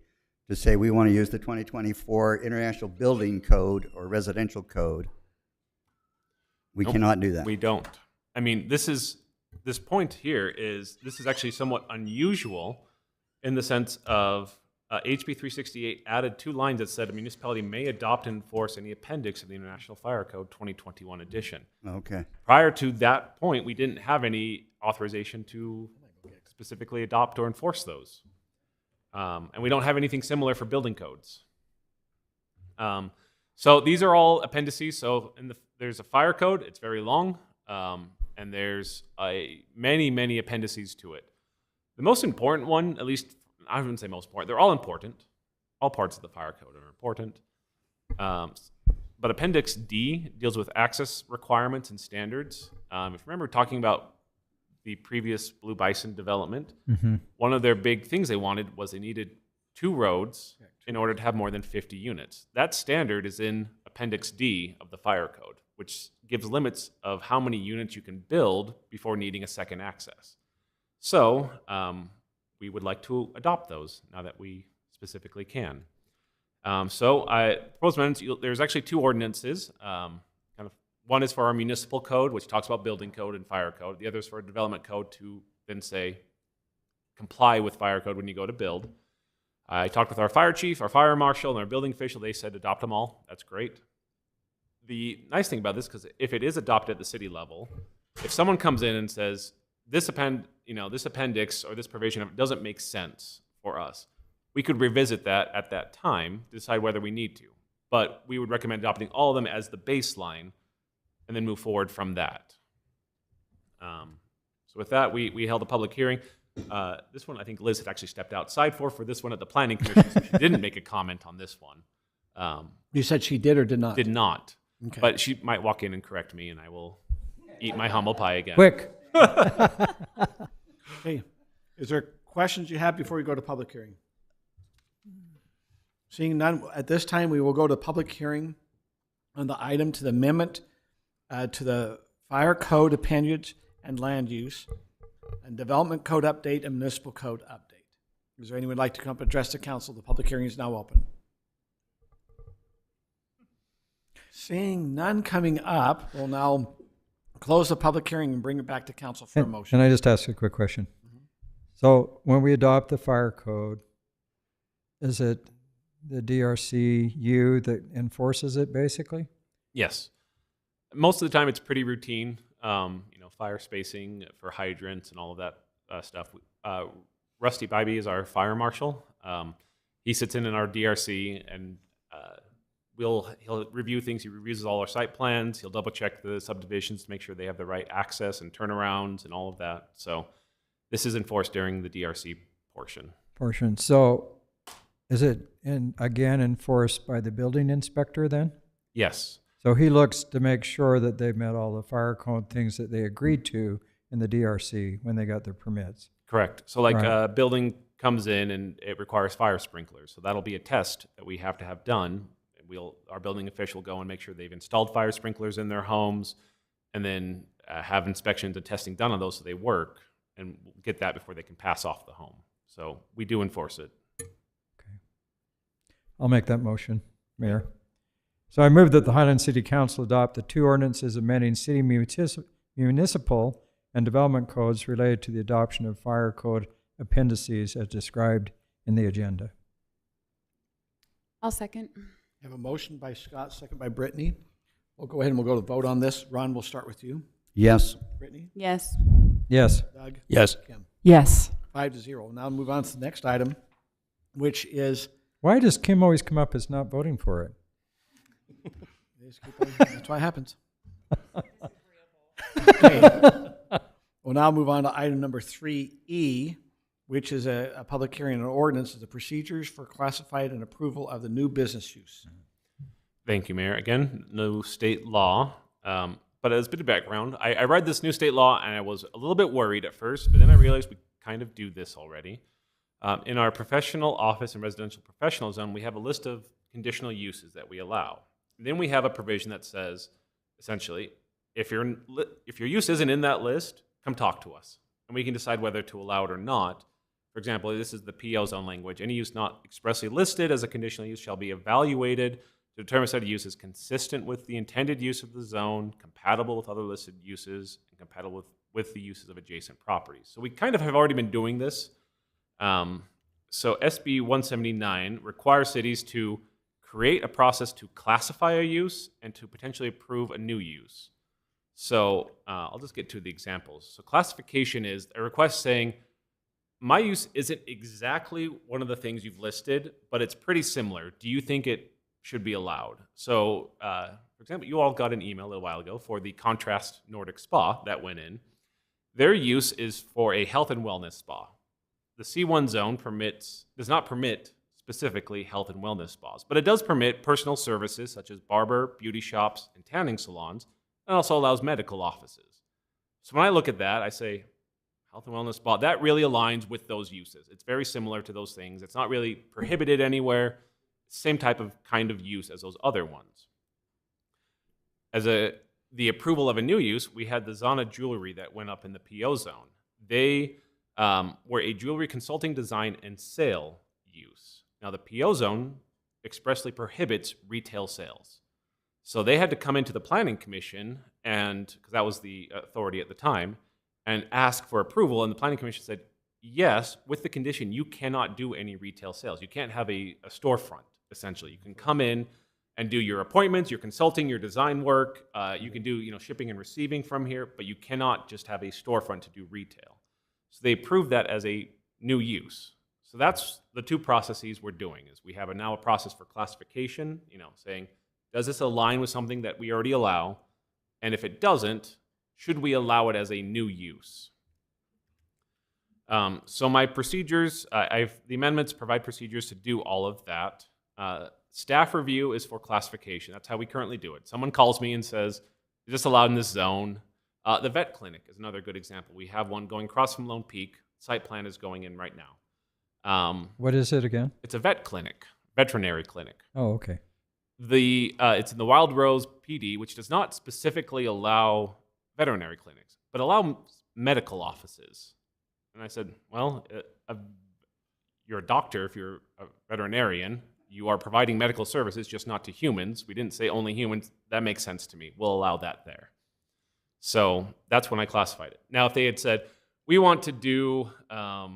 to say we want to use the 2024 International Building Code or Residential Code. We cannot do that. We don't. I mean, this point here is actually somewhat unusual in the sense of HB 368 added 2 lines that said a municipality may adopt and enforce any appendix of the International Fire Code 2021 edition. Okay. Prior to that point, we didn't have any authorization to specifically adopt or enforce those. And we don't have anything similar for building codes. So these are all appendices. So there's a fire code. It's very long. And there's many appendices to it. The most important one, at least I wouldn't say most important, they're all important. All parts of the fire code are important. But Appendix D deals with access requirements and standards. If you remember talking about the previous Blue Bison development, one of their big things they wanted was they needed 2 roads in order to have more than 50 units. That standard is in Appendix D of the fire code, which gives limits of how many units you can build before needing a second access. So we would like to adopt those now that we specifically can. Proposed amendments, there's actually 2 ordinances. One is for our municipal code, which talks about building code and fire code. The other is for a development code to then say, comply with fire code when you go to build. I talked with our fire chief, our fire marshal, and our building official. They said adopt them all. That's great. The nice thing about this, because if it is adopted at the city level, if someone comes in and says, this appendix or this provision doesn't make sense for us, we could revisit that at that time to decide whether we need to. But we would recommend adopting all of them as the baseline and then move forward from that. So with that, we held a public hearing. This one, I think Liz had actually stepped outside for this one at the Planning Commission, so she didn't make a comment on this one. You said she did or did not? Did not. Okay. But she might walk in and correct me, and I will eat my humble pie again. Quick. Okay. Is there questions you have before we go to public hearing? Seeing none, at this time, we will go to public hearing on the item to the amendment to the fire code appendage and land use and development code update and municipal code update. Is there anyone who would like to come up and address the council? The public hearing is now open. Seeing none coming up, we'll now close the public hearing and bring it back to council for a motion. Can I just ask a quick question? So when we adopt the fire code, is it the DRCU that enforces it basically? Yes. Most of the time it's pretty routine, fire spacing for hydrants and all of that stuff. Rusty Bybee is our fire marshal. He sits in our DRC and he'll review things. He reviews all our site plans. He'll double check the subdivisions to make sure they have the right access and turnarounds and all of that. So this is enforced during the DRC portion. So is it again enforced by the building inspector then? Yes. So he looks to make sure that they've met all the fire code things that they agreed to in the DRC when they got their permits. Correct. So like Right. a building comes in and it requires fire sprinklers. So that'll be a test that we have to have done. Our building official will go and make sure they've installed fire sprinklers in their homes and then have inspections and testing done on those so they work and get that before they can pass off the home. So we do enforce it. I'll make that motion, Mayor. So I move that the Highland City Council adopt the 2 ordinances amending city municipal and development codes related to the adoption of fire code appendices as described in the agenda. I'll second. I have a motion by Scott, second by Brittany. We'll go ahead and we'll go to vote on this. Ron, we'll start with you. Yes. Brittany? Yes. Yes. Doug? Yes. Kim? Yes. 5-0. Now move on to the next item, which is Why does Kim always come up as not voting for it? That's what happens. Okay. We'll now move on to item number 3E, which is a public hearing and ordinance of the procedures for classified and approval of the new business use. Thank you, Mayor. Again, no state law, but as a bit of background, I read this new state law and I was a little bit worried at first, but then I realized we kind of do this already. In our professional office and residential professional zone, we have a list of conditional uses that we allow. And then we have a provision that says, essentially, if your use isn't in that list, come talk to us, and we can decide whether to allow it or not. For example, this is the PO zone language. Any use not expressly listed as a conditional use shall be evaluated to determine if said use is consistent with the intended use of the zone, compatible with other listed uses, and compatible with the uses of adjacent properties. So we kind of have already been doing this. So SB 179 requires cities to create a process to classify a use and to potentially approve a new use. So I'll just get to the examples. So classification is a request saying, my use isn't exactly one of the things you've listed, but it's pretty similar. Do you think it should be allowed? So, for example, you all got an email a little while ago for the Contrast Nordic Spa that went in. Their use is for a health and wellness spa. The C1 zone does not permit specifically health and wellness spas, but it does permit personal services such as barber, beauty shops, and tanning salons, and also allows medical offices. So when I look at that, I say, health and wellness spa, that really aligns with those uses. It's very similar to those things. It's not really prohibited anywhere. Same type of kind of use as those other ones. As the approval of a new use, we had the Zana Jewelry that went up in the PO zone. They were a jewelry consulting, design, and sale use. Now the PO zone expressly prohibits retail sales. So they had to come into the Planning Commission, and because that was the authority at the time, and ask for approval. And the Planning Commission said, yes, with the condition you cannot do any retail sales. You can't have a storefront, essentially. You can come in and do your appointments, your consulting, your design work. You can do shipping and receiving from here, but you cannot just have a storefront to do retail. So they approved that as a new use. So that's the two processes we're doing. Is we have now a process for classification, saying, does this align with something that we already allow? And if it doesn't, should we allow it as a new use? So my procedures, the amendments provide procedures to do all of that. Staff review is for classification. That's how we currently do it. Someone calls me and says, is this allowed in this zone? The vet clinic is another good example. We have one going across from Lone Peak. Site plan is going in right now. What is it again? It's a vet clinic, veterinary clinic. Oh, okay. It's in the Wild Rose PD, which does not specifically allow veterinary clinics, but allow medical offices. And I said, well, you're a doctor if you're a veterinarian. You are providing medical services, just not to humans. We didn't say only humans. That makes sense to me. We'll allow that there. So that's when I classified it. Now, if they had said, we want to do, I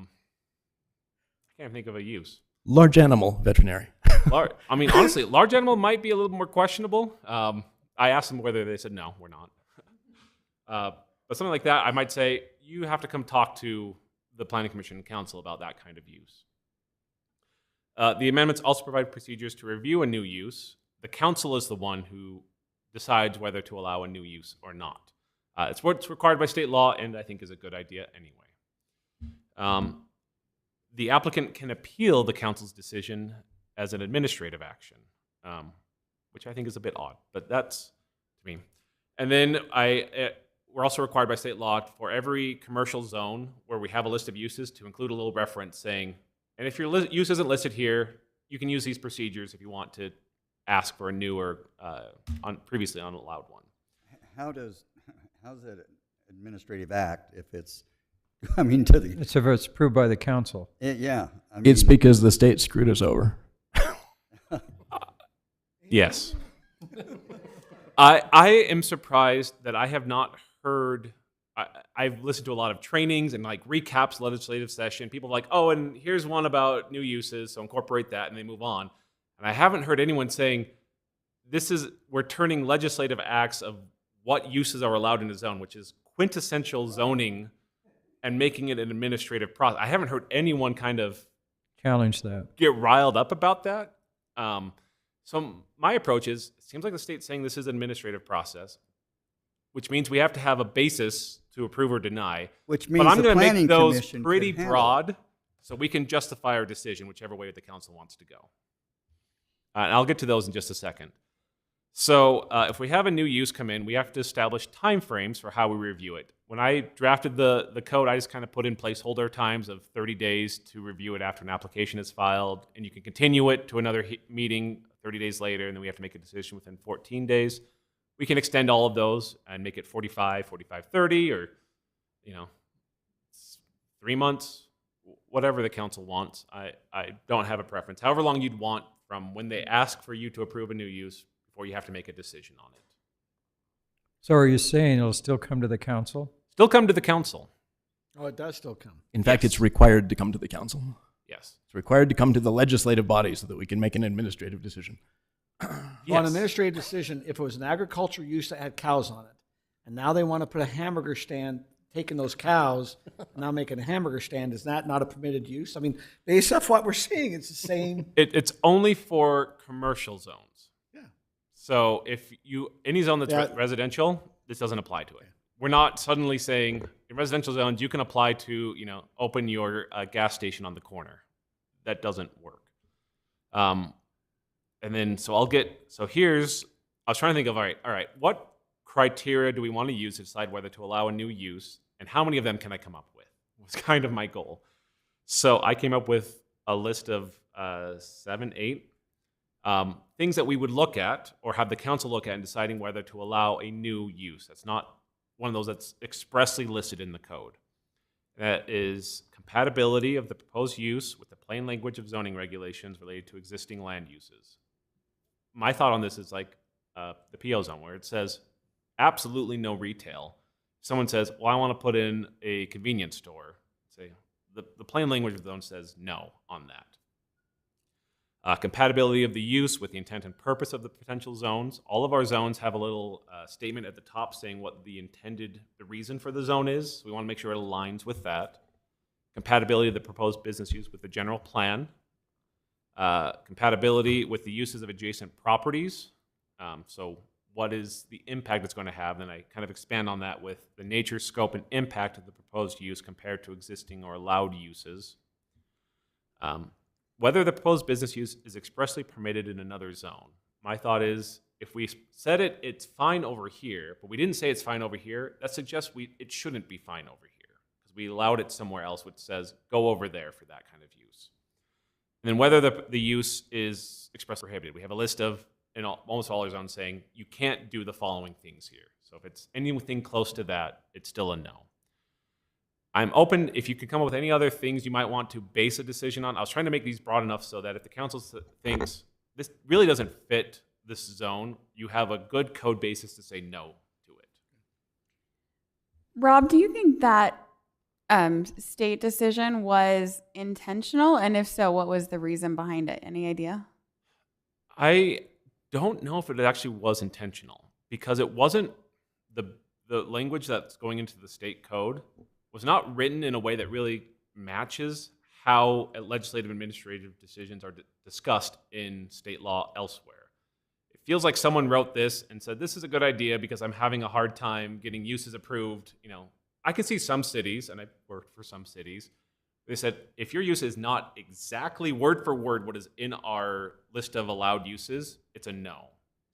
can't think of a use. Large animal veterinary. Honestly, large animal might be a little more questionable. I asked them whether they said, no, we're not. But something like that, I might say, you have to come talk to the Planning Commission and Council about that kind of use. The amendments also provide procedures to review a new use. The council is the one who decides whether to allow a new use or not. It's what's required by state law, and I think is a good idea anyway. The applicant can appeal the council's decision as an administrative action, which I think is a bit odd, but that's to me. And then we're also required by state law for every commercial zone where we have a list of uses to include a little reference saying, and if your use isn't listed here, you can use these procedures if you want to ask for a new or previously unallowed one. How's that an administrative act if it's coming to the... It's if it's approved by the council. Yeah. It's because the state screwed us over. Yes. I am surprised that I have not heard... I've listened to a lot of trainings and recaps legislative session. People are like, oh, and here's one about new uses, so incorporate that, and they move on. And I haven't heard anyone saying, we're turning legislative acts of what uses are allowed in a zone, which is quintessential zoning, and making it an administrative process. I haven't heard anyone kind of challenge that, get riled up about that. So my approach is, it seems like the state's saying this is an administrative process, which means we have to have a basis to approve or deny. Which But means I'm the going to planning make those commission pretty could handle it. broad so we can justify our decision whichever way the council wants to go. And I'll get to those in just a second. So if we have a new use come in, we have to establish timeframes for how we review it. When I drafted the code, I just kind of put in placeholder times of 30 days to review it after an application is filed, and you can continue it to another meeting 30 days later, and then we have to make a decision within 14 days. We can extend all of those and make it 45, 45, 30, or 3 months, whatever the council wants. I don't have a preference. However long you'd want from when they ask for you to approve a new use before you have to make a decision on it. So are you saying it'll still come to the council? Still come to the council. Oh, it does still come. In fact, it's required to come to the council. Yes. It's required to come to the legislative body so that we can make an administrative decision. Well, an administrative decision, if it was an agricultural use that had cows on it, and now they want to put a hamburger stand, taking those cows, now making a hamburger stand, is that not a permitted use? I mean, based off what we're seeing, it's the same. It's only for commercial zones. Yeah. So if any zone that's residential, this doesn't apply to it. We're not suddenly saying in residential zones you can apply to open your gas station on the corner. That doesn't work. And then so I was trying to think of all right, what criteria do we want to use to decide whether to allow a new use, and how many of them can I come up with? Was kind of my goal. So I came up with a list of 7, 8 things that we would look at or have the council look at in deciding whether to allow a new use. That's not one of those that's expressly listed in the code. That is compatibility of the proposed use with the plain language of zoning regulations related to existing land uses. My thought on this is like the PO zone, where it says absolutely no retail. Someone says, well, I want to put in a convenience store. Say, the plain language of the zone says no on that. Compatibility of the use with the intent and purpose of the potential zones. All of our zones have a little statement at the top saying what the reason for the zone is. So we want to make sure it aligns with that. Compatibility of the proposed business use with the general plan. Compatibility with the uses of adjacent properties. So what is the impact it's going to have? Then I kind of expand on that with the nature, scope, and impact of the proposed use compared to existing or allowed uses. Whether the proposed business use is expressly permitted in another zone. My thought is, if we said it's fine over here, but we didn't say it's fine over here, that suggests it shouldn't be fine over here, because we allowed it somewhere else, which says go over there for that kind of use. And then whether the use is expressly prohibited. We have a list of, in almost all our zones, saying you can't do the following things here. So if it's anything close to that, it's still a no. I'm open if you could come up with any other things you might want to base a decision on. I was trying to make these broad enough so that if the council thinks this really doesn't fit this zone, you have a good code basis to say no to it. Rob, do you think that state decision was intentional? And if so, what was the reason behind it? Any idea? I don't know if it actually was intentional, because it wasn't the language that's going into the state code was not written in a way that really matches how legislative administrative decisions are discussed in state law elsewhere. It feels like someone wrote this and said, this is a good idea because I'm having a hard time getting uses approved. I can see some cities, and I've worked for some cities, they said, if your use is not exactly word for word what is in our list of allowed uses, it's a no.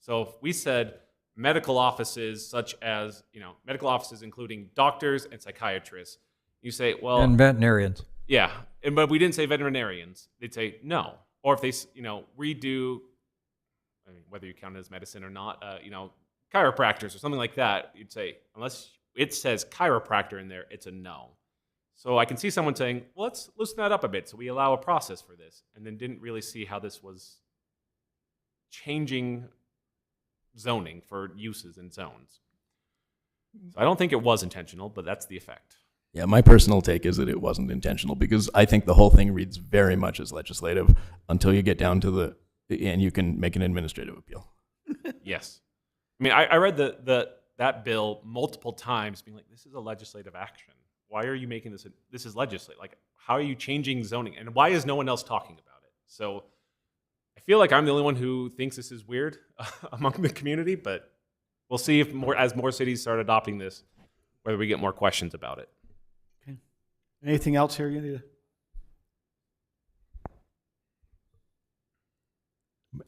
So if we said medical offices such as, medical offices including doctors and psychiatrists, you say, well... And veterinarians. Yeah, but we didn't say veterinarians. They'd say no. Or if they, redo, whether you count it as medicine or not, chiropractors or something like that, you'd say, unless it says chiropractor in there, it's a no. So I can see someone saying, well, let's loosen that up a bit so we allow a process for this, and then didn't really see how this was changing zoning for uses in zones. So I don't think it was intentional, but that's the effect. Yeah, my personal take is that it wasn't intentional, because I think the whole thing reads very much as legislative until you get down to and you can make an administrative appeal. Yes. I mean, I read that bill multiple times being like, this is a legislative action. Why are you making this? This is legislative. Like, how are you changing zoning? And why is no one else talking about it? So I feel like I'm the only one who thinks this is weird among the community, but we'll see if as more cities start adopting this, whether we get more questions about it. Okay. Anything else here you need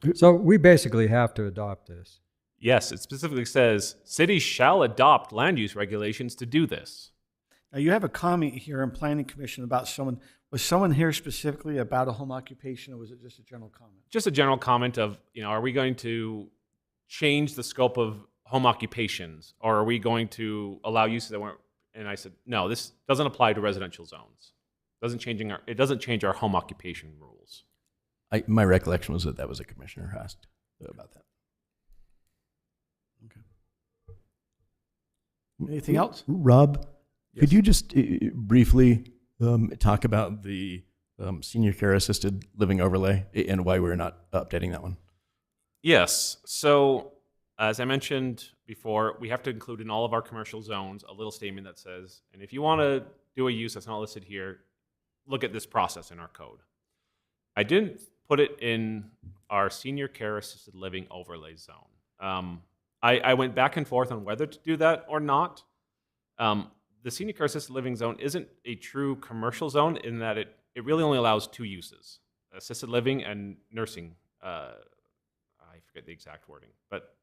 to? So we basically have to adopt this. Yes, it specifically says cities shall adopt land use regulations to do this. Now, you have a comment here in Planning Commission about someone. Was someone here specifically about a home occupation, or was it just a general comment? Just a general comment of, are we going to change the scope of home occupations, or are we going to allow uses that weren't? And I said, no, this doesn't apply to residential zones. It doesn't change our home occupation rules. My recollection was that was a commissioner who asked about that. Anything else? Rob, could you just briefly talk about the senior care assisted living overlay and why we're not updating that one? Yes. So as I mentioned before, we have to include in all of our commercial zones a little statement that says, and if you want to do a use that's not listed here, look at this process in our code. I didn't put it in our senior care assisted living overlay zone. I went back and forth on whether to do that or not. The senior care assisted living zone isn't a true commercial zone in that it really only allows two uses, assisted living and nursing. I forget the exact wording, but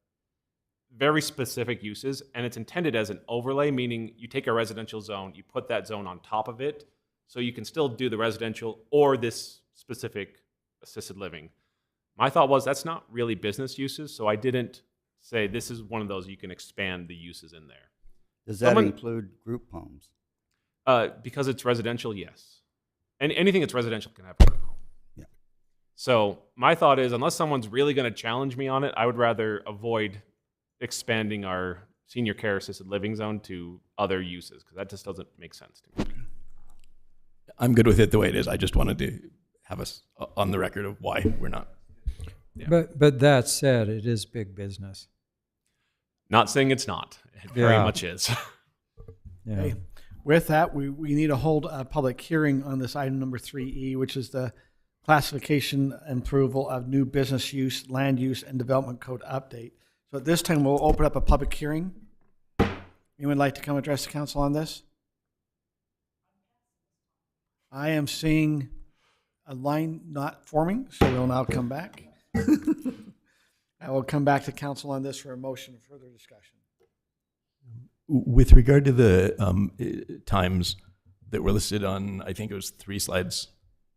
very specific uses. And it's intended as an overlay, meaning you take a residential zone, you put that zone on top of it, so you can still do the residential or this specific assisted living. My thought was that's not really business uses, so I didn't say this is one of those you can expand the uses in there. Does that include group homes? Because it's residential, yes. And anything that's residential can have a group home. Yeah. So my thought is, unless someone's really going to challenge me on it, I would rather avoid expanding our senior care assisted living zone to other uses, because that just doesn't make sense to me. I'm good with it the way it is. I just wanted to have us on the record of why we're not. Yeah. But that said, it is big business. Not saying it's not. It very much is. Yeah. Okay. With that, we need to hold a public hearing on this item number 3E, which is the classification and approval of new business use, land use, and development code update. So at this time, we'll open up a public hearing. Anyone like to come address the council on this? I am seeing a line not forming, so we'll now come back. I will come back to council on this for a motion of further discussion. With regard to the times that were listed on, I think it was 3 slides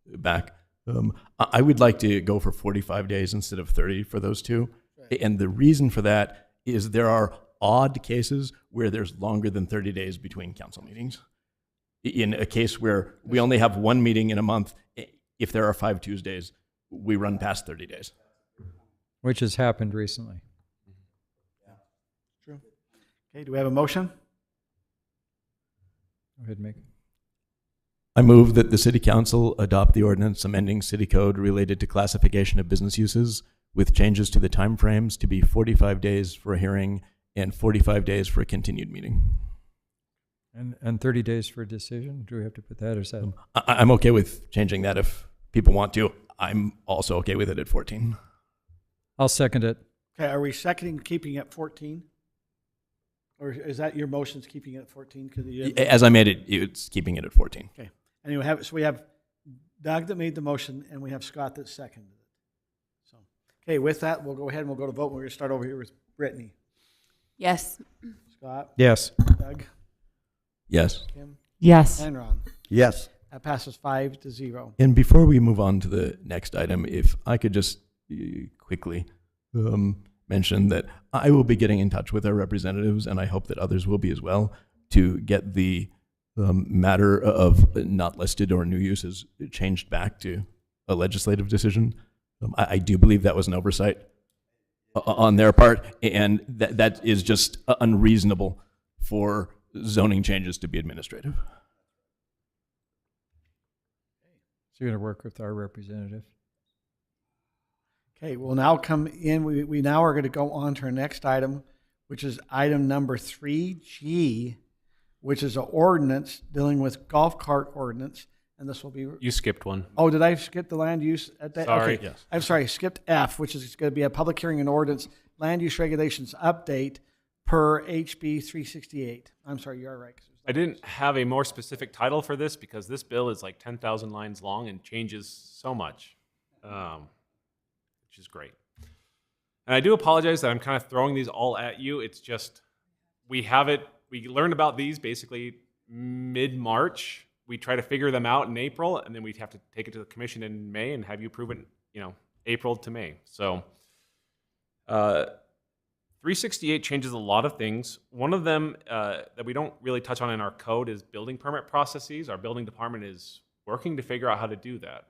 back, I would like to go for 45 days instead of 30 for those two. Right. And the reason for that is there are odd cases where there's longer than 30 days between council meetings. In a case where we only have one meeting in a month, if there are 5 Tuesdays, we run past 30 days. Which has happened recently. Yeah, true. Okay, do we have a motion? Go ahead, Mick. I move that the City Council adopt the ordinance amending City Code related to classification of business uses with changes to the timeframes to be 45 days for a hearing and 45 days for a continued meeting. And 30 days for a decision? Do we have to put that or is that? I'm okay with changing that if people want to. I'm also okay with it at 14. I'll second it. Okay, are we seconding keeping it 14? Or is that your motion's keeping it at 14? As I made it, it's keeping it at 14. Okay. And we have Doug that made the motion, and we have Scott that seconded it. So, okay, with that, we'll go ahead and we'll go to vote. We're going to start over here with Brittany. Yes. Scott? Yes. Doug? Yes. Kim? Yes. And Ron? Yes. That passes 5-0. And before we move on to the next item, if I could just quickly mention that I will be getting in touch with our representatives, and I hope that others will be as well, to get the matter of not listed or new uses changed back to a legislative decision. I do believe that was an oversight on their part, and that is just unreasonable for zoning changes to be administrative. So you're going to work with our representative? Okay, we'll now come in. We now are going to go on to our next item, which is item number 3G, which is an ordinance dealing with golf cart ordinance and this will be. You skipped one. Oh, did I skip the land use at that? Sorry. Okay. Yes. I'm sorry, skipped F, which is going to be a public hearing and ordinance land use regulations update per HB 368. I'm sorry, you are right. I didn't have a more specific title for this because this bill is like 10,000 lines long and changes so much, which is great. And I do apologize that I'm kind of throwing these all at you. It's just, we learned about these basically mid-March. We try to figure them out in April, and then we have to take it to the commission in May and have you approve it, April to May. So 368 changes a lot of things. One of them that we don't really touch on in our code is building permit processes. Our building department is working to figure out how to do that.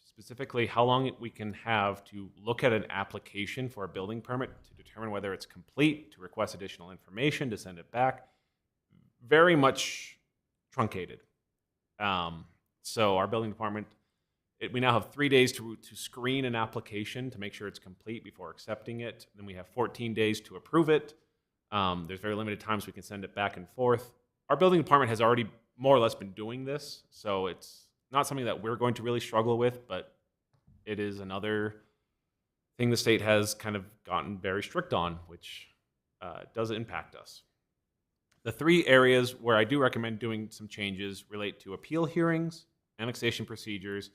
Specifically, how long we can have to look at an application for a building permit to determine whether it's complete, to request additional information, to send it back. Very much truncated. So our building department, we now have 3 days to screen an application to make sure it's complete before accepting it. Then we have 14 days to approve it. There's very limited times we can send it back and forth. Our building department has already more or less been doing this, so it's not something that we're going to really struggle with, but it is another thing the state has kind of gotten very strict on, which does impact us. The 3 areas where I do recommend doing some changes relate to appeal hearings, annexation procedures,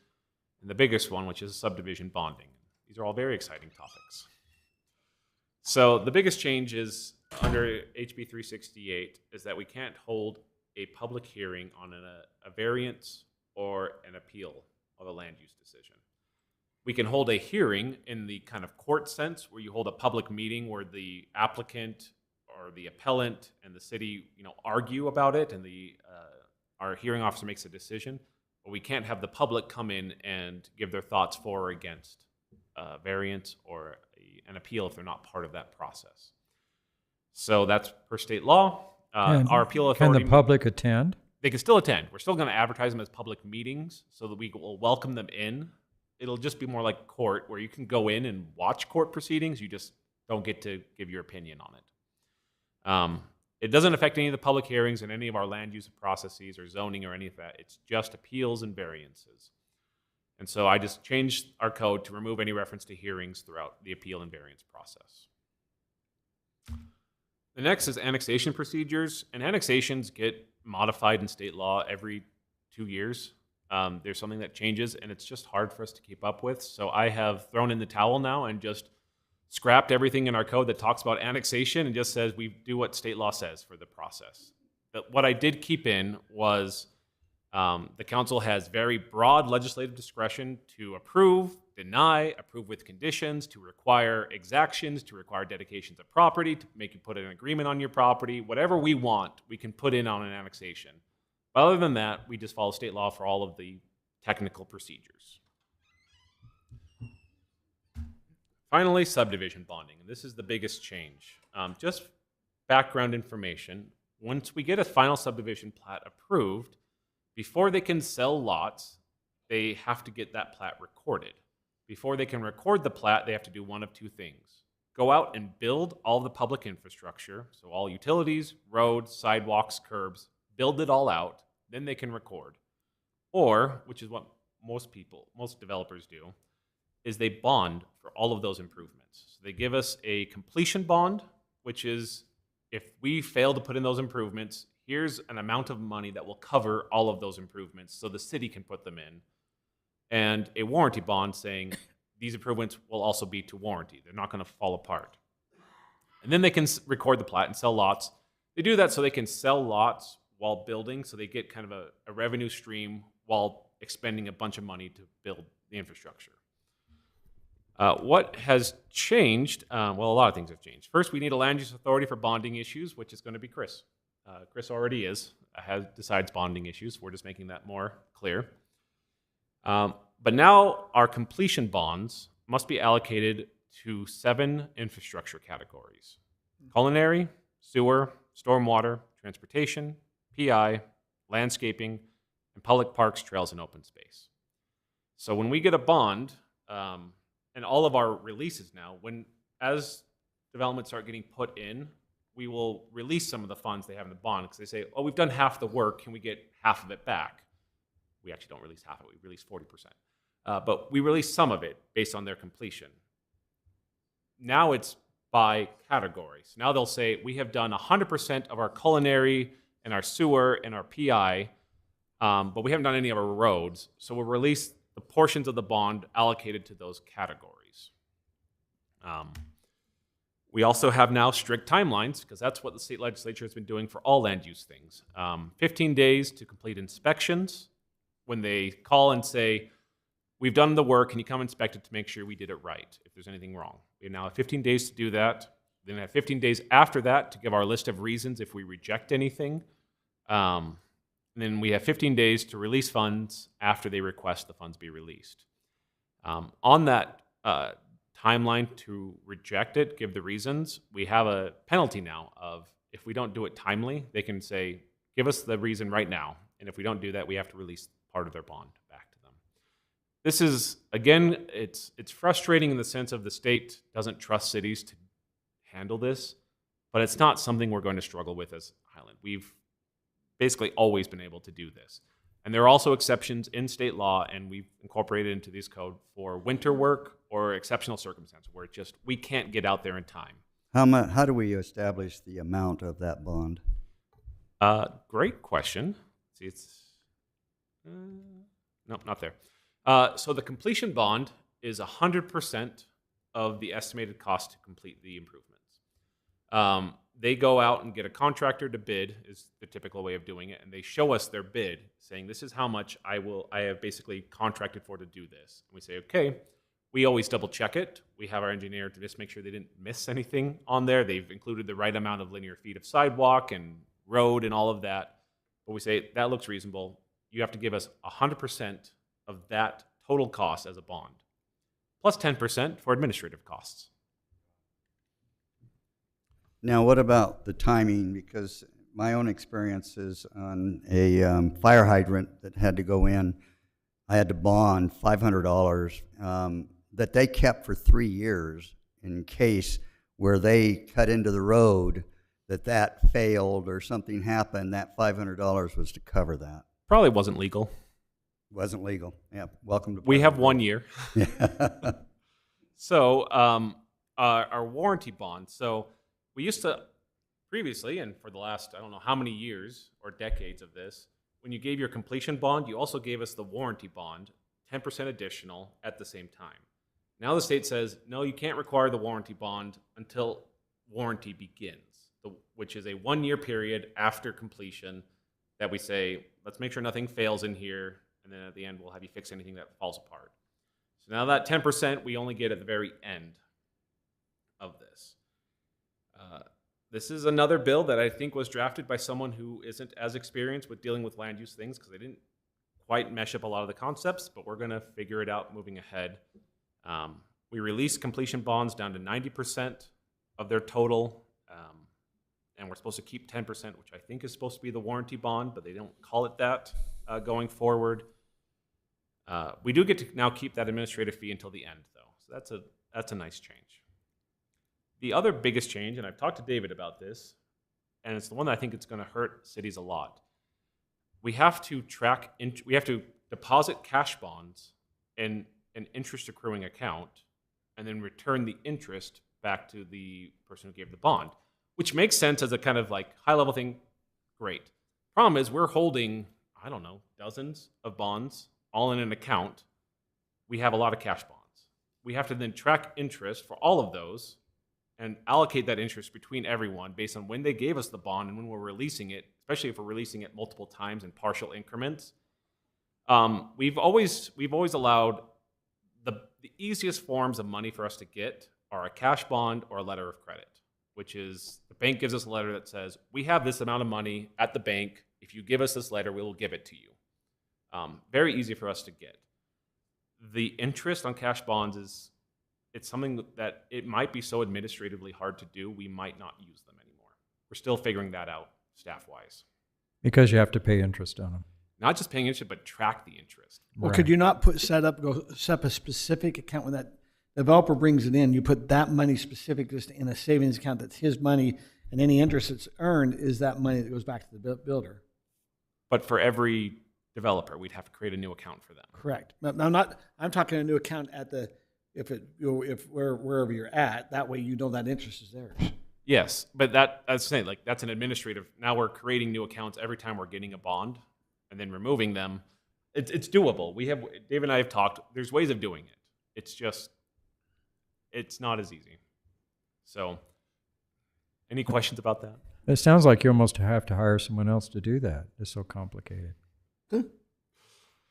and the biggest one, which is subdivision bonding. These are all very exciting topics. So the biggest change is under HB 368 is that we can't hold a public hearing on a variance or an appeal of a land use decision. We can hold a hearing in the kind of court sense where you hold a public meeting where the applicant or the appellant and the city, argue about it, and our hearing officer makes a decision. But we can't have the public come in and give their thoughts for or against a variance or an appeal if they're not part of that process. So that's per state law. Our appeal authority. Can the public attend? They can still attend. We're still going to advertise them as public meetings so that we will welcome them in. It'll just be more like court, where you can go in and watch court proceedings. You just don't get to give your opinion on it. It doesn't affect any of the public hearings and any of our land use processes or zoning or any of that. It's just appeals and variances. And so I just changed our code to remove any reference to hearings throughout the appeal and variance process. The next is annexation procedures, and annexations get modified in state law every 2 years. There's something that changes, and it's just hard for us to keep up with. So I have thrown in the towel now and just scrapped everything in our code that talks about annexation and just says we do what state law says for the process. But what I did keep in was the council has very broad legislative discretion to approve, deny, approve with conditions, to require exactions, to require dedications of property, to make you put an agreement on your property. Whatever we want, we can put in on an annexation. But other than that, we just follow state law for all of the technical procedures. Finally, subdivision bonding. And this is the biggest change. Just background information. Once we get a final subdivision plat approved, before they can sell lots, they have to get that plat recorded. Before they can record the plat, they have to do one of 2 things. Go out and build all the public infrastructure, so all utilities, roads, sidewalks, curbs, build it all out, then they can record. Or, which is what most developers do, is they bond for all of those improvements. So they give us a completion bond, which is if we fail to put in those improvements, here's an amount of money that will cover all of those improvements so the city can put them in. And a warranty bond saying these improvements will also be to warranty. They're not going to fall apart. And then they can record the plat and sell lots. They do that so they can sell lots while building, so they get kind of a revenue stream while expending a bunch of money to build the infrastructure. What has changed? Well, a lot of things have changed. First, we need a land use authority for bonding issues, which is going to be Chris. Chris already decides bonding issues. We're just making that more clear. But now our completion bonds must be allocated to 7 infrastructure categories: culinary, sewer, stormwater, transportation, PI, landscaping, and public parks, trails, and open space. So when we get a bond, and all of our releases now, as developments start getting put in, we will release some of the funds they have in the bond because they say, oh, we've done half the work, can we get half of it back? we actually don't release half of it, we release 40%. But we release some of it based on their completion. Now it's by categories. Now they'll say, we have done 100% of our culinary and our sewer and our PI, but we haven't done any of our roads. So we'll release the portions of the bond allocated to those categories. We also have now strict timelines, because that's what the state legislature has been doing for all land use things. 15 days to complete inspections. When they call and say, we've done the work, can you come inspect it to make sure we did it right, if there's anything wrong? We now have 15 days to do that. Then have 15 days after that to give our list of reasons if we reject anything. And then we have 15 days to release funds after they request the funds be released. On that timeline to reject it, give the reasons, we have a penalty now of, if we don't do it timely, they can say, give us the reason right now. And if we don't do that, we have to release part of their bond back to them. This is, again, it's frustrating in the sense of the state doesn't trust cities to handle this, but it's not something we're going to struggle with as Highland. We've basically always been able to do this. And there are also exceptions in state law, and we've incorporated into this code for winter work or exceptional circumstances where we can't get out there in time. How do we establish the amount of that bond? Great question. See, it's nope, not there. So the completion bond is 100% of the estimated cost to complete the improvements. They go out and get a contractor to bid, is the typical way of doing it, and they show us their bid, saying this is how much I have basically contracted for to do this. And we say, okay. We always double check it. We have our engineer to just make sure they didn't miss anything on there. They've included the right amount of linear feet of sidewalk and road and all of that. But we say, that looks reasonable. You have to give us 100% of that total cost as a bond, plus 10% for administrative costs. Now, what about the timing? Because my own experience is on a fire hydrant that had to go in, I had to bond $500 that they kept for 3 years in case where they cut into the road that failed or something happened. That $500 was to cover that. Probably wasn't legal. Wasn't legal. Yeah. Welcome to. We have 1 year. So our warranty bond. So we used to previously, and for the last, I don't know how many years or decades of this, when you gave your completion bond, you also gave us the warranty bond, 10% additional at the same time. Now the state says, no, you can't require the warranty bond until warranty begins, which is a 1 year period after completion that we say, let's make sure nothing fails in here, and then at the end we'll have you fix anything that falls apart. So now that 10% we only get at the very end of this. This is another bill that I think was drafted by someone who isn't as experienced with dealing with land use things, because they didn't quite mesh up a lot of the concepts, but we're going to figure it out moving ahead. We release completion bonds down to 90% of their total, and we're supposed to keep 10%, which I think is supposed to be the warranty bond, but they don't call it that going forward. We do get to now keep that administrative fee until the end, though, so that's a nice change. The other biggest change, and I've talked to David about this, and it's the one that I think it's going to hurt cities a lot. We have to deposit cash bonds in an interest accruing account and then return the interest back to the person who gave the bond, which makes sense as a kind of like high level thing. Great. Problem is we're holding, I don't know, dozens of bonds all in an account. We have a lot of cash bonds. We have to then track interest for all of those and allocate that interest between everyone based on when they gave us the bond and when we're releasing it, especially if we're releasing it multiple times in partial increments. We've always allowed the easiest forms of money for us to get are a cash bond or a letter of credit, which is the bank gives us a letter that says, we have this amount of money at the bank. If you give us this letter, we will give it to you. Very easy for us to get. The interest on cash bonds it's something that it might be so administratively hard to do, we might not use them anymore. We're still figuring that out staff-wise. Because you have to pay interest on them. Not just paying interest, but track the interest. Well, could you not set up a specific account when that developer brings it in, you put that money specific just in a savings account that's his money, and any interest that's earned is that money that goes back to the builder? But for every developer. We'd have to create a new account for them. Correct. But I'm talking a new account at the, wherever you're at, that way you know that interest is there. Yes, but that's saying, like, that's an administrative. Now we're creating new accounts every time we're getting a bond and then removing them. It's doable. Dave and I have talked. There's ways of doing it. It's just, it's not as easy. So, any questions about that? It sounds like you almost have to hire someone else to do that. It's so complicated.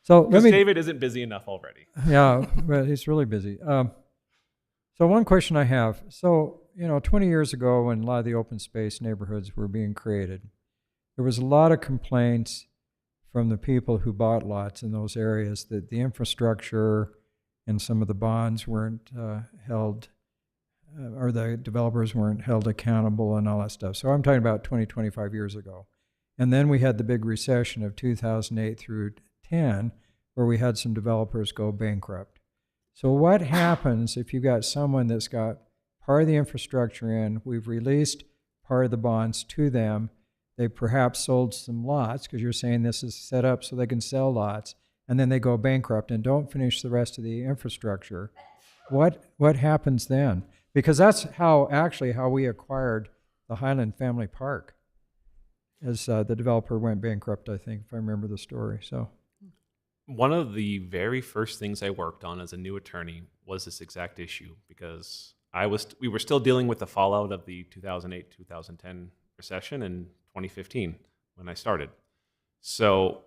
So Because David isn't busy enough already. Yeah, but he's really busy. So one question I have. So, 20 years ago when a lot of the open space neighborhoods were being created, there was a lot of complaints from the people who bought lots in those areas that the infrastructure and some of the bonds weren't held, or the developers weren't held accountable and all that stuff. So I'm talking about 20, 25 years ago. And then we had the big recession of 2008 through 10, where we had some developers go bankrupt. So what happens if you've got someone that's got part of the infrastructure in, we've released part of the bonds to them, they perhaps sold some lots, because you're saying this is set up so they can sell lots, and then they go bankrupt and don't finish the rest of the infrastructure. What happens then? Because that's how we acquired the Highland Family Park, as the developer went bankrupt, I think, if I remember the story. So, one of the very first things I worked on as a new attorney was this exact issue, because we were still dealing with the fallout of the 2008-2010 recession in 2015 when I started. So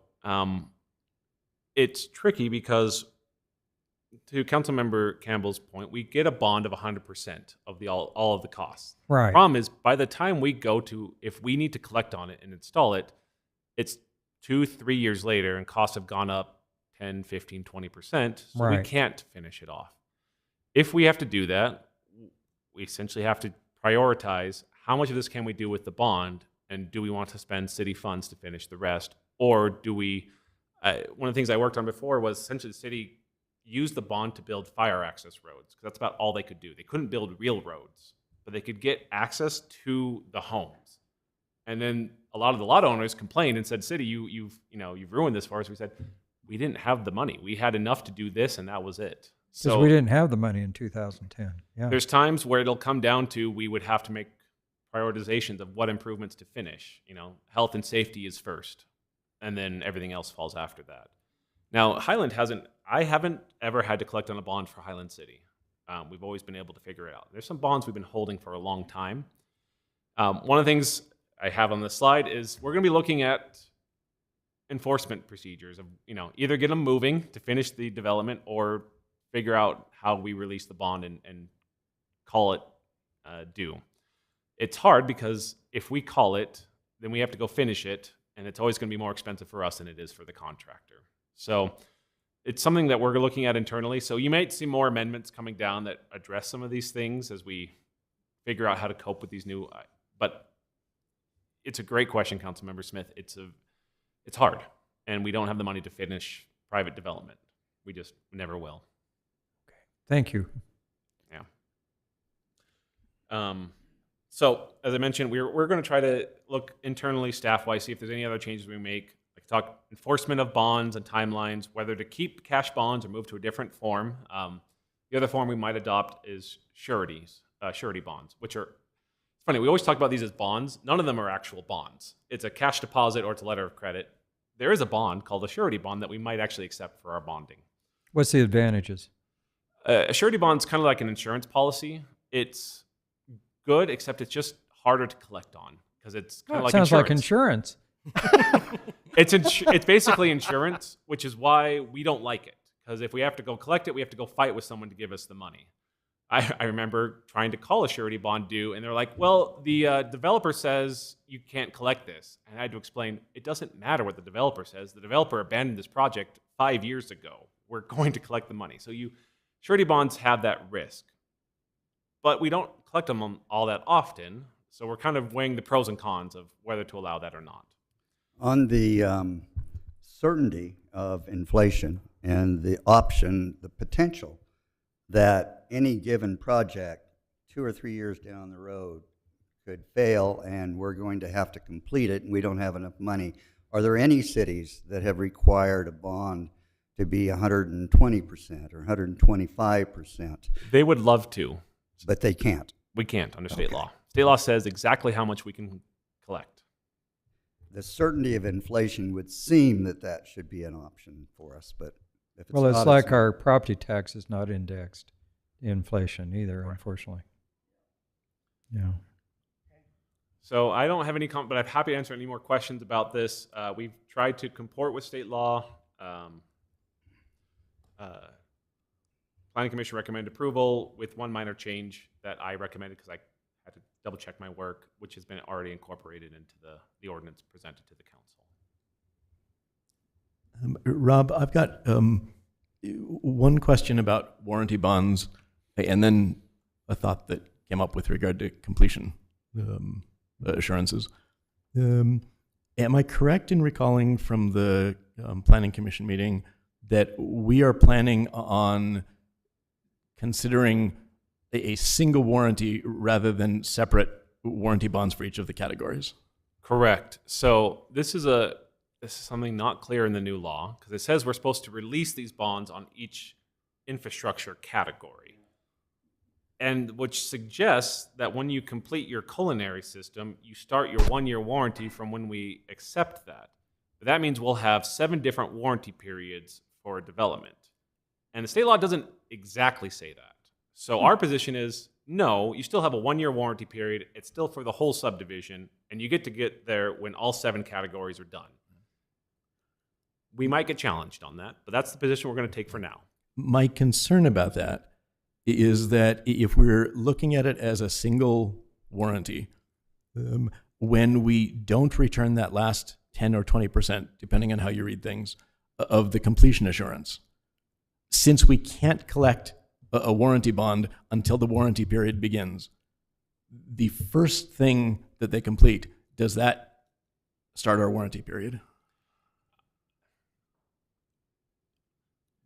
it's tricky because, to Councilmember Campbell's point, we get a bond of 100% of all of the costs. Right. The problem is, by the time we go to, if we need to collect on it and install it, it's 2-3 years later and costs have gone up 10, 15, 20%. So Right. we can't finish it off. If we have to do that, we essentially have to prioritize how much of this can we do with the bond, and do we want to spend city funds to finish the rest, or do we? One of the things I worked on before was essentially the city used the bond to build fire access roads, because that's about all they could do. They couldn't build real roads, but they could get access to the homes. And then a lot of the lot owners complained and said, "City, you've ruined this for us." We said, "We didn't have the money. We had enough to do this, and that was it." Because we didn't have the money in 2010. Yeah. There's times where it'll come down to we would have to make prioritizations of what improvements to finish. Health and safety is first, and then everything else falls after that. Now, I haven't ever had to collect on a bond for Highland City. We've always been able to figure it out. There's some bonds we've been holding for a long time. One of the things I have on this slide is we're going to be looking at enforcement procedures of, either get them moving to finish the development or figure out how we release the bond and call it due. It's hard because if we call it, then we have to go finish it, and it's always going to be more expensive for us than it is for the contractor. So it's something that we're looking at internally. So you might see more amendments coming down that address some of these things as we figure out how to cope with these new. But it's a great question, Councilmember Smith. It's hard, and we don't have the money to finish private development. We just never will. Thank you. Yeah. So as I mentioned, we're going to try to look internally, staff-wise, see if there's any other changes we make. Like talk enforcement of bonds and timelines, whether to keep cash bonds or move to a different form. The other form we might adopt is surety bonds, which are, it's funny, we always talk about these as bonds. None of them are actual bonds. It's a cash deposit or it's a letter of credit. There is a bond called a surety bond that we might actually accept for our bonding. What's the advantages? A surety bond is kind of like an insurance policy. It's good, except it's just harder to collect on because it's kind of like sounds insurance. like insurance. It's basically insurance, which is why we don't like it. Because if we have to go collect it, we have to go fight with someone to give us the money. I remember trying to call a surety bond due, and they're like, "Well, the developer says you can't collect this." And I had to explain, it doesn't matter what the developer says. The developer abandoned this project 5 years ago. We're going to collect the money. So surety bonds have that risk. But we don't collect them all that often, so we're kind of weighing the pros and cons of whether to allow that or not. On the certainty of inflation and the option, the potential that any given project 2 or 3 years down the road could fail and we're going to have to complete it and we don't have enough money, are there any cities that have required a bond to be 120% or 125%? They would love to. But they can't. We can't under state law. State law says exactly how much we can collect. The certainty of inflation would seem that that should be an option for us, but if it's Well, it's not, like not. our property tax is not indexed to inflation either, unfortunately. Yeah. So I don't have any comment, but I'm happy to answer any more questions about this. We've tried to comport with state law. Planning Commission recommended approval with one minor change that I recommended because I had to double check my work, which has been already incorporated into the ordinance presented to the council. Rob, I've got one question about warranty bonds, and then a thought that came up with regard to completion assurances. Am I correct in recalling from the Planning Commission meeting that we are planning on considering a single warranty rather than separate warranty bonds for each of the categories? Correct. So this is something not clear in the new law because it says we're supposed to release these bonds on each infrastructure category, and which suggests that when you complete your culinary system, you start your 1-year warranty from when we accept that. But that means we'll have 7 different warranty periods for development. And the state law doesn't exactly say that. So our position is, no, you still have a 1-year warranty period. It's still for the whole subdivision, and you get to get there when all 7 categories are done. We might get challenged on that, but that's the position we're going to take for now. My concern about that is that if we're looking at it as a single warranty, when we don't return that last 10 or 20%, depending on how you read things, of the completion assurance, since we can't collect a warranty bond until the warranty period begins, the first thing that they complete, does that start our warranty period?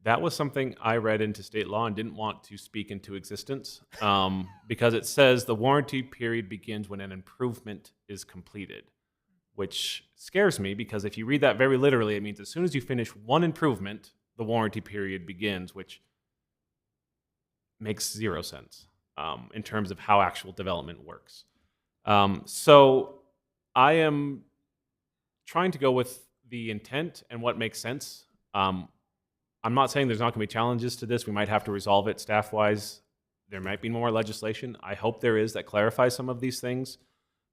That was something I read into state law and didn't want to speak into existence because it says the warranty period begins when an improvement is completed, which scares me because if you read that very literally, it means as soon as you finish one improvement, the warranty period begins, which makes 0 sense in terms of how actual development works. So I am trying to go with the intent and what makes sense. I'm not saying there's not going to be challenges to this. We might have to resolve it staff-wise. There might be more legislation. I hope there is that clarifies some of these things.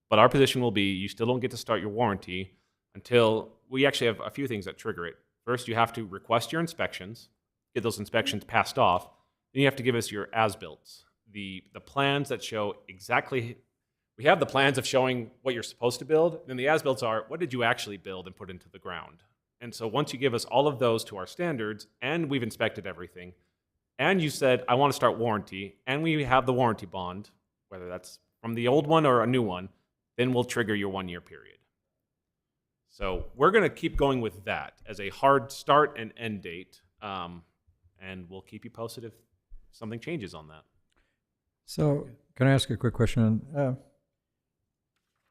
But our position will be you still don't get to start your warranty until we actually have a few things that trigger it. First, you have to request your inspections, get those inspections passed off. Then you have to give us your as-builts, the plans that show exactly. We have the plans of showing what you're supposed to build. Then the as-builts are what did you actually build and put into the ground. And so once you give us all of those to our standards, and we've inspected everything, and you said, I want to start warranty, and we have the warranty bond, whether that's from the old one or a new one, then we'll trigger your 1-year period. So we're going to keep going with that as a hard start and end date, and we'll keep you posted if something changes on that. So can I ask a quick question?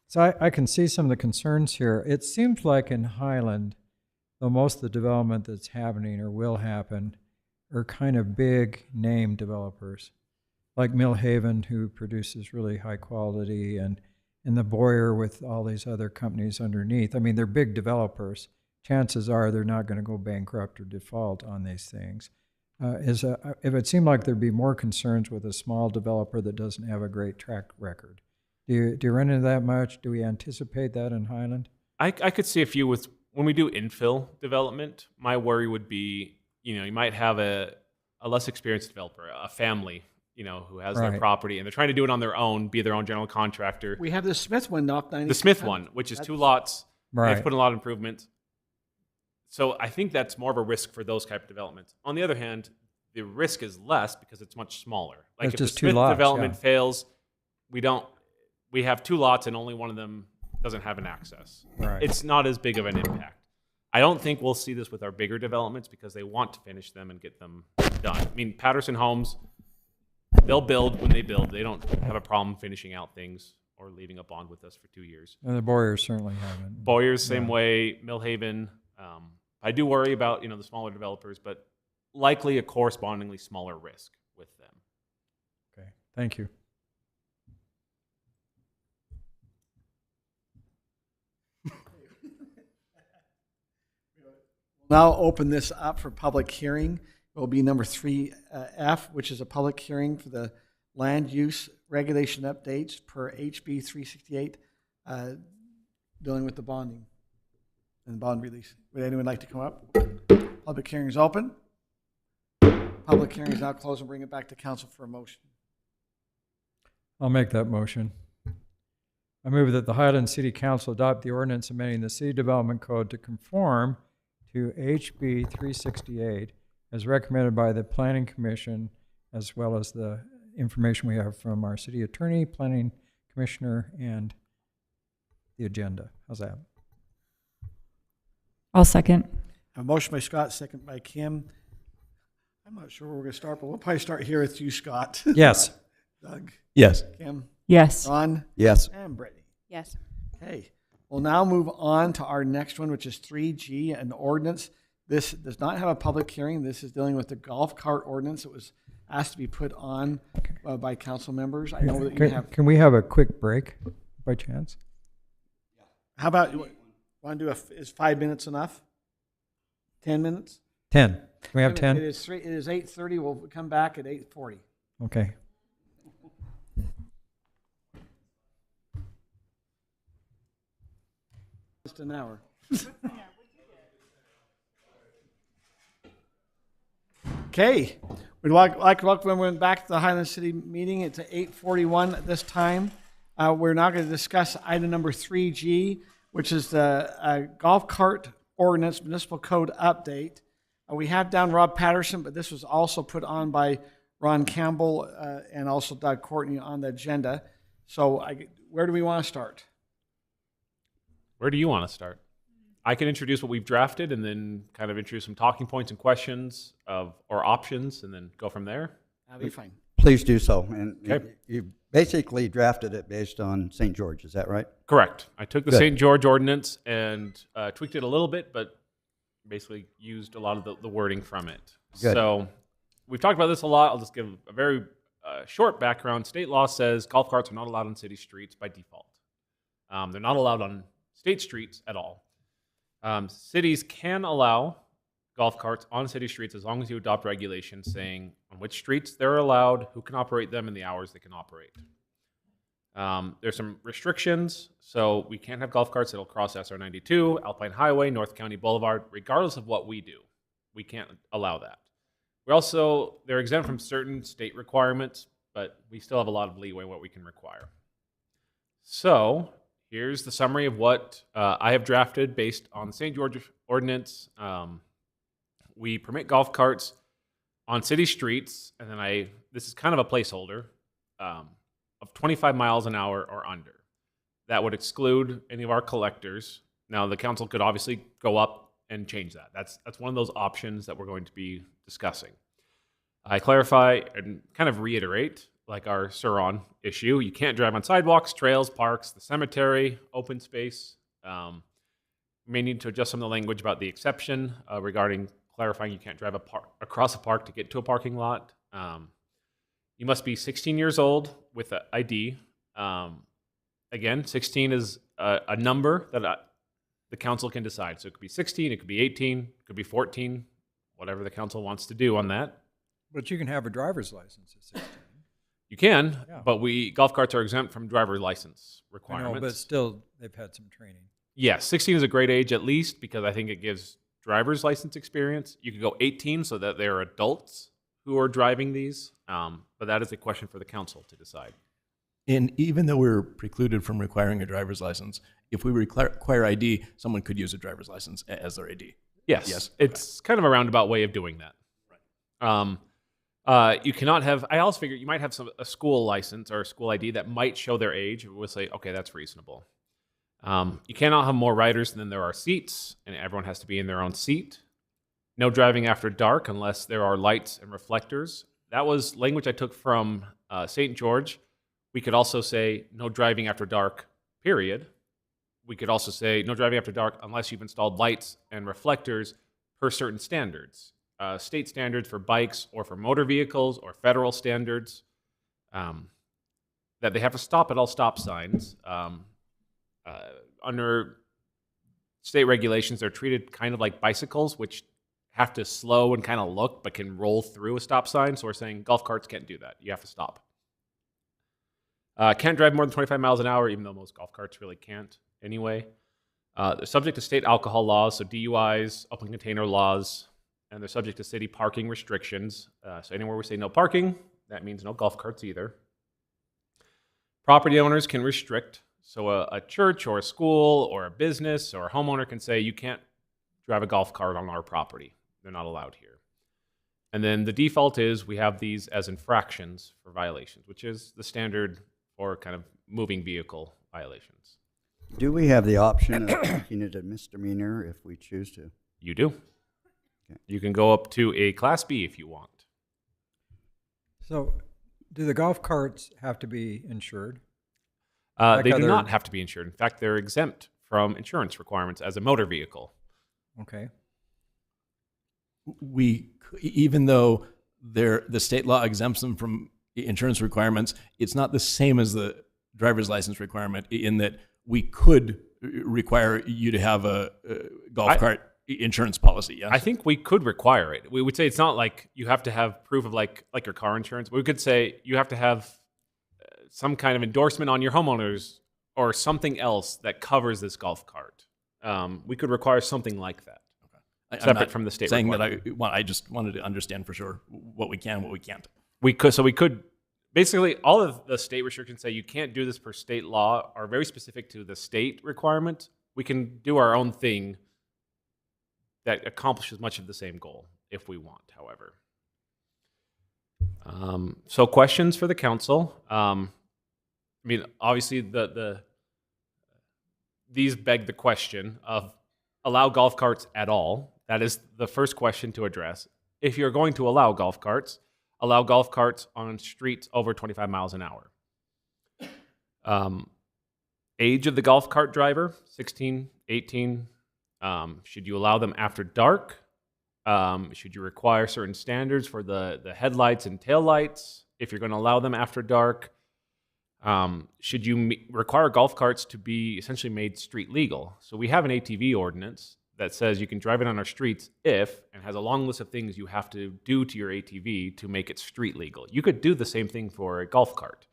So I can see some of the concerns here. It seems like in Highland, though most of the development that's happening or will happen are kind of big name developers, like Millhaven, who produces really high quality, and the Boyer with all these other companies underneath. I mean, they're big developers. Chances are they're not going to go bankrupt or default on these things. If it seemed like there'd be more concerns with a small developer that doesn't have a great track record. Do you run into that much? Do we anticipate that in Highland? I could see a few with when we do infill development. My worry would be, you might have a less experienced developer, a family, who has their property and they're trying to do it on their own, be their own general contractor. We have the Smith one off 90. The Smith one, which is 2 lots. Right. They have to put in a lot of improvements. So I think that's more of a risk for those type of developments. On the other hand, the risk is less because it's much smaller. Like It's if just the 2 Smith lots, development yeah. fails, we have 2 lots and only one of them doesn't have an access. Right. It's not as big of an impact. I don't think we'll see this with our bigger developments because they want to finish them and get them done. I mean, Patterson Homes, they'll build when they build. They don't have a problem finishing out things. or leaving a bond with us for 2 years. And the Boyers certainly haven't. Boyers, same Yeah. way. Millhaven. I do worry about the smaller developers, but likely a correspondingly smaller risk with them. Okay, thank you. Now open this up for public hearing. It will be number 3F, which is a public hearing for the land use regulation updates per HB 368, dealing with the bonding and bond release. Would anyone like to come up? Public hearing is open. Public hearing is now closed, and bring it back to council for a motion. I'll make that motion. I move that the Highland City Council adopt the ordinance amending the City Development Code to conform to HB 368 as recommended by the Planning Commission, as well as the information we have from our city attorney, planning commissioner, and the agenda. How's that? I'll second. A motion by Scott, second by Kim. I'm not sure where we're going to start, but we'll probably start here with you, Scott. Yes. Doug? Yes. Kim? Yes. Ron? Yes. And Brittany? Yes. Okay. We'll now move on to our next one, which is 3G, an ordinance. This does not have a public hearing. This is dealing with the golf cart ordinance. It was asked to be put on by council members. I know that you have. Can we have a quick break by chance? How about, you want to do is 5 minutes enough? 10 minutes? 10. Can we have 10? It is 8:30. We'll come back at 8:40. Okay. Just an hour. Okay, we'd like to welcome everyone back to the Highland City meeting. It's at 8:41 at this time. We're now going to discuss item number 3G, which is the golf cart ordinance municipal code update. We have down Rob Patterson, but this was also put on by Ron Campbell and also Doug Courtney on the agenda. So where do we want to start? Where do you want to start? I can introduce what we've drafted and then kind of introduce some talking points and questions or options and then go from there. That'll be fine. Please do so. And Okay. you basically drafted it based on St. George, is that right? Correct. I took the Good. St. George ordinance and tweaked it a little bit, but basically used a lot of the wording from it. Good. So we've talked about this a lot. I'll just give a very short background. State law says golf carts are not allowed on city streets by default. They're not allowed on state streets at all. Cities can allow golf carts on city streets as long as you adopt regulations saying on which streets they're allowed, who can operate them, and the hours they can operate. There's some restrictions, so we can't have golf carts that'll cross SR 92, Alpine Highway, North County Boulevard, regardless of what we do. We can't allow that. They're exempt from certain state requirements, but we still have a lot of leeway in what we can require. So here's the summary of what I have drafted based on the St. George ordinance. We permit golf carts on city streets, and then this is kind of a placeholder, of 25 miles an hour or under. That would exclude any of our collectors. Now, the council could obviously go up and change that. That's one of those options that we're going to be discussing. I clarify and kind of reiterate, like our Suron issue, you can't drive on sidewalks, trails, parks, the cemetery, open space. You may need to adjust some of the language about the exception regarding clarifying you can't drive across a park to get to a parking lot. You must be 16 years old with an ID. Again, 16 is a number that the council can decide. So it could be 16, it could be 18, it could be 14, whatever the council wants to do on that. But you can have a driver's license at 16. You can, Yeah. but golf carts are exempt from driver's license I requirements. know, but still, they've had some training. Yes, 16 is a great age at least because I think it gives driver's license experience. You could go 18 so that they're adults who are driving these, but that is a question for the council to decide. And even though we're precluded from requiring a driver's license, if we require ID, someone could use a driver's license as their ID. Yes, Yes. it's kind of a roundabout way of doing that. You cannot have. I also figure you might have a school license or a school ID that might show their age. We'll say, okay, that's reasonable. You cannot have more riders than there are seats, and everyone has to be in their own seat. No driving after dark unless there are lights and reflectors. That was language I took from St. George. We could also say no driving after dark, period. We could also say no driving after dark unless you've installed lights and reflectors per certain standards. State standards for bikes or for motor vehicles or federal standards, that they have to stop at all stop signs. Under state regulations, they're treated kind of like bicycles, which have to slow and kind of look, but can roll through a stop sign. So we're saying golf carts can't do that. You have to stop. Can't drive more than 25 miles an hour, even though most golf carts really can't anyway. They're subject to state alcohol laws, so DUIs, open container laws, and they're subject to city parking restrictions. So anywhere we say no parking, that means no golf carts either. Property owners can restrict. So a church or a school or a business or a homeowner can say, you can't drive a golf cart on our property. They're not allowed here. And then the default is we have these as infractions for violations, which is the standard for kind of moving vehicle violations. Do we have the option of making it a misdemeanor if we choose to? You do. Okay. You can go up to a Class B if you want. So do the golf carts have to be insured? They do not have to be insured. In fact, they're exempt from insurance requirements as a motor vehicle. Okay. Even though the state law exempts them from insurance requirements, it's not the same as the driver's license requirement in that we could require you to have a golf cart insurance policy. Yes? I think we could require it. We would say it's not like you have to have proof of like your car insurance. We could say you have to have some kind of endorsement on your homeowners or something else that covers this golf cart. We could require something like that, separate from the state saying requirement. that I just wanted to understand for sure what we can, what we can't. We could basically all of the state restrictions say you can't do this per state law are very specific to the state requirement. We can do our own thing that accomplishes much of the same goal if we want, however. So questions for the council. I mean, obviously these beg the question of allow golf carts at all. That is the first question to address. If you're going to allow golf carts on streets over 25 miles an hour. Age of the golf cart driver, 16, 18. Should you allow them after dark? Should you require certain standards for the headlights and taillights if you're going to allow them after dark? Should you require golf carts to be essentially made street legal? So we have an ATV ordinance that says you can drive it on our streets if, and has a long list of things you have to do to your ATV to make it street legal. You could do the same thing for a golf cart.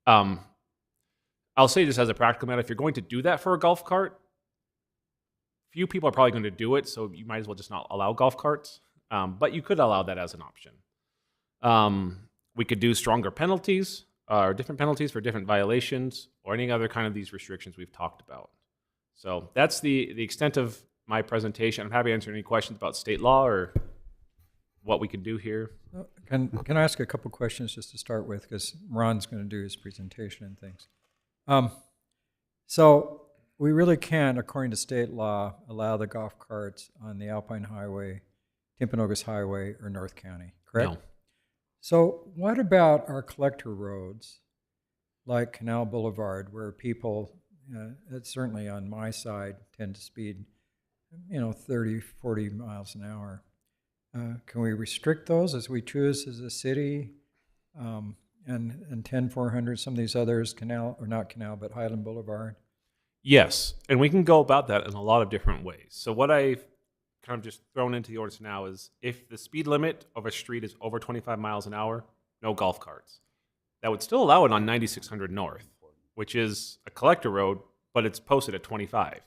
I'll say this as a practical matter, if you're going to do that for a golf cart, few people are probably going to do it, so you might as well just not allow golf carts. But you could allow that as an option. We could do stronger penalties, or different penalties for different violations, or any other kind of these restrictions we've talked about. So that's the extent of my presentation. I'm happy to answer any questions about state law or what we can do here. Can I ask a couple questions just to start with, because Ron's going to do his presentation and things. So we really can't, according to state law, allow the golf carts on the Alpine Highway, Timpanogos Highway, or North County, correct? No. So what about our collector roads, like Canal Boulevard, where people, certainly on my side, tend to speed 30, 40 miles an hour. Can we restrict those as we choose as a city? And 10-400, some of these others, but Highland Boulevard? Yes, and we can go about that in a lot of different ways. So what I've kind of just thrown into the ordinance now is if the speed limit of a street is over 25 miles an hour, no golf carts. That would still allow it on 9600 North, which is a collector road, but it's posted at 25.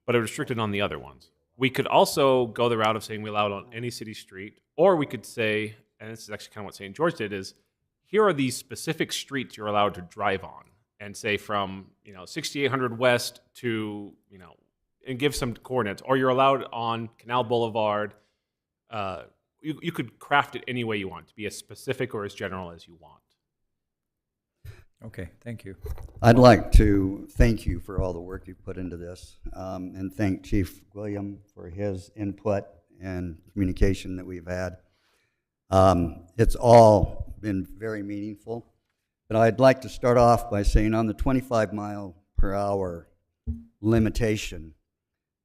But it's restricted on the other ones. We could also go the route of saying we allow it on any city street, or we could say, and this is actually kind of what St. George did, is here are these specific streets you're allowed to drive on, and say from 6800 West to and give some coordinates, or you're allowed on Canal Boulevard. You could craft it any way you want, to be as specific or as general as you want. Okay, thank you. I'd like to thank you for all the work you put into this, and thank Chief William for his input and communication that we've had. It's all been very meaningful, But I'd like to start off by saying on the 25 mile per hour limitation,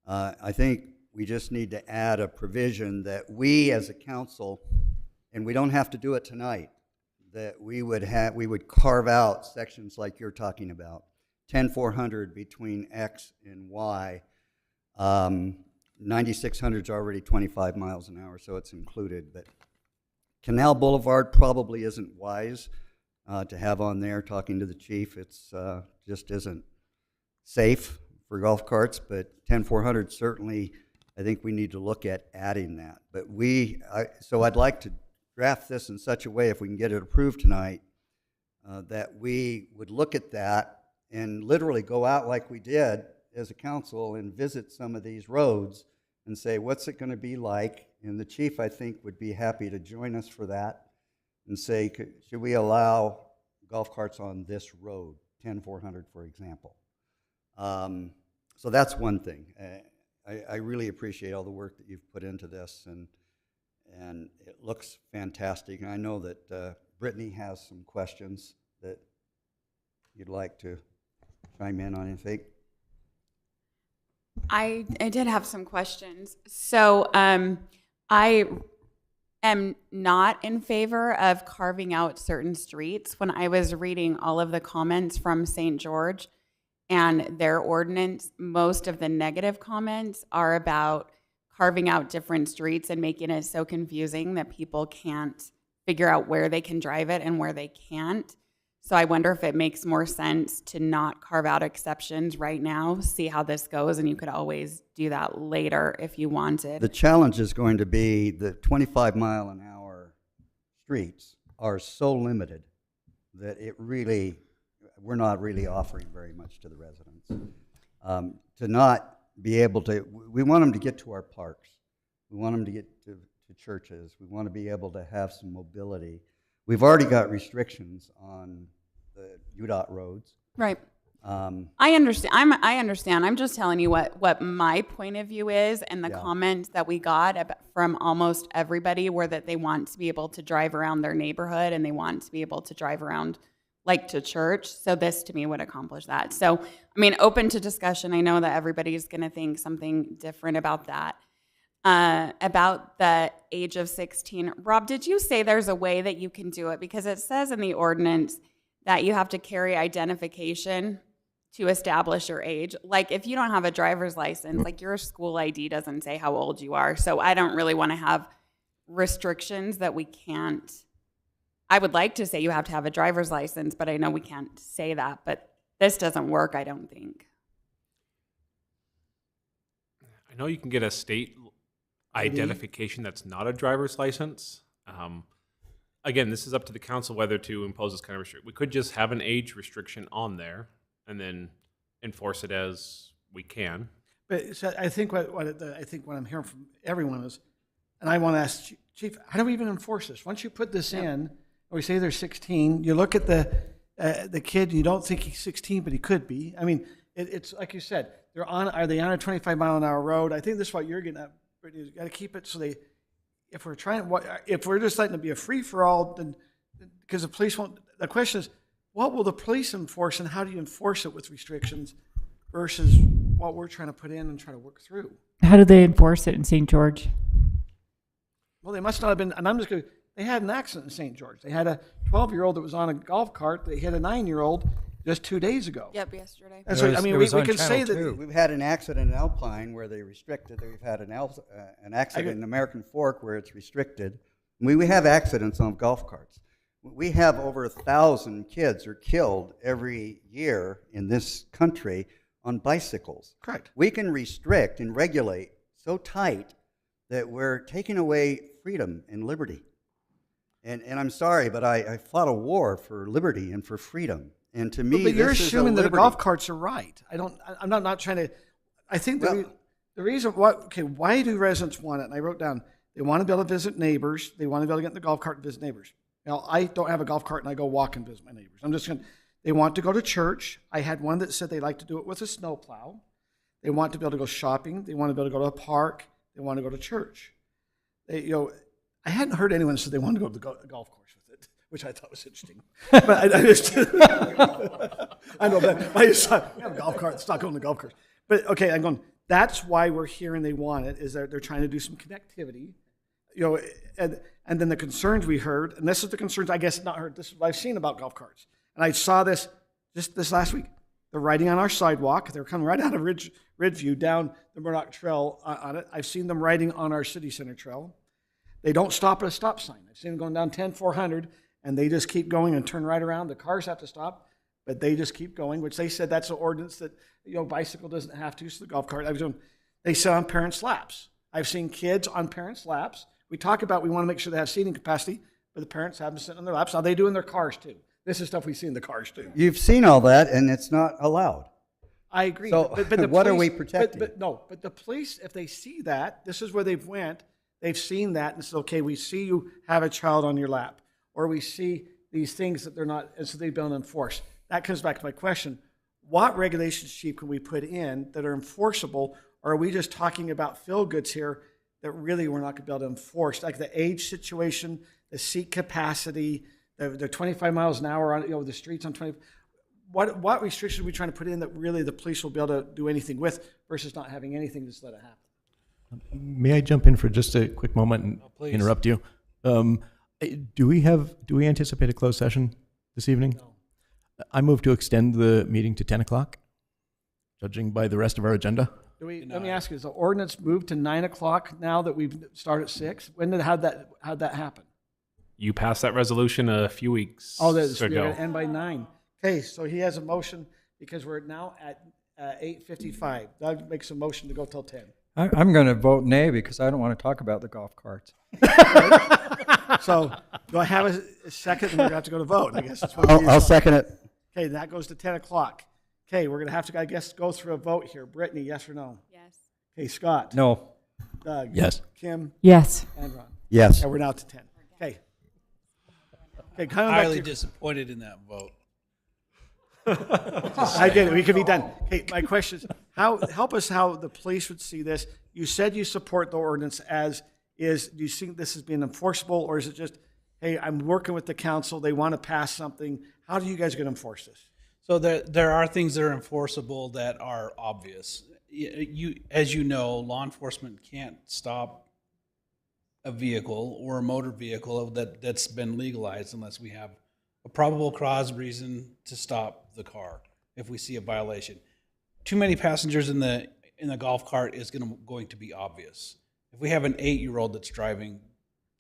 I think we just need to add a provision that we as a council, and we don't have to do it tonight, that we would carve out sections like you're talking about, 10-400 between X and Y. 9600 is already 25 miles an hour, so it's included. But Canal Boulevard probably isn't wise to have on there. Talking to the chief, it's just isn't safe for golf carts. But 10-400 certainly, I think we need to look at adding that. But so I'd like to draft this in such a way, if we can get it approved tonight, that we would look at that and literally go out like we did as a council and visit some of these roads and say, what's it going to be like? And the chief, I think, would be happy to join us for that and say, should we allow golf carts on this road, 10-400, for example? So that's one thing. I really appreciate all the work that you've put into this, and it looks fantastic. And I know that Brittany has some questions that you'd like to chime in on, I think. I did have some questions. So I am not in favor of carving out certain streets. When I was reading all of the comments from St. George and their ordinance, most of the negative comments are about carving out different streets and making it so confusing that people can't figure out where they can drive it and where they can't. So I wonder if it makes more sense to not carve out exceptions right now, see how this goes, and you could always do that later if you wanted. The challenge is going to be the 25 mile an hour streets are so limited that we're not really offering very much to the residents. To not be able to, we want them to get to our parks. We want them to get to churches. We want to be able to have some mobility. We've already got restrictions on the UDOT roads. Right. I understand. I understand. I'm just telling you what my point of view is, and the comments that we got from almost everybody were that they want to be able to drive around their neighborhood and they want to be able to drive around like to church. So this to me would accomplish that. So, I mean, open to discussion. I know that everybody's going to think something different about that. About the age of 16. Rob, did you say there's a way that you can do it? Because it says in the ordinance that you have to carry identification to establish your age. Like if you don't have a driver's license, like your school ID doesn't say how old you are. So I don't really want to have restrictions that we can't. I would like to say you have to have a driver's license, but I know we can't say that. But this doesn't work, I don't think. I know you can get a state identification that's not a driver's license. Again, this is up to the council whether to impose this kind of restriction. We could just have an age restriction on there and then enforce it as we can. But so I think what I'm hearing from everyone is, and I want to ask Chief, how do we even enforce this? Once you put this in, or we say they're 16, you look at the kid, you don't think he's 16, but he could be. I mean, it's like you said, are they on a 25 mile an hour road? I think this is what you're getting at. You got to keep it so if we're just letting it be a free for all, then because the police won't. The question is, what will the police enforce, and how do you enforce it with restrictions versus what we're trying to put in and try to work through? How do they enforce it in St. George? Well, they must not have been. And I'm just going. They had an accident in St. George. They had a 12-year-old that was on a golf cart. They hit a 9-year-old just 2 days ago. Yep, yesterday. That's what, I mean, we can say that. We've had an accident in Alpine where they restricted. We've had an accident in American Fork where it's restricted. We have accidents on golf carts. We have over 1,000 kids are killed every year in this country on bicycles. Correct. We can restrict and regulate so tight that we're taking away freedom and liberty. And I'm sorry, but I fought a war for liberty and for freedom. And to me, but you're this is assuming a that the liberty. golf carts are right. I'm not trying to. I think the reason why do residents want it? And I wrote down they want to be able to visit neighbors. They want to be able to get in the golf cart and visit neighbors. Now I don't have a golf cart and I go walk and visit my neighbors. I'm just going. They want to go to church. I had one that said they like to do it with a snowplow. They want to be able to go shopping. They want to be able to go to a park. They want to go to church. I hadn't heard anyone say they want to go to the golf course with it. which I thought was interesting. But I just, I know that my son, we have a golf cart, stop going to golf carts. But okay, I'm going, that's why we're here and they want it, is that they're trying to do some connectivity. You know, and then the concerns we heard, and this is the concerns I guess not heard, this is what I've seen about golf carts. And I saw this just this last week. They're riding on our sidewalk. They're coming right out of Ridgeview down the Murdoch Trail on it. I've seen them riding on our city center trail. They don't stop at a stop sign. I've seen them going down 10-400, and they just keep going and turn right around. The cars have to stop, but they just keep going, which they said that's an ordinance that, you know, bicycle doesn't have to, so the golf cart. They sit on parents' laps. I've seen kids on parents' laps. We talk about we want to make sure they have seating capacity, but the parents have them sitting on their laps. Now, they do in their cars, too. This is stuff we see in the cars, too. You've seen all that, and it's not allowed. I agree. So but the what are police, we protecting? But the police, if they see that, this is where they've seen that and said, okay, we see you have a child on your lap, or we see these things that they're not, and so they've been enforced. That comes back to my question. What regulations, Chief, can we put in that are enforceable, or are we just talking about feel-goods here that really we're not going to be able to enforce? Like the age situation, the seat capacity, the 25 miles an hour on, you know, the streets on 20. What restrictions are we trying to put in that really the police will be able to do anything with versus not having anything, just let it happen? May I jump in for just a quick moment and interrupt you? Do we anticipate a closed session this evening? No. I move to extend the meeting to 10 o'clock, judging by the rest of our agenda. Let me ask you, is the ordinance moved to 9 o'clock now that we've started at 6? How'd that happen? You passed that resolution a few weeks Oh, that's ago. going to end by 9. Okay, so he has a motion because we're now at 8:55. Doug makes a motion to go till 10. I'm going to vote nay because I don't want to talk about the golf carts. So do I have a second? And we're going to have to go to vote. I guess. I'll second it. Okay, that goes to 10 o'clock. Okay, we're going to have to, I guess, go through a vote here. Brittany, yes or no? Yes. Okay, Scott? No. Doug? Yes. Kim? Yes. And Ron? Yes. And we're now to 10. Okay. Okay, coming Highly back to, disappointed in that vote. I get it. We could be done. Okay, my question is, help us how the police would see this. You said you support the ordinance as is. Do you think this is being enforceable, or is it just, hey, I'm working with the council, they want to pass something. How do you guys going to enforce this? So there are things that are enforceable that are obvious. As you know, law enforcement can't stop a vehicle or a motor vehicle that's been legalized unless we have a probable cause reason to stop the car if we see a violation. Too many passengers in the golf cart is going to be obvious. If we have an 8-year-old that's driving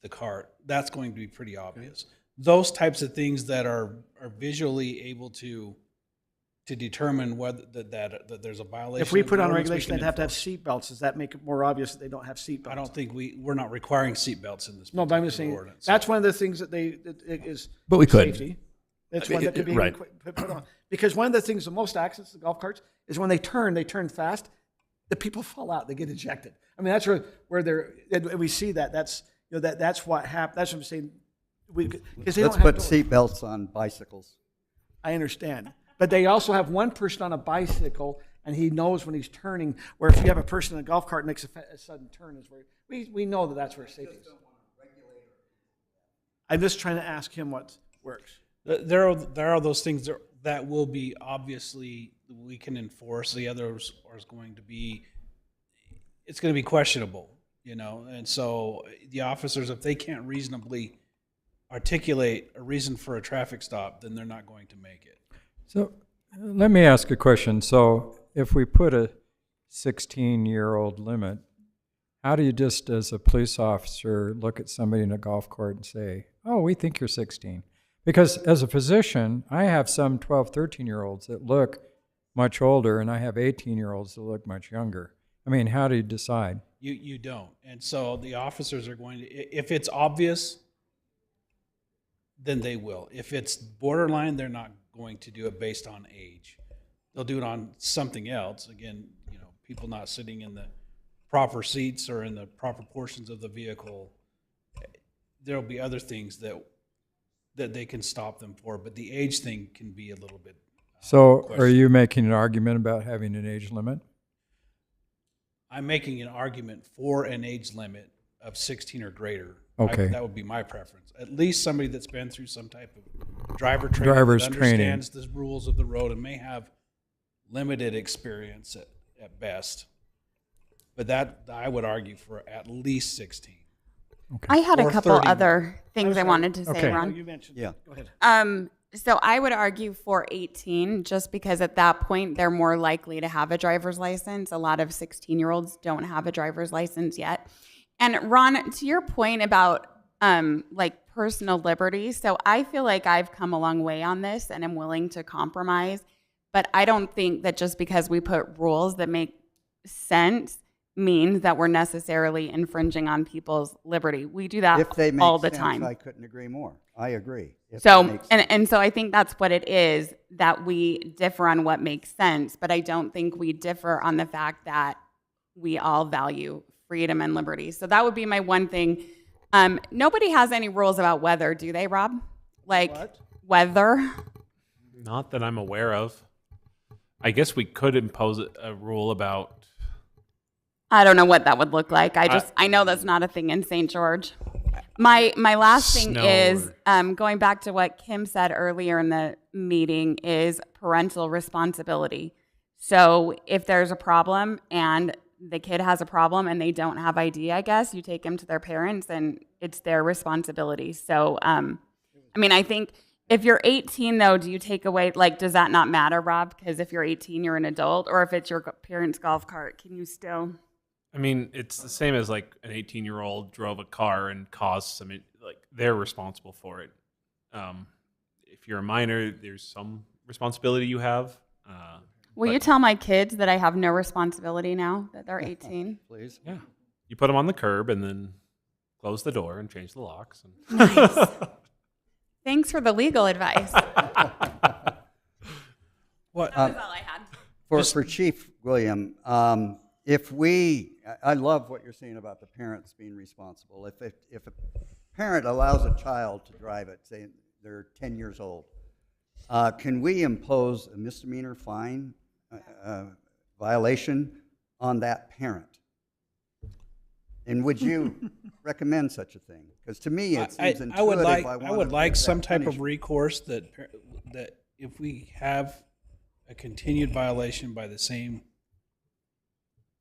the cart, that's going to be pretty obvious. Okay. Those types of things that are visually able to determine whether that there's a violation. If we put on regulation, they'd have to have seat belts. Does that make it more obvious that they don't have seat belts? I don't think we're not requiring seat belts in this. No, but I'm just saying ordinance. That's one of the things that is. But we could. Safety. That's one that could be right. put on. Because one of the things, the most accidents in golf carts is when they turn fast, the people fall out, they get ejected. I mean, that's where they're. We see that. That's that's what happened. That's what I'm saying. Let's put seat belts on bicycles. I understand. But they also have one person on a bicycle, and he knows when he's turning, where if you have a person in a golf cart makes a sudden turn, is where we know that's where safety is. I'm just trying to ask him what works. There are those things that will be obviously we can enforce. The others are going to be, it's going to be questionable, and so the officers, if they can't reasonably articulate a reason for a traffic stop, then they're not going to make it. So let me ask a question. So if we put a 16-year-old limit, how do you just as a police officer look at somebody in a golf cart and say, oh, we think you're 16? Because as a physician, I have some 12, 13-year-olds that look much older, and I have 18-year-olds that look much younger. I mean, how do you decide? You don't. And so the officers are going to, if it's obvious, then they will. If it's borderline, they're not going to do it based on age. They'll do it on something else. Again, people not sitting in the proper seats or in the proper portions of the vehicle. There'll be other things that they can stop them for, but the age thing can be a little bit. So are you making an argument about having an age limit? I'm making an argument for an age limit of 16 or greater Okay. That would be my preference. At least somebody that's been through some type of driver training, Driver's that training. understands the rules of the road and may have limited experience at best. But that, I would argue for at least 16. I had a Or couple 30 other things I sorry. wanted to say, Okay. Ron. You mentioned. Yeah. Go ahead. So I would argue for 18, just because at that point they're more likely to have a driver's license. A lot of 16-year-olds don't have a driver's license yet. And Ron, to your point about like personal liberty, so I feel like I've come a long way on this and am willing to compromise. But I don't think that just because we put rules that make sense means that we're necessarily infringing on people's liberty. We do that If they make all the sense, time. I couldn't agree more. I agree. If So, they make sense. and so I think that's what it is, that we differ on what makes sense, but I don't think we differ on the fact that we all value freedom and liberty. So that would be my one thing. Nobody has any rules about weather, do they, Rob? Like weather? Not that I'm aware of. I guess we could impose a rule about. I don't know what that would look like. I know that's not a thing in St. George. My last thing Snow is going back to what Kim said earlier in the meeting is parental responsibility. So if there's a problem and the kid has a problem and they don't have ID, I guess you take them to their parents and it's their responsibility. So I mean, I think if you're 18 though, do you take away, like, does that not matter, Rob? Because if you're 18, you're an adult, or if it's your parents' golf cart, can you still? I mean, it's the same as like an 18-year-old drove a car and caused some, like, they're responsible for it. If you're a minor, there's some responsibility you have. Will you tell my kids that I have no responsibility now that they're 18? Please. Yeah. You put them on the curb and then close the door and change the locks. And Nice. Thanks for the legal advice. What? That was all I had. For Chief William, if I love what you're saying about the parents being responsible. If a parent allows a child to drive it, say they're 10 years old, can we impose a misdemeanor fine violation on that parent? And would you recommend such a thing? Because to me, it seems intuitive. I would like give some that type of punishment. recourse that if we have a continued violation by the same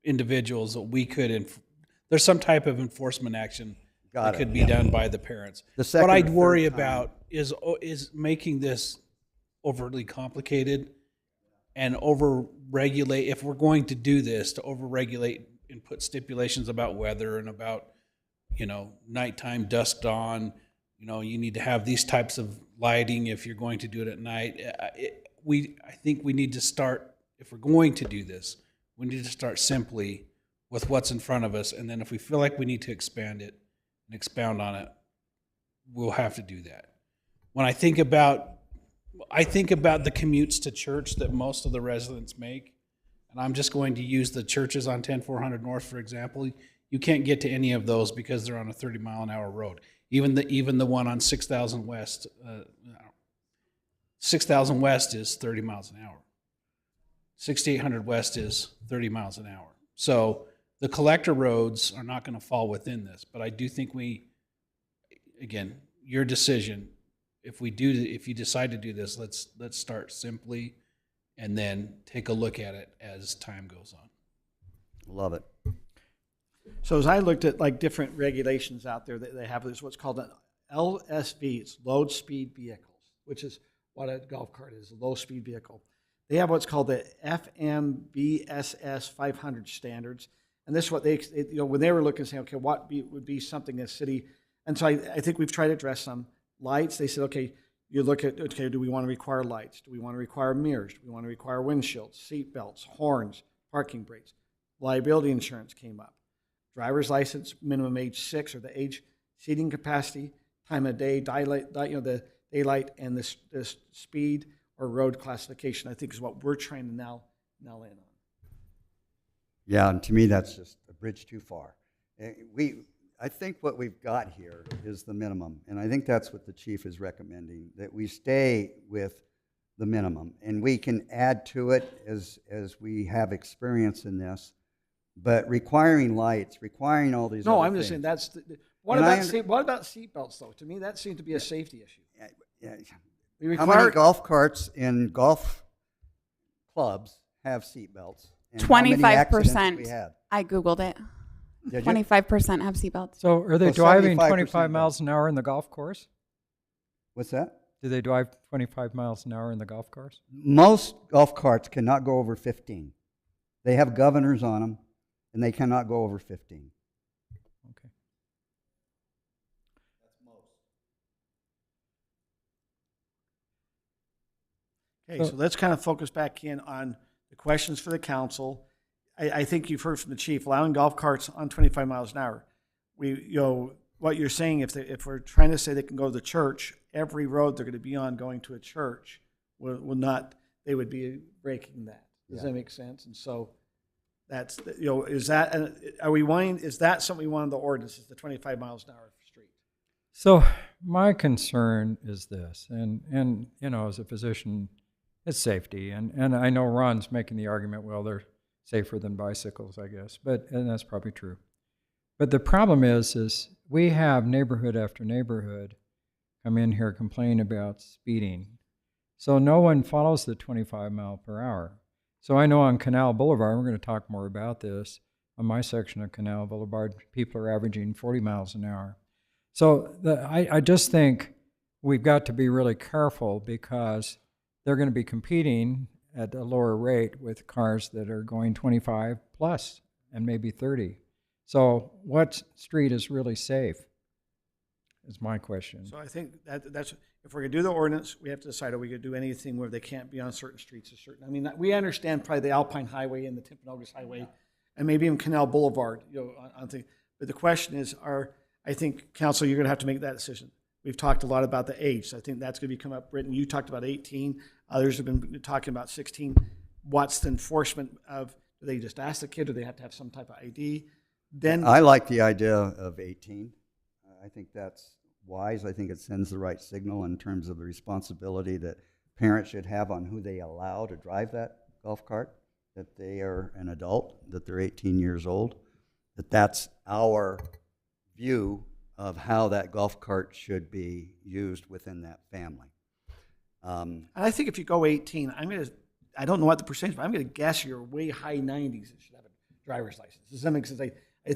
individuals, that we could there's some type of enforcement action that could be done by the parents. What I'd worry about is making this overly complicated and over-regulate. If we're going to do this, to over-regulate and put stipulations about weather and about, nighttime, dusk, dawn, you need to have these types of lighting if you're going to do it at night. I think we need to start, if we're going to do this, we need to start simply with what's in front of us. And then if we feel like we need to expand it and expound on it, we'll have to do that. When I think about the commutes to church that most of the residents make, and I'm just going to use the churches on 10400 North, for example. You can't get to any of those because they're on a 30-mile-an-hour road. Even the one on 6000 West, 6000 West is 30 miles an hour. 6800 West is 30 miles an hour. So the collector roads are not going to fall within this, but I do think again, your decision. If you decide to do this, let's start simply, and then take a look at it as time goes on. Love it. So as I looked at like different regulations out there, they have this what's called an LSV, it's low speed vehicles, which is what a golf cart is, a low speed vehicle. They have what's called the FMVSS 500 standards, and this is what when they were looking, saying, okay, what would be something a city, and so I think we've tried to address some lights. They said, okay, you look at, okay, do we want to require lights? Do we want to require mirrors? Do we want to require windshields, seat belts, horns, parking brakes? Liability insurance came up. Driver's license, minimum age 6, or the age, seating capacity, time of day, the daylight, and the speed or road classification, I think, is what we're trying to now in on. Yeah, and to me, that's just a bridge too far. I think what we've got here is the minimum, and I think that's what the chief is recommending, that we stay with the minimum, and we can add to it as we have experience in this. But requiring lights, requiring all these. No, other I'm just things. saying What And about I what about seatbelts though? To me, that seems to be a safety issue. Yeah. We How many require golf carts in golf clubs have seatbelts? And how many 25%. accidents we had? I Googled it. Did you? 25% have seatbelts. So are they So driving 75% 25 miles an hour in the golf course? What's that? Do they drive 25 miles an hour in the golf course? Most golf carts cannot go over 15. They have governors on them, and they cannot go over 15. Okay. Okay, so let's kind of focus back in on the questions for the council. I think you've heard from the chief, allowing golf carts on 25 miles an hour. What you're saying, if we're trying to say they can go to the church, every road they're going to be on going to a church will not, they would be breaking that. Does that make sense? And so that's, is that, is that something we want in the ordinance, is the 25 miles an hour street? So my concern is this, and as a physician, it's safety. And I know Ron's making the argument, well, they're safer than bicycles, I guess, and that's probably true. But the problem is we have neighborhood after neighborhood come in here complaining about speeding. So no one follows the 25 mile per hour. So I know on Canal Boulevard, we're going to talk more about this, on my section of Canal Boulevard, people are averaging 40 miles an hour. So I just think we've got to be really careful because they're going to be competing at a lower rate with cars that are going 25 plus and maybe 30. So what street is really safe is my question. So I think that's, if we're going to do the ordinance, we have to decide, are we going to do anything where they can't be on certain streets? We understand probably the Alpine Highway and the Timpanogos Highway, and maybe even Canal Boulevard, but the question is, I think, council, you're going to have to make that decision. We've talked a lot about the age, so I think that's going to come up. Britton, you talked about 18. Others have been talking about 16. What's the enforcement of, do they just ask the kid, do they have to have some type of ID? Then I like the idea of 18. I think that's wise. I think it sends the right signal in terms of the responsibility that parents should have on who they allow to drive that golf cart, that they are an adult, that they're 18 years old, that's our view of how that golf cart should be used within that family. I think if you go 18, I don't know what the percentage, but I'm going to guess you're way high 90s that should have a driver's license. Does that make sense? I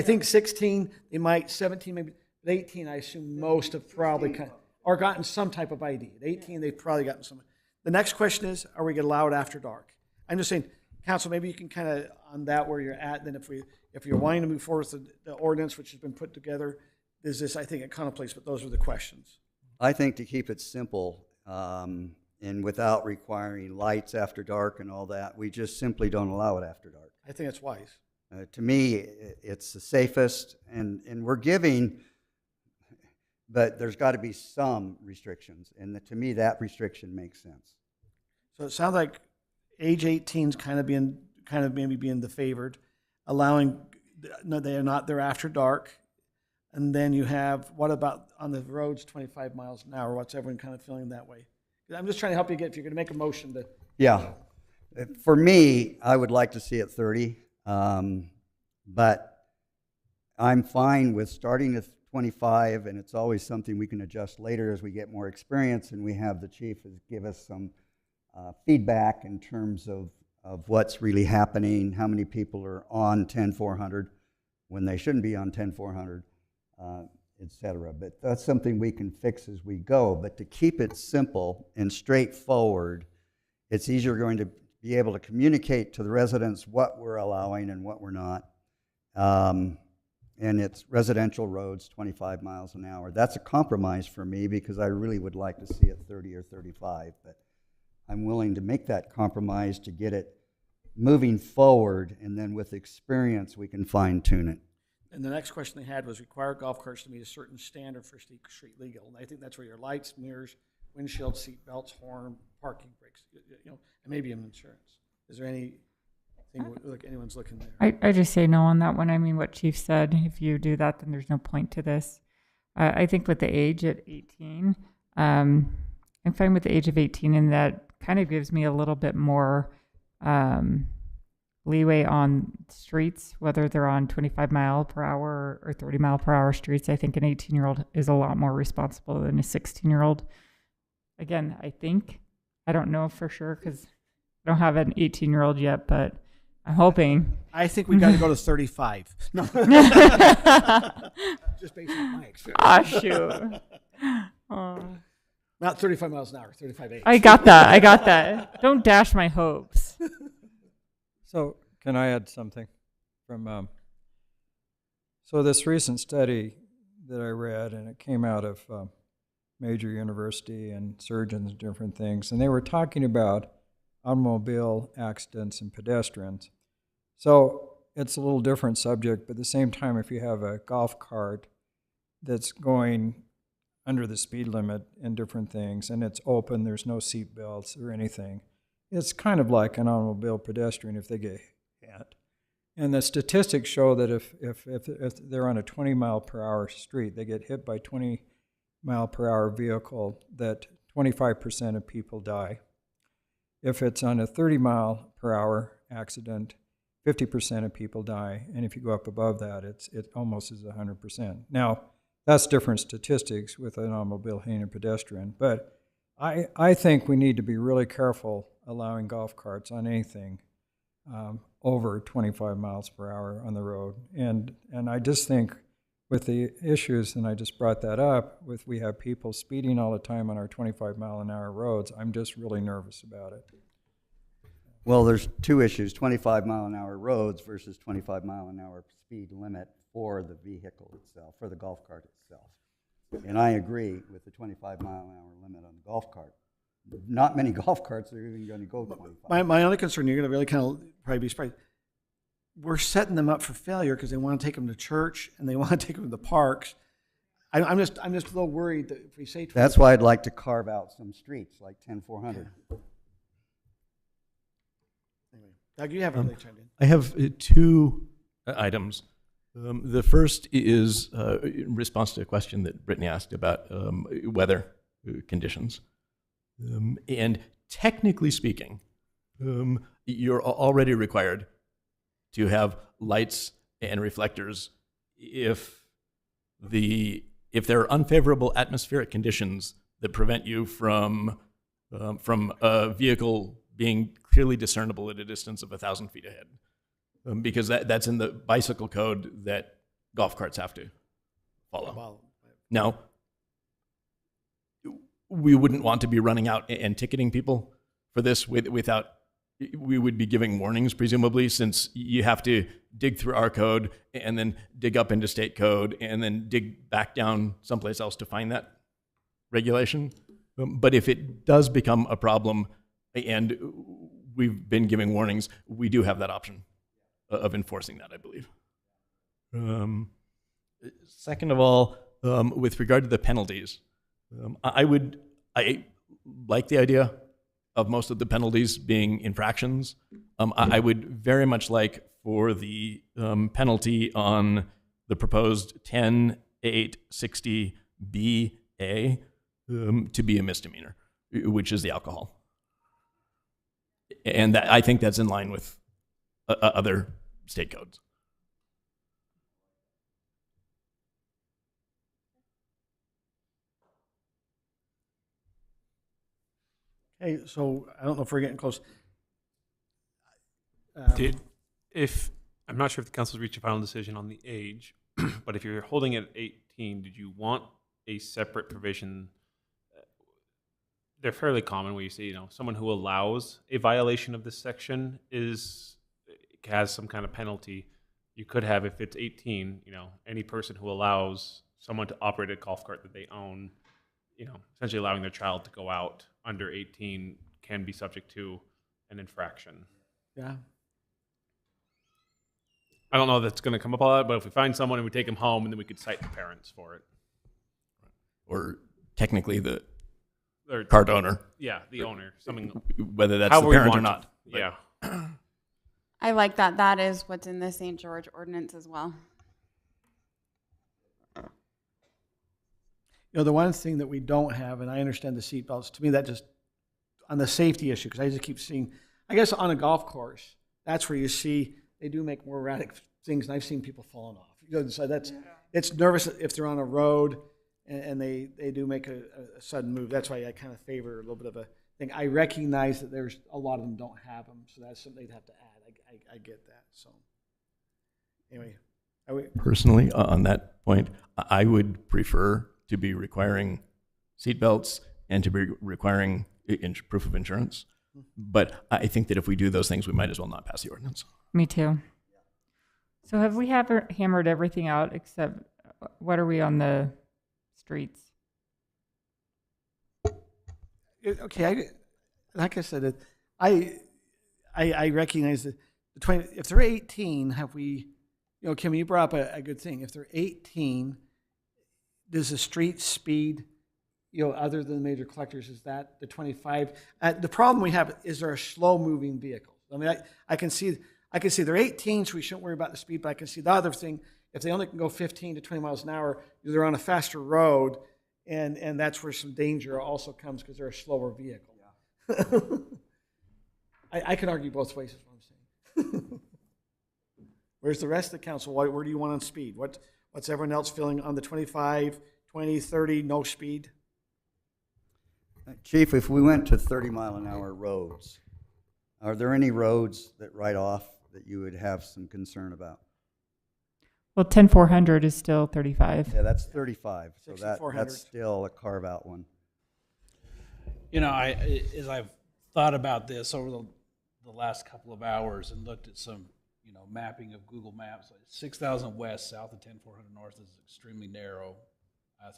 think 16, they might, 17 maybe, but 18, I assume most have probably or gotten some type of ID. At 18, they've probably gotten some. The next question is, are we going to allow it after dark? I'm just saying, council, maybe you can kind of, on that where you're at, then if you're wanting to move forward with the ordinance which has been put together, is this, I think, it contemplates, but those are the questions. I think to keep it simple and without requiring lights after dark and all that, we just simply don't allow it after dark. I think that's wise. To me, it's the safest, and we're giving, but there's got to be some restrictions, and to me, that restriction makes sense. So it sounds like age 18 is kind of maybe being the favored, allowing, no, they're after dark. And then you have, what about on the roads, 25 miles an hour? What's everyone kind of feeling that way? I'm just trying to help you if you're going to make a motion to. Yeah. For me, I would like to see it 30, but I'm fine with starting at 25, and it's always something we can adjust later as we get more experience, and we have the chief give us some feedback in terms of what's really happening, how many people are on 10-400 when they shouldn't be on 10-400. Et cetera. But that's something we can fix as we go. But to keep it simple and straightforward, it's easier going to be able to communicate to the residents what we're allowing and what we're not. And it's residential roads, 25 miles an hour. That's a compromise for me because I really would like to see it 30 or 35. But I'm willing to make that compromise to get it moving forward, and then with experience we can fine-tune it. And the next question they had was require golf carts to meet a certain standard for street legal. And I think that's where your lights, mirrors, windshield, seat belts, horn, parking brakes, and maybe an insurance. Is there anything, anyone's looking there? I just say no on that one. I mean, what Chief said, if you do that, then there's no point to this. I think with the age at 18, I'm fine with the age of 18, and that kind of gives me a little bit more leeway on streets, whether they're on 25 mile per hour or 30 mile per hour streets. I think an 18-year-old is a lot more responsible than a 16-year-old. Again, I don't know for sure because I don't have an 18-year-old yet, but I'm hoping. I think we got to go to 35. No. Just based on my experience. Ah, shoot. Oh. Not 35 miles an hour, 35.8. I got that. Don't dash my hopes. So can I add something from, so this recent study that I read, and it came out of major university and surgeons and different things, and they were talking about automobile accidents and pedestrians. So it's a little different subject, but at the same time, if you have a golf cart that's going under the speed limit and different things, and it's open, there's no seat belts or anything, it's kind of like an automobile pedestrian if they get hit. And the statistics show that if they're on a 20 mile per hour street, they get hit by 20 mile per hour vehicle, that 25% of people die. If it's on a 30 mile per hour accident, 50% of people die. And if you go up above that, it almost is 100%. Now, that's different statistics with an automobile hitting a pedestrian. But I think we need to be really careful allowing golf carts on anything over 25 miles per hour on the road. And I just think with the issues, and I just brought that up, we have people speeding all the time on our 25 mile an hour roads, I'm just really nervous about it. Well, there's two issues, 25 mile an hour roads versus 25 mile an hour speed limit for the vehicle itself, for the golf cart itself. And I agree with the 25 mile an hour limit on the golf cart. Not many golf carts are even going to go 25. My only concern, you're going to really kind of probably be surprised, we're setting them up for failure because they want to take them to church and they want to take them to the parks. I'm just a little worried that if we say 25, that's why I'd like to carve out some streets like 10400. Doug, you haven't really chimed in. I have two items. The first is in response to a question that Brittany asked about weather conditions. And technically speaking, you're already required to have lights and reflectors if there are unfavorable atmospheric conditions that prevent you from a vehicle being clearly discernible at a distance of 1,000 feet ahead, because that's in the bicycle code that golf carts have to follow. Now, we wouldn't want to be running out and ticketing people for this without, we would be giving warnings, presumably, since you have to dig through our code and then dig up into state code and then dig back down someplace else to find that regulation. But if it does become a problem, and we've been giving warnings, we do have that option of enforcing that, I believe. Second of all, with regard to the penalties, I like the idea of most of the penalties being infractions. I would very much like for the penalty on the proposed 10.860BA to be a misdemeanor, which is the alcohol. And I think that's in line with other state codes. Okay, so I don't know if we're getting close. I'm not sure if the council's reached a final decision on the age, but if you're holding it at 18, did you want a separate provision? They're fairly common where you say, someone who allows a violation of this section has some kind of penalty. You could have, if it's 18, any person who allows someone to operate a golf cart that they own, essentially allowing their child to go out under 18 can be subject to an infraction. Yeah. I don't know if that's going to come up a lot, but if we find someone and we take them home, and then we could cite the parents for it. Or technically the cart owner. Yeah, the owner. Something, whether that's the parent or not. Yeah. I like that. That is what's in the St. George ordinance as well. The one thing that we don't have, and I understand the seatbelts, to me that just, on the safety issue, because I just keep seeing, I guess on a golf course, that's where you see they do make more erratic things, and I've seen people falling off. So it's nervous if they're on a road and they do make a sudden move. That's why I kind of favor a little bit of a thing. I recognize that there's a lot of them don't have them, so that's something they'd have to add. I get that. So anyway, Personally, on that point, I would prefer to be requiring seatbelts and to be requiring proof of insurance. But I think that if we do those things, we might as well not pass the ordinance. Me too. So have we hammered everything out except what are we on the streets? Okay, like I said, I recognize that if they're 18, have we? Kim, you brought up a good thing. If they're 18, does the street speed, other than major collectors, is that the 25? The problem we have is there are slow-moving vehicles. I mean, I can see they're 18, so we shouldn't worry about the speed. But I can see the other thing: if they only can go 15 to 20 miles an hour, they're on a faster road, and that's where some danger also comes because they're a slower vehicle. Yeah. I can argue both ways. Is what I'm saying. Where's the rest of the council? Where do you want on speed? What's everyone else feeling on the 25, 20, 30, no speed? Chief, if we went to 30-mile-an-hour roads, are there any roads that write off that you would have some concern about? Well, 10400 is still 35. Yeah, that's 35. So that's 6400. still a carve-out one. As I've thought about this over the last couple of hours and looked at some mapping of Google Maps, 6,000 west south of 10,400 north is extremely narrow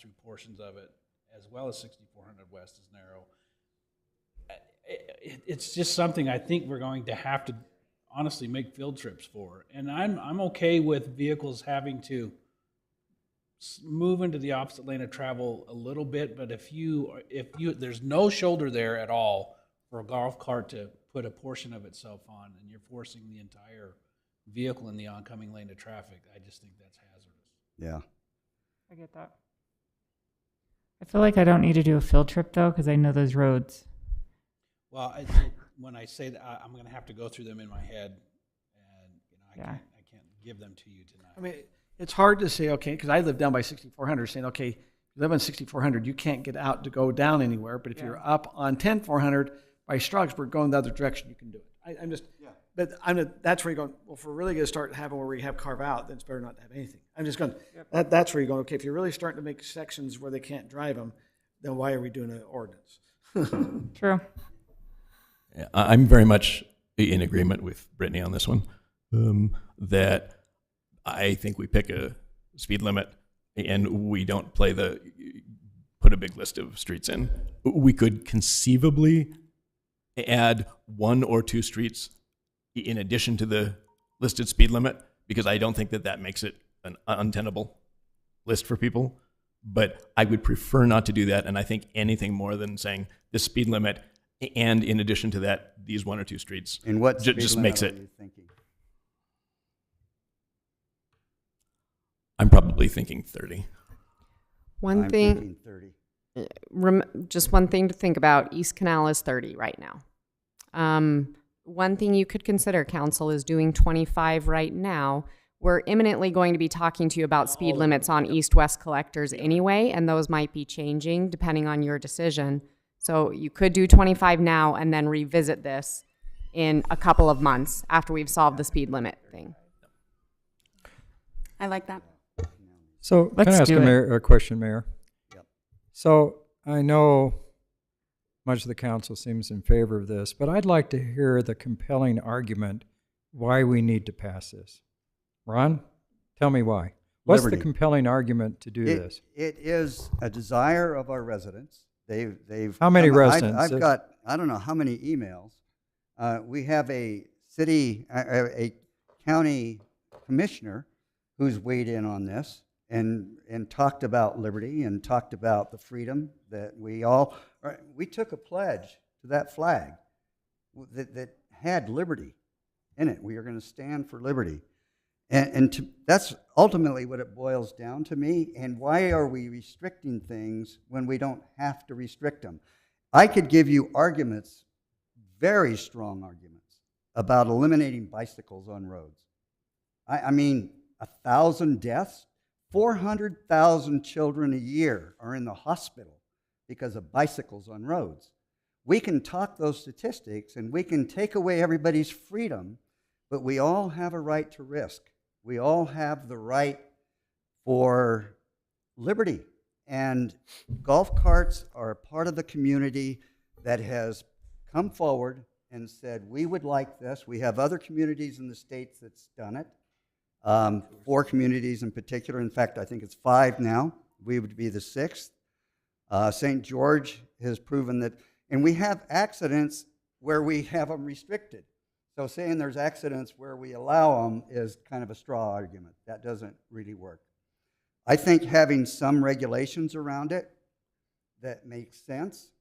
through portions of it, as well as 6,400 west is narrow. It's just something I think we're going to have to honestly make field trips for. And I'm okay with vehicles having to move into the opposite lane of travel a little bit, but if there's no shoulder there at all for a golf cart to put a portion of itself on, and you're forcing the entire vehicle in the oncoming lane of traffic, I just think that's hazardous. Yeah. I get that. I feel like I don't need to do a field trip though, because I know those roads. Well, when I say that, I'm going to have to go through them in my head, and I can't give them to you tonight. I mean, it's hard to say, okay, because I live down by 6,400, saying, okay, you live on 6,400, you can't get out to go down anywhere, but if you're up on 10,400 by Strasburg going the other direction, you can do it. That's where you're going, well, if we're really going to start having where we have carve out, then it's better not to have anything. I'm just going, that's where you're going, okay, if you're really starting to make sections where they can't drive them, then why are we doing an ordinance? True. Yeah, I'm very much in agreement with Brittany on this one, that I think we pick a speed limit and we don't put a big list of streets in. We could conceivably add 1 or 2 streets in addition to the listed speed limit, because I don't think that makes it an untenable list for people. But I would prefer not to do that, and I think anything more than saying the speed limit and in addition to that, these 1 or 2 streets, and what just makes it. Are you thinking? I'm probably thinking 30. One thing, 30. Just one thing to think about, East Canal is 30 right now. One thing you could consider, council, is doing 25 right now. We're imminently going to be talking to you about speed limits on east-west collectors anyway, and those might be changing depending on your decision. So you could do 25 now and then revisit this in a couple of months after we've solved the speed limit thing. I like that. So can I ask a question, Mayor? Yep. So I know much of the council seems in favor of this, but I'd like to hear the compelling argument why we need to pass this. Ron, tell me why. What's Liberty. the compelling argument to do this? It is a desire of our residents. They've How many residents? I've got, I don't know how many emails. We have a county commissioner who's weighed in on this and talked about liberty and talked about the freedom that we took a pledge to that flag that had liberty in it. We are going to stand for liberty. That's ultimately what it boils down to me. And why are we restricting things when we don't have to restrict them? I could give you arguments, very strong arguments, about eliminating bicycles on roads. I mean, 1,000 deaths, 400,000 children a year are in the hospital because of bicycles on roads. We can talk those statistics and we can take away everybody's freedom, but we all have a right to risk. We all have the right for liberty. And golf carts are a part of the community that has come forward and said, we would like this. We have other communities in the states that's done it. 4 communities in particular. In fact, I think it's 5 now. We would be the 6th. St. George has proven that, and we have accidents where we have them restricted. So saying there's accidents where we allow them is kind of a straw argument. That doesn't really work. I think having some regulations around it that make sense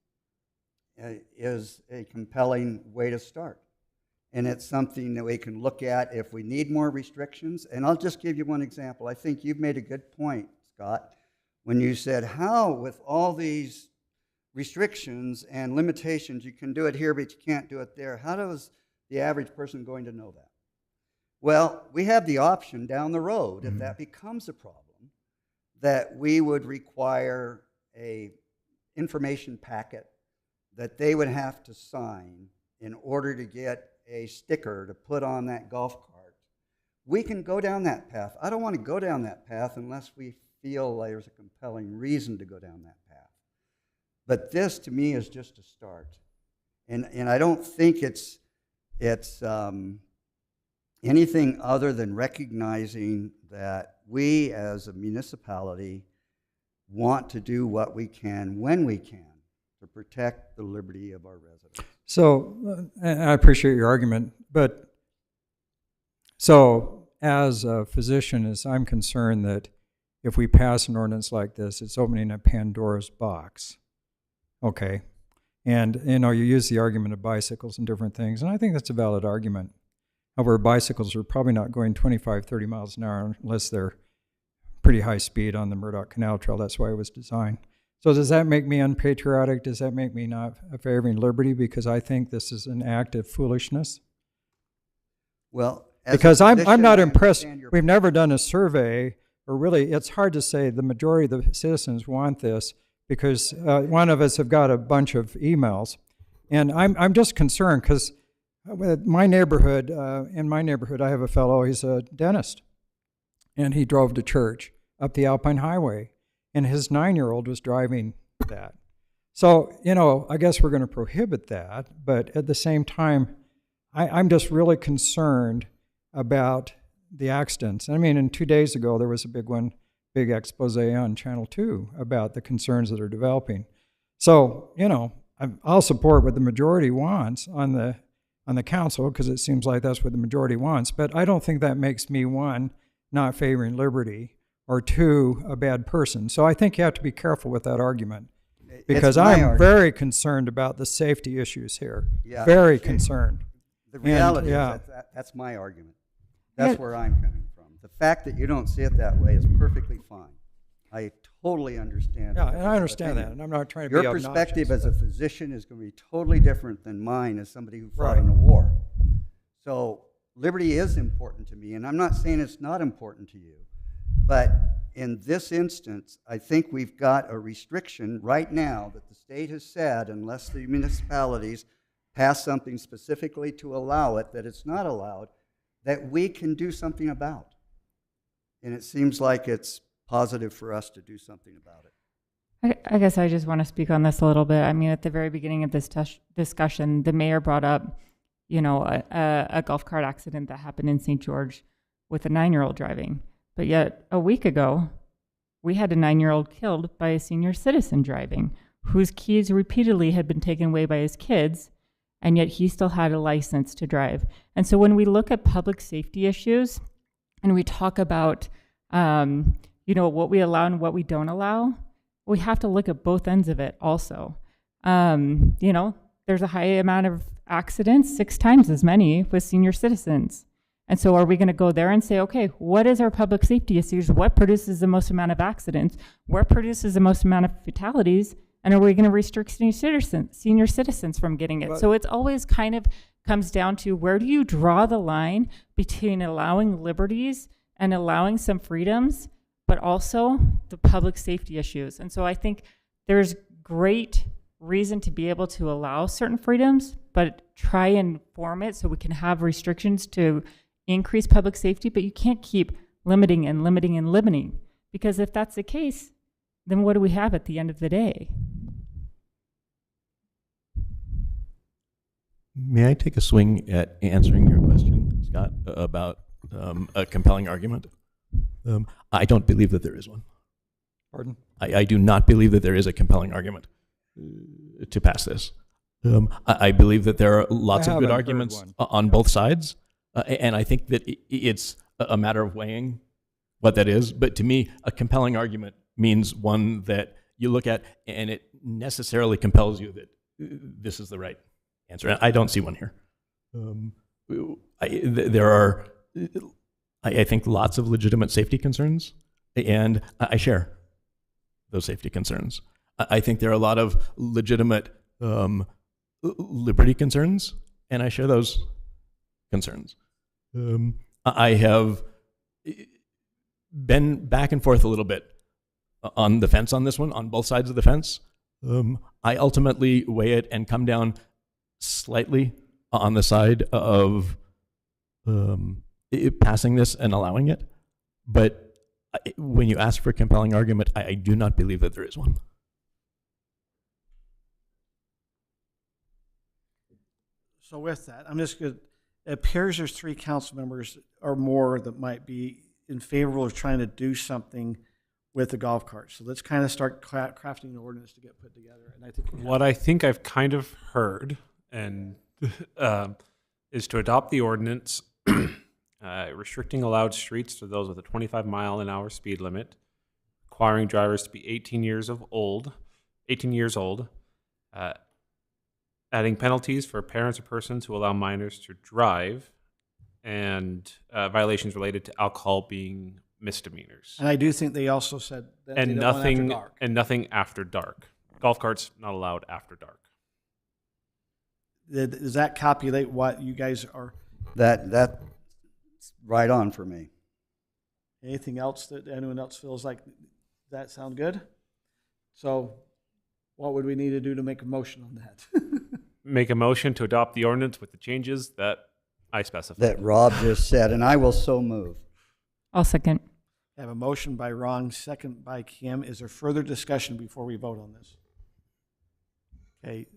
is a compelling way to start. And it's something that we can look at if we need more restrictions. And I'll just give you one example. I think you've made a good point, Scott, when you said how with all these restrictions and limitations, you can do it here, but you can't do it there. How does the average person going to know that? Well, we have the option down the road, if that becomes a problem, that we would require a information packet that they would have to sign in order to get a sticker to put on that golf cart. We can go down that path. I don't want to go down that path unless we feel there's a compelling reason to go down that path. But this, to me, is just a start. And I don't think it's anything other than recognizing that we as a municipality want to do what we can when we can to protect the liberty of our residents. So, and I appreciate your argument, but so as a physician, as I'm concerned that if we pass an ordinance like this, it's opening a Pandora's box. Okay. And, you know, you use the argument of bicycles and different things, and I think that's a valid argument. However, bicycles are probably not going 25, 30 miles an hour unless they're pretty high speed on the Murdoch Canal Trail. That's why it was designed. So does that make me unpatriotic? Does that make me not favoring liberty because I think this is an act of foolishness? Well, because I'm not impressed. We've never done a survey, or really, it's hard to say the majority of the citizens want this because one of us have got a bunch of emails, and I'm just concerned because my neighborhood, in my neighborhood, I have a fellow. He's a dentist, and he drove to church up the Alpine Highway. And his 9-year-old was driving that. So, you know, I guess we're going to prohibit that, but at the same time, I'm just really concerned about the accidents. I mean, and 2 days ago, there was a big expose on Channel 2 about the concerns that are developing. So, you know, I'll support what the majority wants on the council because it seems like that's what the majority wants, but I don't think that makes me, 1, not favoring liberty, or 2, a bad person. So I think you have to be careful with that argument because I'm very concerned about the safety issues here. Yeah, very concerned. The reality is that's my argument. That's where I'm coming from. The fact that you don't see it that way is perfectly fine. I totally understand. Yeah, and I understand that, and I'm not trying to be obnoxious. Your perspective as a physician is going to be totally different than mine as somebody who fought in a war. So liberty is important to me, and I'm not saying it's not important to you. But in this instance, I think we've got a restriction right now that the state has said, unless the municipalities pass something specifically to allow it, that it's not allowed, that we can do something about. And it seems like it's positive for us to do something about it. I guess I just want to speak on this a little bit. I mean, at the very beginning of this discussion, the mayor brought up, you know, a golf cart accident that happened in St. George with a 9-year-old driving. But yet, a week ago, we had a 9-year-old killed by a senior citizen driving, whose keys repeatedly had been taken away by his kids, and yet he still had a license to drive. And so when we look at public safety issues, and we talk about, you know, what we allow and what we don't allow, we have to look at both ends of it also. You know, there's a high amount of accidents, 6 times as many with senior citizens. And so are we going to go there and say, okay, what is our public safety issues? What produces the most amount of accidents? What produces the most amount of fatalities? And are we going to restrict senior citizens from getting it? So it's always kind of comes down to, where do you draw the line between allowing liberties and allowing some freedoms, but also the public safety issues? And so I think there's great reason to be able to allow certain freedoms, but try and form it so we can have restrictions to increase public safety, but you can't keep limiting and limiting and limiting, because if that's the case, then what do we have at the end of the day? May I take a swing at answering your question, Scott, about a compelling argument? I don't believe that there is one. Pardon? I do not believe that there is a compelling argument to pass this. I believe that there are lots of good arguments on both sides, and I think that it's a matter of weighing what that is. But to me, a compelling argument means one that you look at and it necessarily compels you that this is the right answer. And I don't see one here. There are, I think, lots of legitimate safety concerns, and I share those safety concerns. I think there are a lot of legitimate liberty concerns, and I share those concerns. I have been back and forth a little bit on the fence on this one, on both sides of the fence. I ultimately weigh it and come down slightly on the side of passing this and allowing it. But when you ask for a compelling argument, I do not believe that there is one. So with that, I'm just going to, it appears there's 3 council members or more that might be in favor of trying to do something with the golf cart. So let's kind of start crafting an ordinance to get put together. And I think what I think I've kind of heard and is to adopt the ordinance restricting allowed streets to those with a 25-mile-an-hour speed limit, requiring drivers to be 18 years old, adding penalties for parents or persons who allow minors to drive, and violations related to alcohol being misdemeanors. And I do think they also said that they don't want after dark. And nothing after dark. Golf carts not allowed after dark. Does that calculate what you guys are? That's right on for me. Anything else that anyone else feels like that sound good? So what would we need to do to make a motion on that? Make a motion to adopt the ordinance with the changes that I specified. That Rob just said, and I will so move. I'll second. I have a motion by Ron, second by Kim. Is there further discussion before we vote on this? Okay.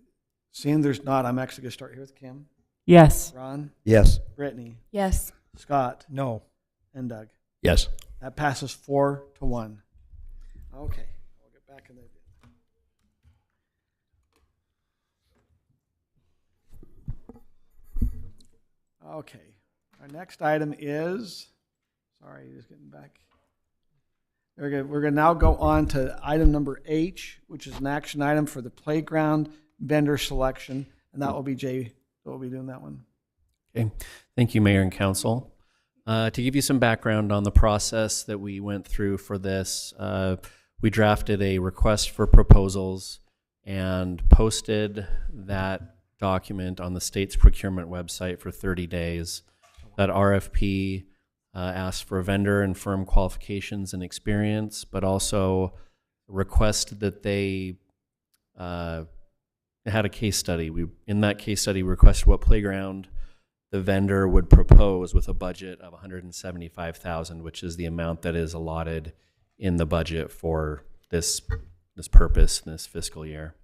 Seeing there's not, I'm actually going to start here with Kim. Yes. Ron? Yes. Brittany? Yes. Scott? No. And Doug? Yes. That passes 4-1. Okay. We'll get back in there. Okay. Our next item is, sorry, just getting back. We're going to now go on to item number H, which is an action item for the playground vendor selection, and that will be Jay that will be doing that one. Okay. Thank you, Mayor and Council. To give you some background on the process that we went through for this, we drafted a request for proposals and posted that document on the state's procurement website for 30 days. That RFP asked for vendor and firm qualifications and experience, but also requested that they had a case study. In that case study, we requested what playground the vendor would propose with a budget of $175,000, which is the amount that is allotted in the budget for this purpose in this fiscal year.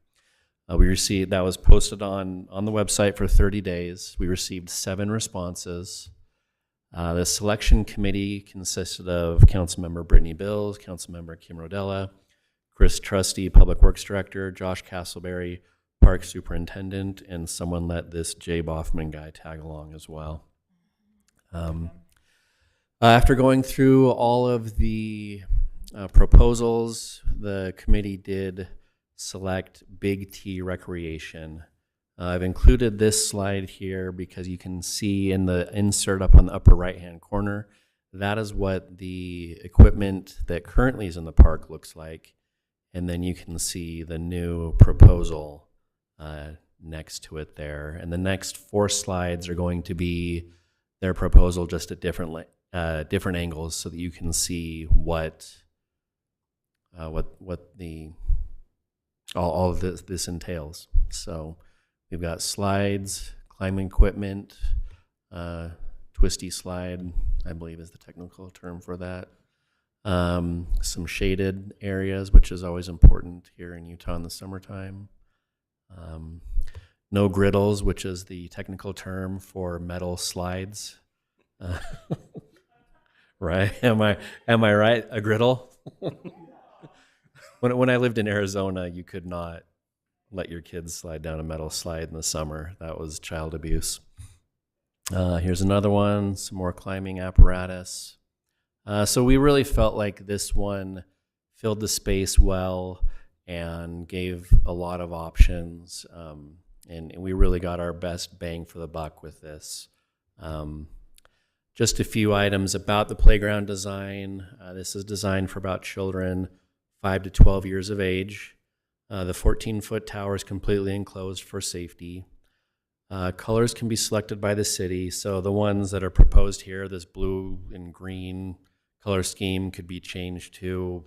We received, that was posted on the website for 30 days. We received 7 responses. The selection committee consisted of Councilmember Brittany Bills, Councilmember Kim Rodella, Chris Trusty, Public Works Director, Josh Castleberry, Park Superintendent, and someone let this Jay Boffman guy tag along as well. After going through all of the proposals, the committee did select Big T Recreation. I've included this slide here because you can see in the insert up on the upper right-hand corner, that is what the equipment that currently is in the park looks like. And then you can see the new proposal next to it there. And the next 4 slides are going to be their proposal just at different angles so that you can see what the all of this entails. So we've got slides, climbing equipment, twisty slide, I believe is the technical term for that. Some shaded areas, which is always important here in Utah in the summertime. No griddles, which is the technical term for metal slides. Right? Am I right? A griddle? When I lived in Arizona, you could not let your kids slide down a metal slide in the summer. That was child abuse. Here's another one, some more climbing apparatus. So we really felt like this one filled the space well and gave a lot of options. And we really got our best bang for the buck with this. Just a few items about the playground design. This is designed for about children 5 to 12 years of age. The 14-foot tower is completely enclosed for safety. Colors can be selected by the city. So the ones that are proposed here, this blue and green color scheme, could be changed to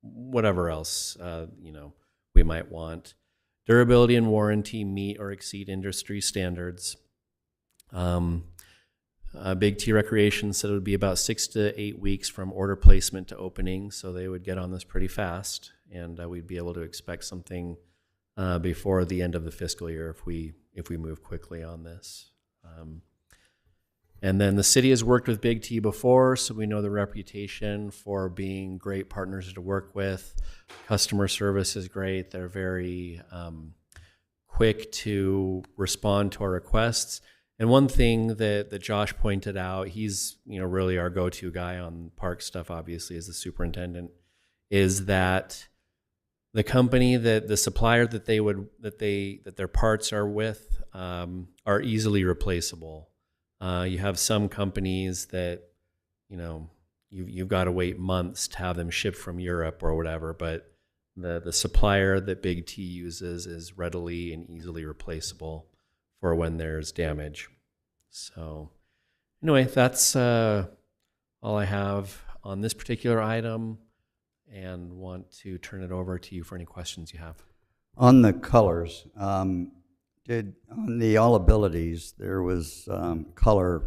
whatever else we might want. Durability and warranty meet or exceed industry standards. Big T Recreation said it would be about 6 to 8 weeks from order placement to opening, so they would get on this pretty fast, and we'd be able to expect something before the end of the fiscal year if we move quickly on this. And then the city has worked with Big T before, so we know the reputation for being great partners to work with. Customer service is great. They're very quick to respond to our requests. And one thing that Josh pointed out, he's really our go-to guy on park stuff, obviously, as the superintendent, is that the company the supplier that their parts are with are easily replaceable. You have some companies that you've got to wait months to have them shipped from Europe or whatever, but the supplier that Big T uses is readily and easily replaceable for when there's damage. So anyway, that's all I have on this particular item, and want to turn it over to you for any questions you have. On the colors, on the all abilities, there was color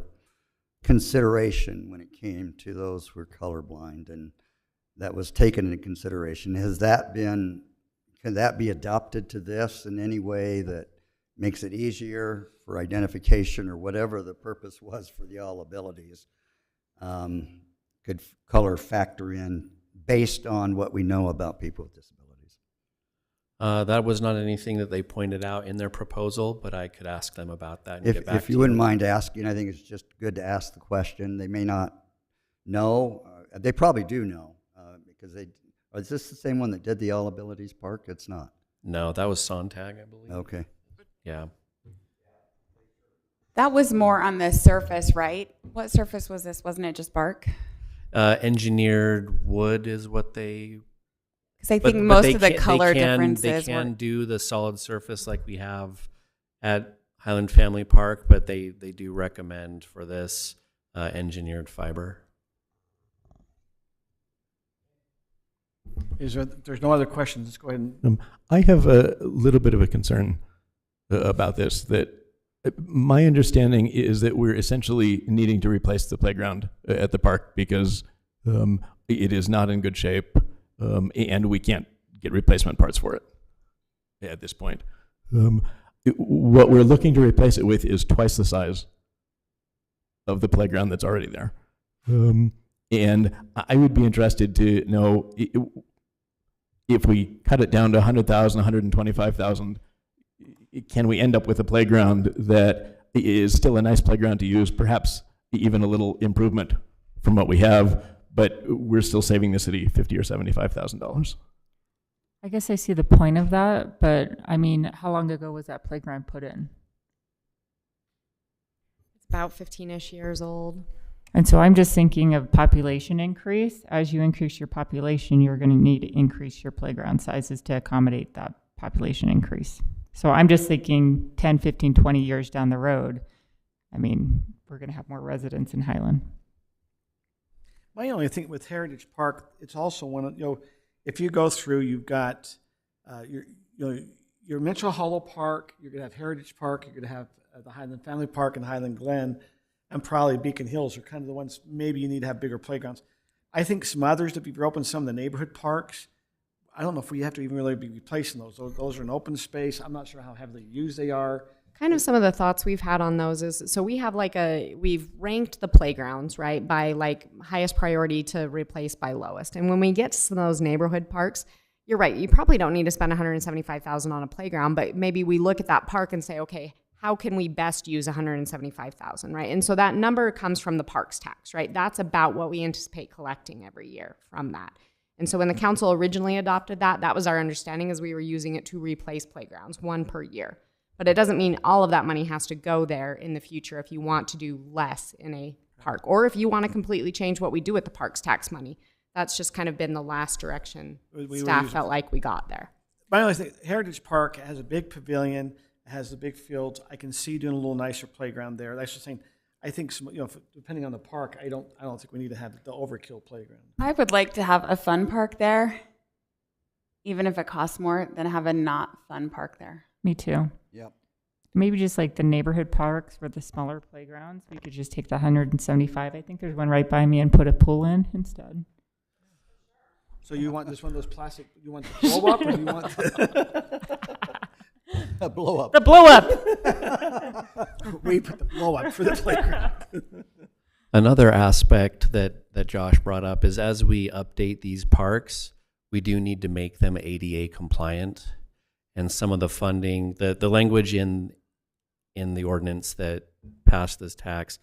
consideration when it came to those who were colorblind, and that was taken into consideration. Can that be adopted to this in any way that makes it easier for identification or whatever the purpose was for the all abilities? Could color factor in based on what we know about people with disabilities? That was not anything that they pointed out in their proposal, but I could ask them about that and get back to you. If you wouldn't mind asking, I think it's just good to ask the question. They may not know. They probably do know because is this the same one that did the All Abilities Park? It's not. No, that was Sontag, I believe. Okay. Yeah. That was more on the surface, right? What surface was this? Wasn't it just bark? Engineered wood is what they... Because I think most of the color differences They can do the solid surface like we have at Highland Family Park, but they do recommend for this engineered fiber. There's no other questions. Let's go ahead and... I have a little bit of a concern about this, that my understanding is that we're essentially needing to replace the playground at the park because it is not in good shape, and we can't get replacement parts for it at this point. What we're looking to replace it with is twice the size of the playground that's already there. And I would be interested to know if we cut it down to 100,000, 125,000, can we end up with a playground that is still a nice playground to use, perhaps even a little improvement from what we have, but we're still saving the city $50,000 or $75,000? I guess I see the point of that, but I mean, how long ago was that playground put in? It's about 15-ish years old. And so I'm just thinking of population increase. As you increase your population, you're going to need to increase your playground sizes to accommodate that population increase. So I'm just thinking 10, 15, 20 years down the road, I mean, we're going to have more residents in Highland. My only thing with Heritage Park, it's also one of, if you go through, you've got your Mitchell Hollow Park, you're going to have Heritage Park, you're going to have the Highland Family Park and Highland Glen, and probably Beacon Hills are kind of the ones maybe you need to have bigger playgrounds. I think some others, if you open some of the neighborhood parks, I don't know if we have to even really be replacing those. Those are an open space. I'm not sure how heavily used they are. Kind of some of the thoughts we've had on those is, so we have we've ranked the playgrounds, right, by highest priority to replace by lowest. And when we get to some of those neighborhood parks, you're right, you probably don't need to spend $175,000 on a playground, but maybe we look at that park and say, okay, how can we best use $175,000, right? And so that number comes from the parks tax, right? That's about what we anticipate collecting every year from that. And so when the council originally adopted that, that was our understanding, as we were using it to replace playgrounds, one per year. But it doesn't mean all of that money has to go there in the future if you want to do less in a park, or if you want to completely change what we do with the parks tax money. That's just kind of been the last direction staff felt like we got there. My only thing, Heritage Park has a big pavilion, it has the big fields. I can see doing a little nicer playground there. That's just saying, I think depending on the park, I don't think we need to have the overkill playground. I would like to have a fun park there, even if it costs more than have a not fun park there. Me too. Yep. Maybe just like the neighborhood parks for the smaller playgrounds. We could just take the 175. I think there's one right by me and put a pool in instead. So you want this one of those plastic, you want the blow up, or you want A blow up. The blow up. We put the blow up for the playground. Another aspect that Josh brought up is, as we update these parks, we do need to make them ADA compliant. And some of the funding, the language in the ordinance that passed this tax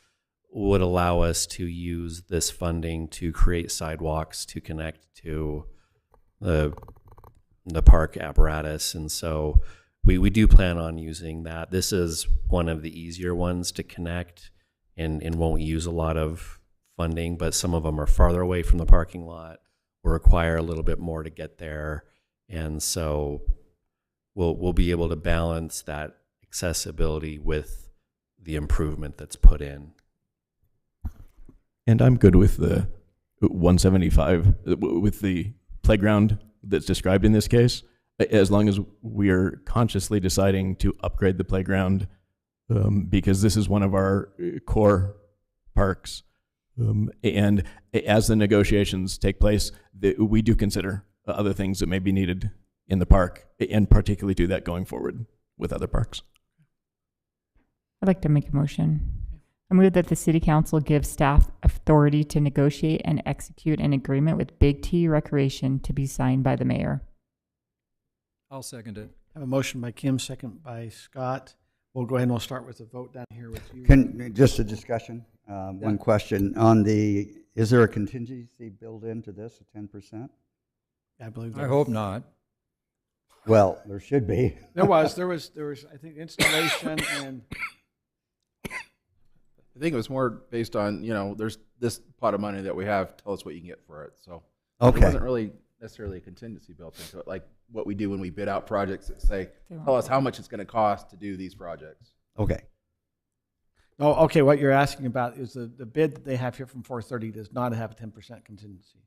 would allow us to use this funding to create sidewalks to connect to the park apparatus. And so we do plan on using that. This is one of the easier ones to connect and won't use a lot of funding, but some of them are farther away from the parking lot, will require a little bit more to get there. And so we'll be able to balance that accessibility with the improvement that's put in. And I'm good with the 175, with the playground that's described in this case, as long as we are consciously deciding to upgrade the playground, because this is one of our core parks. And as the negotiations take place, we do consider other things that may be needed in the park, and particularly do that going forward with other parks. I'd like to make a motion. I move that the City Council give staff authority to negotiate and execute an agreement with Big T Recreation to be signed by the mayor. I'll second it. I have a motion by Kim, second by Scott. We'll go ahead and we'll start with the vote down here with you. Just a discussion. One question on is there a contingency built into this, a 10%? I believe. I hope not. Well, there should be. There was, I think, installation and. I think it was more based on, there's this pot of money that we have, tell us what you can get for it. So Okay. It wasn't really necessarily a contingency built into it, like what we do when we bid out projects that say, tell us how much it's going to cost to do these projects. Okay. Oh, okay, what you're asking about is the bid that they have here from 430 does not have a 10% contingency.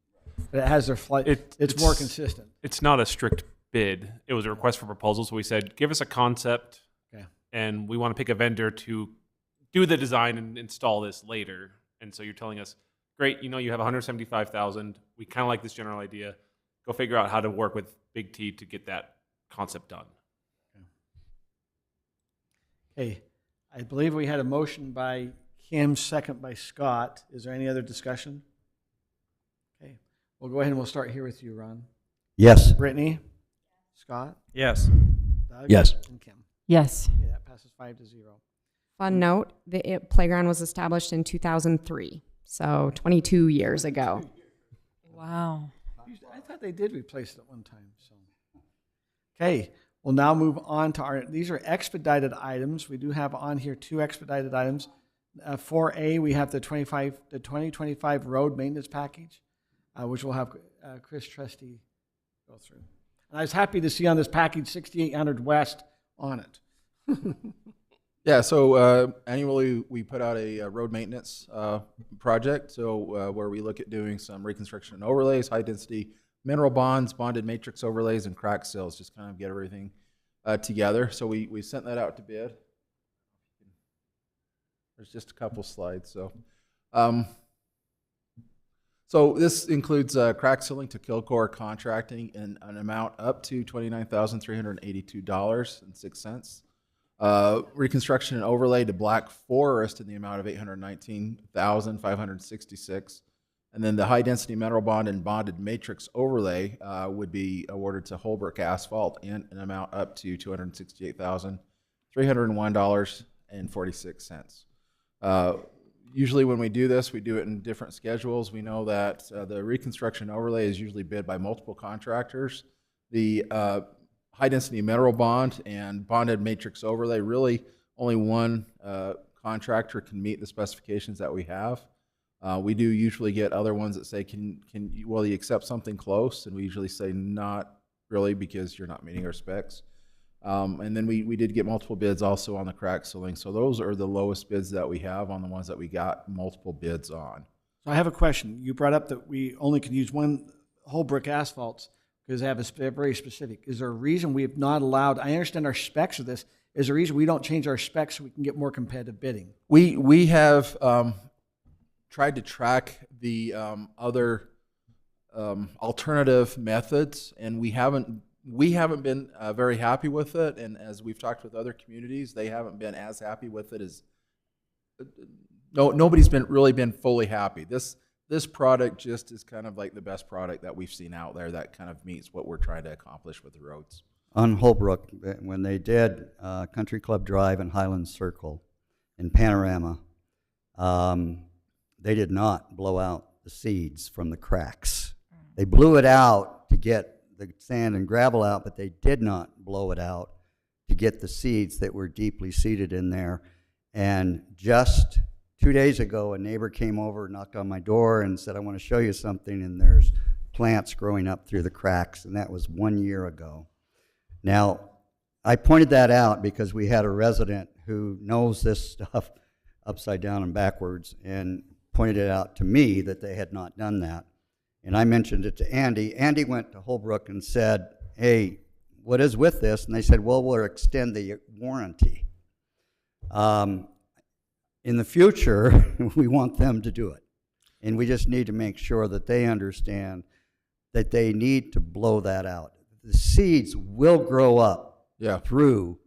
But it has their flight, it's more consistent. It's not a strict bid. It was a request for proposal. So we said, give us a concept, Okay. and we want to pick a vendor to do the design and install this later. And so you're telling us, great, you have 175,000. We kind of like this general idea. Go figure out how to work with Big T to get that concept done. Okay, I believe we had a motion by Kim, second by Scott. Is there any other discussion? Okay, we'll go ahead and we'll start here with you, Ron. Yes. Brittany? Scott? Yes. Doug? Yes. And Kim? Yes. Okay, that passes 5-0. Fun note, the playground was established in 2003, so 22 years ago. Wow. I thought they did replace it at one time. So, okay, we'll now move on to these are expedited items. We do have on here 2 expedited items. 4A, we have the 2025 road maintenance package, which we'll have Chris Trusty go through. And I was happy to see on this package 6800 West on it. Yeah, so annually we put out a road maintenance project. So where we look at doing some reconstruction and overlays, high density mineral bonds, bonded matrix overlays, and crack seals, just kind of get everything together. So we sent that out to bid. There's just a couple slides. So this includes crack sealing to Kilcore Contracting in an amount up to $29,382.06. Reconstruction and overlay to Black Forest in the amount of $819,566. And then the high density mineral bond and bonded matrix overlay would be awarded to Holbrook Asphalt in an amount up to $268,301.46. Usually when we do this, we do it in different schedules. We know that the reconstruction overlay is usually bid by multiple contractors. The high-density mineral bond and bonded matrix overlay, really only one contractor can meet the specifications that we have. We do usually get other ones that say, will you accept something close? And we usually say not really, because you're not meeting our specs. And then we did get multiple bids also on the crack sealing. So those are the lowest bids that we have on the ones that we got multiple bids on. So I have a question. You brought up that we only can use one Holbrook asphalts because they have a very specific. Is there a reason we have not allowed, I understand our specs of this, is there a reason we don't change our specs so we can get more competitive bidding? We have tried to track the other alternative methods, and we haven't been very happy with it. And as we've talked with other communities, they haven't been as happy with it as nobody's really been fully happy. This product just is kind of like the best product that we've seen out there that kind of meets what we're trying to accomplish with the roads. On Holbrook, when they did Country Club Drive and Highland Circle in Panorama, they did not blow out the seeds from the cracks. They blew it out to get the sand and gravel out, but they did not blow it out to get the seeds that were deeply seated in there. And just 2 days ago, a neighbor came over, knocked on my door, and said, I want to show you something, and there's plants growing up through the cracks, and that was 1 year ago. Now, I pointed that out because we had a resident who knows this stuff upside down and backwards, and pointed it out to me that they had not done that. And I mentioned it to Andy. Andy went to Holbrook and said, hey, what is with this? And they said, well, we'll extend the warranty. In the future, we want them to do it. And we just need to make sure that they understand that they need to blow that out. The seeds will grow up through.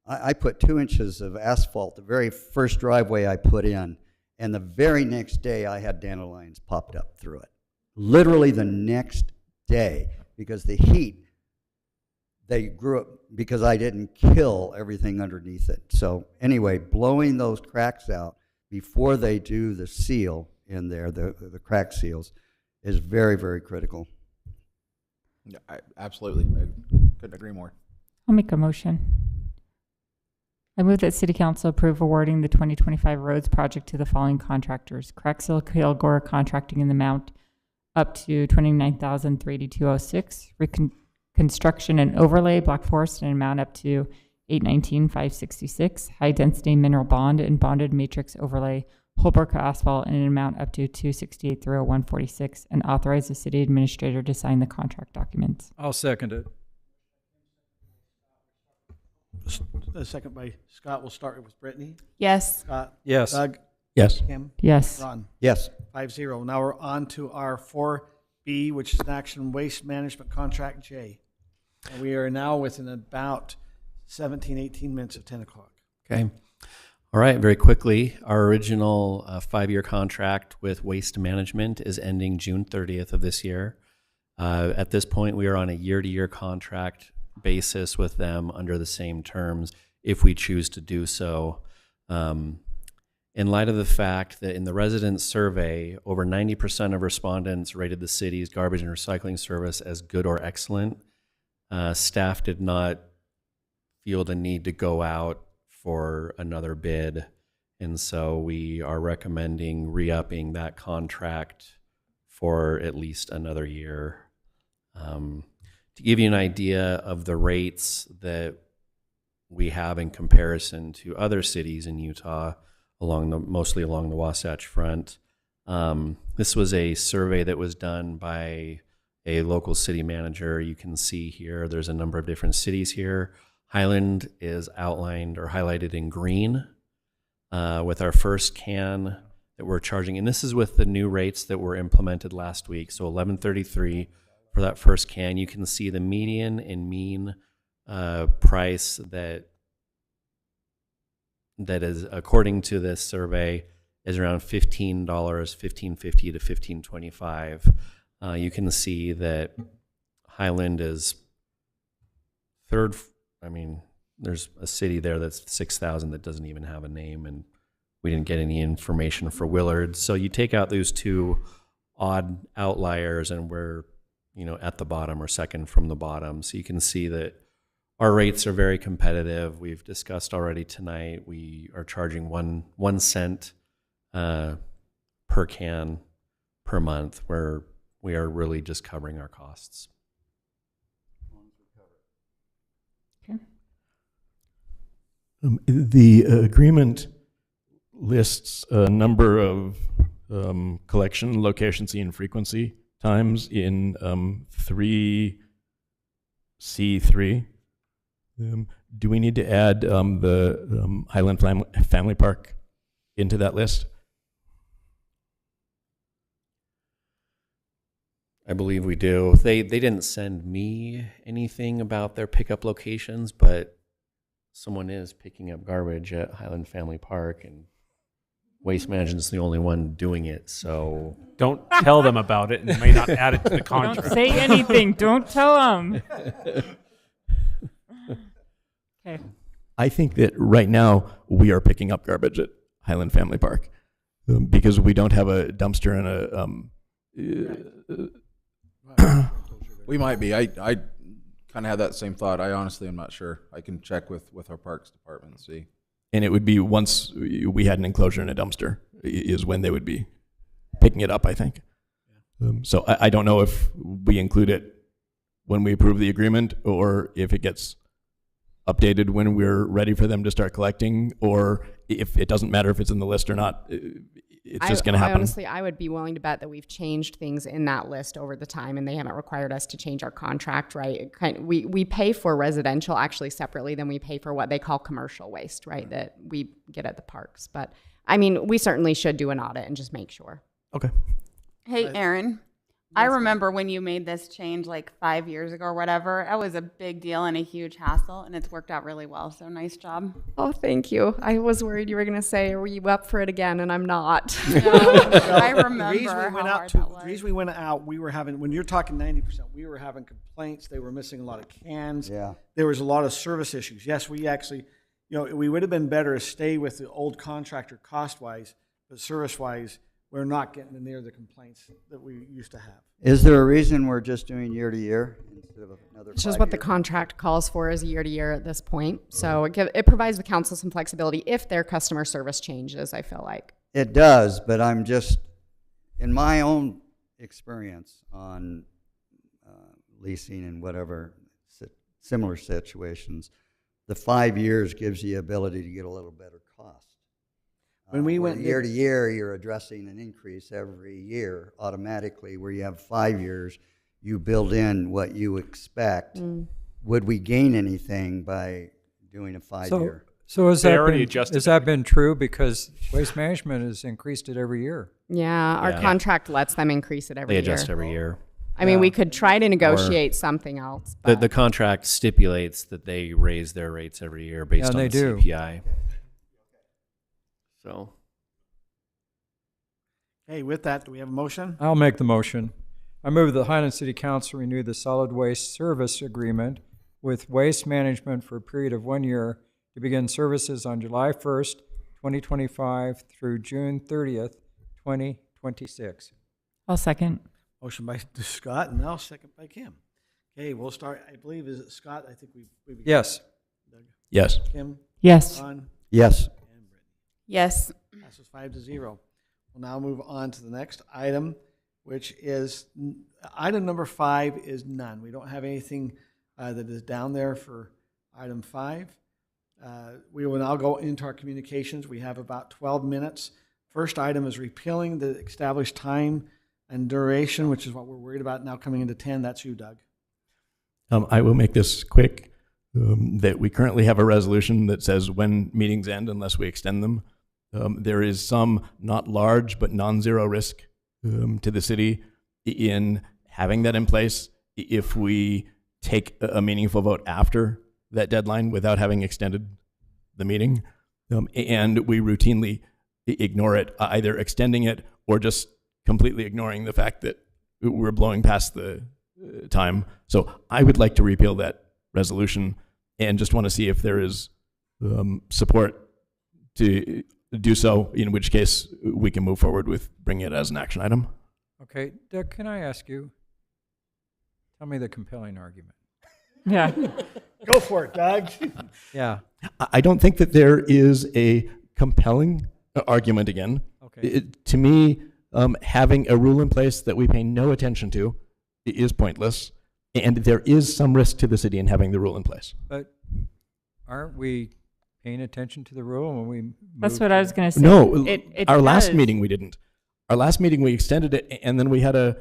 I put 2 inches of asphalt, the very first driveway I put in, and the very next day I had dandelions popped up through it. Literally the next day, because the heat, they grew up because I didn't kill everything underneath it. So anyway, blowing those cracks out before they do the seal in there, the crack seals, is very, very critical. Yeah, absolutely. I couldn't agree more. I'll make a motion. I move that City Council approve awarding the 2025 roads project to the following contractors: Crack Seal Kilgore Contracting in the amount up to $29,382.06. Reconstruction and overlay Black Forest in an amount up to $819,566. High density mineral bond and bonded matrix overlay Holbrook Asphalt in an amount up to $268,301.46, and authorize the city administrator to sign the contract documents. I'll second it. A second by Scott. We'll start with Brittany. Yes. Scott. Yes. Doug. Yes. Kim. Yes. Ron. Yes. 5-0. Now we're on to our 4B, which is an action waste management contract J. And we are now within about 17, 18 minutes of 10 o'clock. Okay. All right, very quickly, our original 5-year contract with Waste Management is ending June 30th of this year. At this point, we are on a year-to-year contract basis with them under the same terms if we choose to do so. In light of the fact that in the resident survey, over 90% of respondents rated the city's garbage and recycling service as good or excellent, staff did not feel the need to go out for another bid. And so we are recommending re-upping that contract for at least another year. To give you an idea of the rates that we have in comparison to other cities in Utah, mostly along the Wasatch Front. This was a survey that was done by a local city manager. You can see here, there's a number of different cities here. Highland is outlined or highlighted in green with our first can that we're charging. And this is with the new rates that were implemented last week. So $11.33 for that first can. You can see the median and mean price that is, according to this survey, is around $15, $15.50 to $15.25. You can see that Highland is third. I mean, there's a city there that's 6,000 that doesn't even have a name, and we didn't get any information for Willard. So you take out those two odd outliers, and we're, at the bottom or second from the bottom. So you can see that our rates are very competitive. We've discussed already tonight. We are charging one cent per can per month, where we are really just covering our costs. The agreement lists a number of collection locations and frequency times in 3C3. Do we need to add the Highland Family Park into that list? I believe we do. They didn't send me anything about their pickup locations, but someone is picking up garbage at Highland Family Park, and Waste Management's the only one doing it. So don't tell them about it, and they may not add it to the contract. Don't say anything. Don't tell them. Okay. I think that right now we are picking up garbage at Highland Family Park because we don't have a dumpster and a. We might be. I kind of had that same thought. I honestly am not sure. I can check with our Parks Department and see. And it would be once we had an enclosure and a dumpster is when they would be picking it up, I think. So I don't know if we include it when we approve the agreement or if it gets updated when we're ready for them to start collecting, or if it doesn't matter if it's in the list or not. It's just going to happen. Honestly, I would be willing to bet that we've changed things in that list over the time, and they haven't required us to change our contract, right? We pay for residential actually separately than we pay for what they call commercial waste, right? That we get at the parks. But I mean, we certainly should do an audit and just make sure. Okay. Hey, Aaron, I remember when you made this change like 5 years ago or whatever. That was a big deal and a huge hassle, and it's worked out really well. So nice job. Oh, thank you. I was worried you were going to say, "Are you up for it again?" And I'm not. I remember The reason we went out, we were having, when you're talking 90%, we were having complaints. They were missing a lot of cans. Yeah. There was a lot of service issues. Yes, we actually, we would have been better to stay with the old contractor cost-wise, but service-wise, we're not getting near the complaints that we used to have. Is there a reason we're just doing year to year instead of another? It's just what the contract calls for is year to year at this point. So it provides the council some flexibility if their customer service changes, I feel like. It does, but I'm just, in my own experience on leasing and whatever similar situations, the 5 years gives you the ability to get a little better cost. When we went year to year, you're addressing an increase every year automatically. Where you have 5 years, you build in what you expect. Would we gain anything by doing a 5 year? So has that been true? Because Waste Management has increased it every year. Yeah, our contract lets them increase it every year. They adjust every year. I mean, we could try to negotiate something else. The contract stipulates that they raise their rates every year based on the CPI. So, hey, with that, do we have a motion? I'll make the motion. I move that the Highland City Council renew the solid waste service agreement with Waste Management for a period of 1 year to begin services on July 1st, 2025 through June 30th, 2026. I'll second. Motion by Scott, and now second by Kim. Okay, we'll start. I believe, is it Scott? I think we Yes. Doug. Yes. Kim? Yes. Ron? Yes. Yes. Passes 5-0. We'll now move on to the next item, which is item number 5 is none. We don't have anything that is down there for item 5. We will now go into our communications. We have about 12 minutes. First item is repealing the established time and duration, which is what we're worried about now coming into 10. That's you, Doug. I will make this quick. That we currently have a resolution that says when meetings end unless we extend them. There is some not large but non-zero risk to the city in having that in place if we take a meaningful vote after that deadline without having extended the meeting. And we routinely ignore it, either extending it or just completely ignoring the fact that we're blowing past the time. So I would like to repeal that resolution and just want to see if there is support to do so, in which case we can move forward with bringing it as an action item. Okay, Doug, can I ask you, tell me the compelling argument. Yeah. Go for it, Doug. Yeah. I don't think that there is a compelling argument again. Okay. To me, having a rule in place that we pay no attention to is pointless, and there is some risk to the city in having the rule in place. But aren't we paying attention to the rule when we That's move what to- I was going to say. No, It our last does. meeting we didn't. Our last meeting we extended it, and then we had a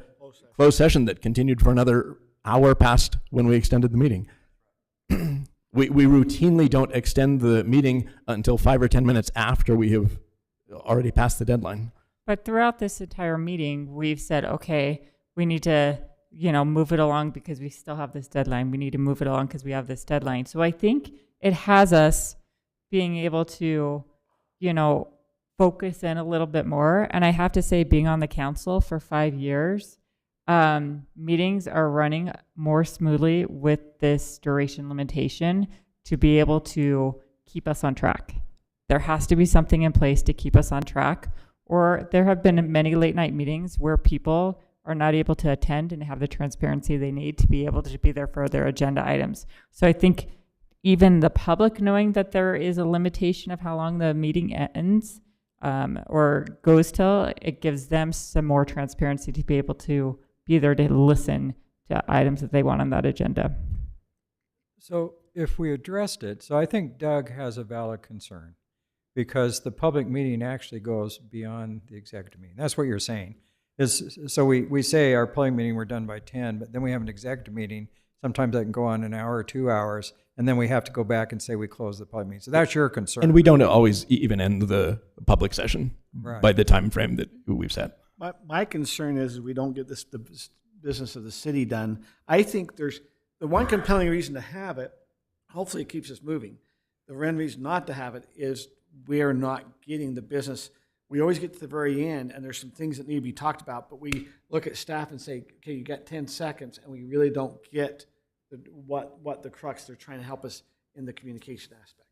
closed session that continued for another hour past when we extended the meeting. We routinely don't extend the meeting until 5 or 10 minutes after we have already passed the deadline. But throughout this entire meeting, we've said, okay, we need to, move it along because we still have this deadline. We need to move it along because we have this deadline. So I think it has us being able to, focus in a little bit more. And I have to say, being on the council for 5 years, meetings are running more smoothly with this duration limitation to be able to keep us on track. There has to be something in place to keep us on track, or there have been many late night meetings where people are not able to attend and have the transparency they need to be able to be there for their agenda items. So I think even the public knowing that there is a limitation of how long the meeting ends or goes till, it gives them some more transparency to be able to be there to listen to items that they want on that agenda. So if we addressed it, so I think Doug has a valid concern because the public meeting actually goes beyond the executive meeting. That's what you're saying. So we say our public meeting we're done by 10, but then we have an executive meeting. Sometimes that can go on an hour or 2 hours, and then we have to go back and say we close the public meeting. So that's your concern. And we don't always even end the public session Right. by the time frame that we've set. My concern is we don't get the business of the city done. I think there's the one compelling reason to have it, hopefully it keeps us moving. The one reason not to have it is we are not getting the business. We always get to the very end, and there's some things that need to be talked about, but we look at staff and say, okay, you got 10 seconds, and we really don't get what the crux they're trying to help us in the communication aspect.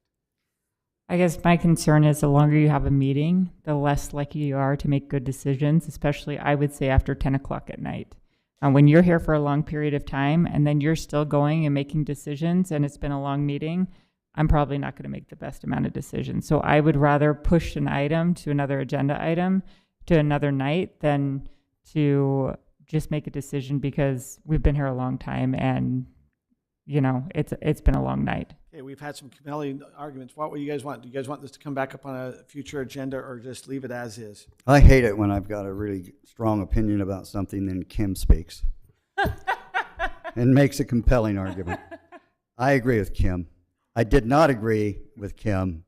I guess my concern is the longer you have a meeting, the less likely you are to make good decisions, especially I would say after 10 o'clock at night. When you're here for a long period of time and then you're still going and making decisions and it's been a long meeting, I'm probably not going to make the best amount of decisions. So I would rather push an item to another agenda item to another night than to just make a decision because we've been here a long time and, it's been a long night. Okay, we've had some compelling arguments. What would you guys want? Do you guys want this to come back up on a future agenda or just leave it as is? I hate it when I've got a really strong opinion about something, then Kim speaks and makes a compelling argument. I agree with Kim. I did not agree with Kim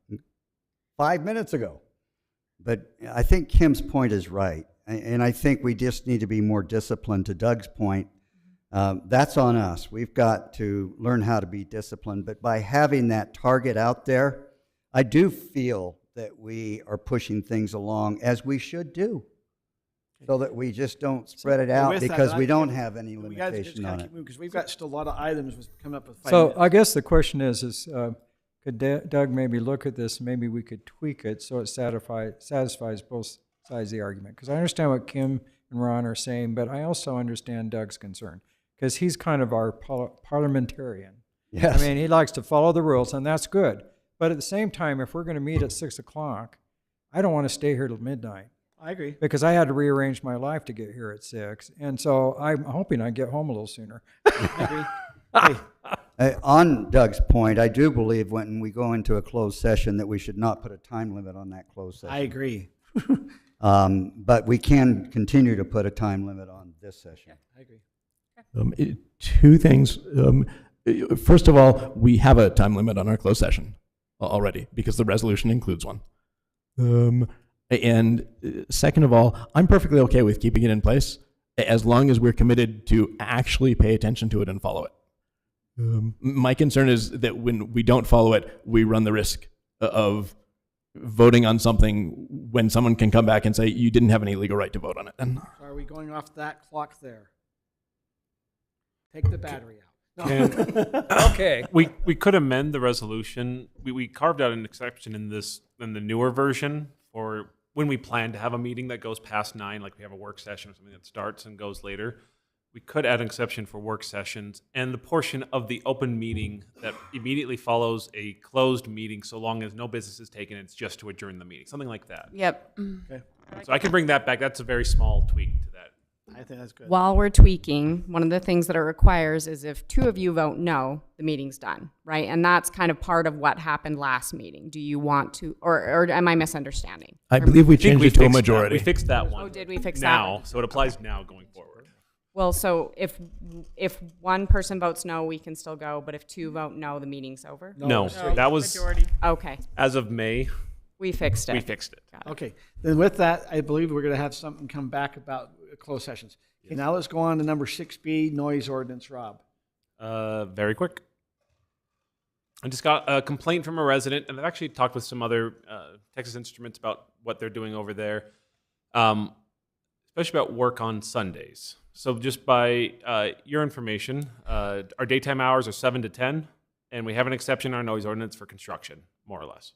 5 minutes ago, but I think Kim's point is right. And I think we just need to be more disciplined. To Doug's point, that's on us. We've got to learn how to be disciplined. But by having that target out there, I do feel that we are pushing things along as we should do, so that we just don't spread it out because we don't have any limitation on it. Because we've got still a lot of items coming up with 5 So minutes. I guess the question is could Doug maybe look at this? Maybe we could tweak it so it satisfies both sides of the argument. Because I understand what Kim and Ron are saying, but I also understand Doug's concern because he's kind of our parliamentarian. Yes. I mean, he likes to follow the rules, and that's good. But at the same time, if we're going to meet at 6 o'clock, I don't want to stay here till midnight. I agree. Because I had to rearrange my life to get here at 6. And so I'm hoping I get home a little sooner. I agree. Hey, On Doug's point, I do believe when we go into a closed session that we should not put a time limit on that closed session. I agree. But we can continue to put a time limit on this session. I agree. Two things. First of all, we have a time limit on our closed session already because the resolution includes one. And second of all, I'm perfectly okay with keeping it in place as long as we're committed to actually pay attention to it and follow it. My concern is that when we don't follow it, we run the risk of voting on something when someone can come back and say, you didn't have any legal right to vote on it. And So are we going off that clock there? Take the battery out. No. Okay. We could amend the resolution. We carved out an exception in the newer version for when we plan to have a meeting that goes past 9, like we have a work session or something that starts and goes later. We could add an exception for work sessions and the portion of the open meeting that immediately follows a closed meeting, so long as no business is taken, it's just to adjourn the meeting, something like that. Yep. Okay. So I can bring that back. That's a very small tweak to that. I think that's good. While we're tweaking, one of the things that it requires is if 2 of you vote no, the meeting's done, right? And that's kind of part of what happened last meeting. Do you want to, or am I misunderstanding? I believe we changed it to a fixed majority. We fixed that one. Oh, did we fix that now? one? So it applies now going forward. Well, so if one person votes no, we can still go, but if 2 vote no, the meeting's over? No, that was Okay. as of May. We fixed it. We fixed it. Okay, then with that, I believe we're going to have something come back about closed sessions. Okay, now let's go on to number 6B, noise ordinance, Rob. Very quick. I just got a complaint from a resident, and I've actually talked with some other Texas Instruments about what they're doing over there, especially about work on Sundays. So just by your information, our daytime hours are 7 to 10, and we have an exception in our noise ordinance for construction, more or less.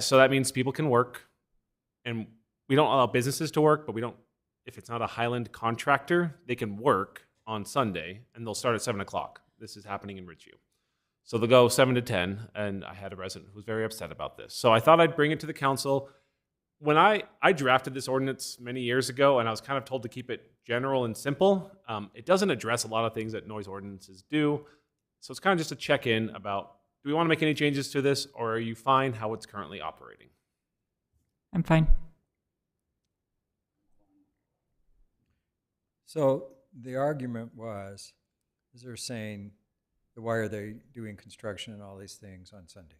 So that means people can work, and we don't allow businesses to work, but we don't, if it's not a Highland contractor, they can work on Sunday, and they'll start at 7 o'clock. This is happening in Ridgeview. So they'll go 7 to 10, and I had a resident who was very upset about this. So I thought I'd bring it to the council. When I drafted this ordinance many years ago, and I was kind of told to keep it general and simple, it doesn't address a lot of things that noise ordinances do. So it's kind of just a check-in about, do we want to make any changes to this, or are you fine how it's currently operating? I'm fine. So the argument was, is they're saying, why are they doing construction and all these things on Sunday?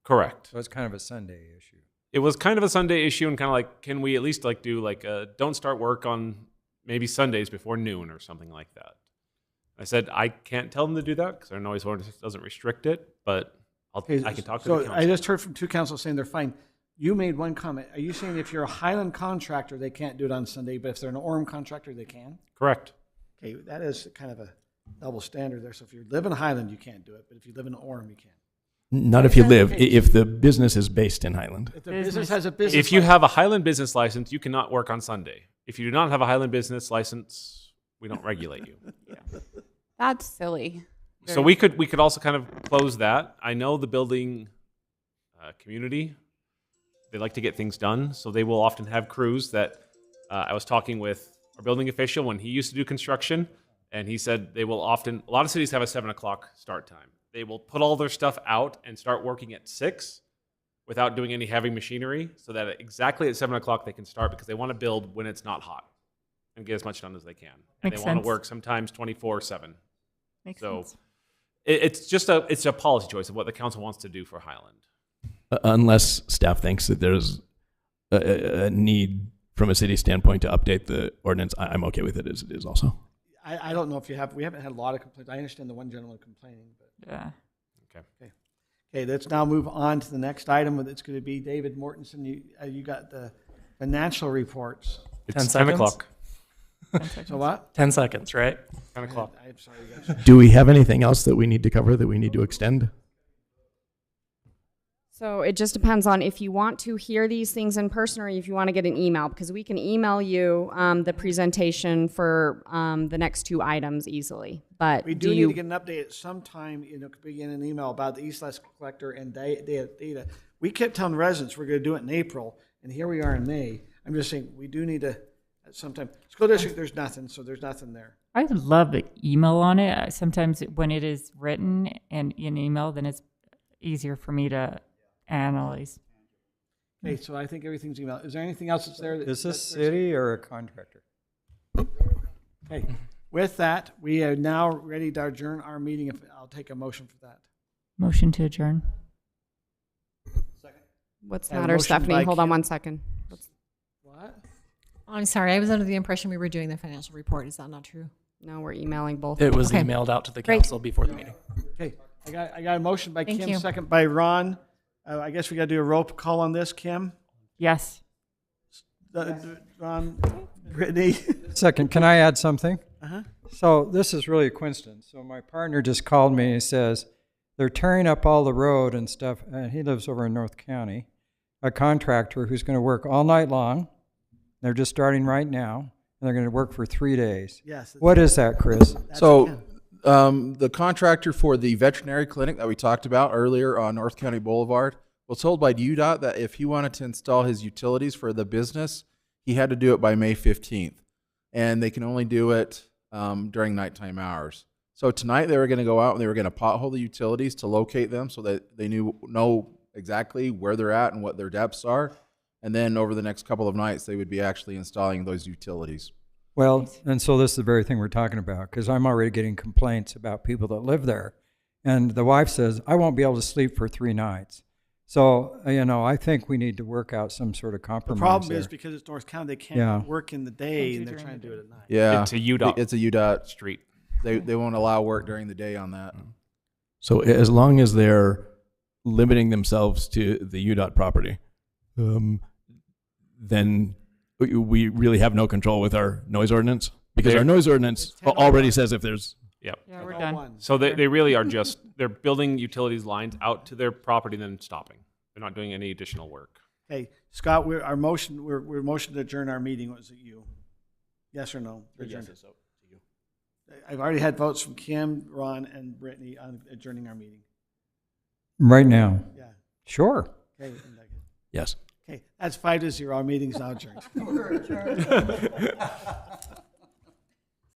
Correct. So it's kind of a Sunday issue. It was kind of a Sunday issue, and kind of like, can we at least like do like don't start work on maybe Sundays before noon or something like that? I said I can't tell them to do that because our noise ordinance doesn't restrict it, but I can talk to the council. I just heard from 2 councils saying they're fine. You made one comment. Are you saying if you're a Highland contractor, they can't do it on Sunday, but if they're an Orem contractor, they can? Correct. Okay, that is kind of a double standard there. So if you live in Highland, you can't do it, but if you live in Orem, you can. Not if you live, if the business is based in Highland. If the business has a business If you license- have a Highland business license, you cannot work on Sunday. If you do not have a Highland business license, we don't regulate you. That's silly. So we could also kind of close that. I know the building community, they like to get things done, so they will often have crews that I was talking with our building official when he used to do construction, and he said they will often, a lot of cities have a 7 o'clock start time. They will put all their stuff out and start working at 6 without doing any heavy machinery, so that exactly at 7 o'clock they can start because they want to build when it's not hot and get as much done as they can. And Makes they want sense. to work sometimes 24/7. Makes So sense. it's just a policy choice of what the council wants to do for Highland. Unless staff thinks that there's a need from a city standpoint to update the ordinance, I'm okay with it as it is also. I don't know if you have, we haven't had a lot of complaints. I understand the one gentleman complaining, but. Yeah. Okay, let's now move on to the next item. It's going to be David Mortensen. You got the financial reports. It's 10 10 seconds? o'clock. So what? 10 seconds, right? 10 o'clock. I'm sorry, guys. Do we have anything else that we need to cover that we need to extend? So it just depends on if you want to hear these things in person or if you want to get an email, because we can email you the presentation for the next 2 items easily. But We do need to get an update at some time, could be in an email about the East West Collector and data. We kept telling residents we're going to do it in April, and here we are in May. I'm just saying, we do need to, at some time, school district, there's nothing, so there's nothing there. I love the email on it. Sometimes when it is written and in email, then it's easier for me to analyze. Okay, so I think everything's email. Is there anything else that's there? Is this city or a contractor? Okay, with that, we are now ready to adjourn our meeting. If I'll take a motion for that. Motion to adjourn. What's the And a matter, motion Stephanie? by Hold on Kim. 1 second. What? I'm sorry, I was under the impression we were doing the financial report. Is that not true? No, we're emailing both. It was Okay. emailed out to the Great. council before the meeting. Okay, I got a motion by Thank Kim, you. second by Ron. I guess we got to do a roll call on this, Kim. Yes. Ron, Brittany. Second, can I add something? Uh-huh. So this is really a coincidence. So my partner just called me and he says they're tearing up all the road and stuff. And he lives over in North County, a contractor who's going to work all night long. They're just starting right now, and they're going to work for 3 days. Yes. What is that, Chris? So, the contractor for the veterinary clinic that we talked about earlier on North County Boulevard was told by UDOT that if he wanted to install his utilities for the business, he had to do it by May 15th. And they can only do it during nighttime hours. So tonight they were going to go out and they were going to pothole the utilities to locate them so that they know exactly where they're at and what their depths are. And then over the next couple of nights, they would be actually installing those utilities. Well, and so this is the very thing we're talking about, because I'm already getting complaints about people that live there. And the wife says, I won't be able to sleep for 3 nights. So, I think we need to work out some sort of The compromise problem there. is because it's North County, they can't Yeah. work in the day and they're trying to do it at night. Yeah. It's a UDOT It's a UDOT street. They won't allow work during the day on that. So as long as they're limiting themselves to the UDOT property, then we really have no control with our noise ordinance, because our noise ordinance already says if there's. Yep. Yeah, we're done. So they really are just, they're building utilities lines out to their property, then stopping. They're not doing any additional work. Hey, Scott, we're motion to adjourn our meeting. Was it you? Yes or no? Yes, Adjourn. I've already had votes from Kim, Ron, and Brittany on adjourning our meeting. Right now? Yeah. Sure. Okay. Yes. Okay, that's 5-0. Our meeting's now adjourned.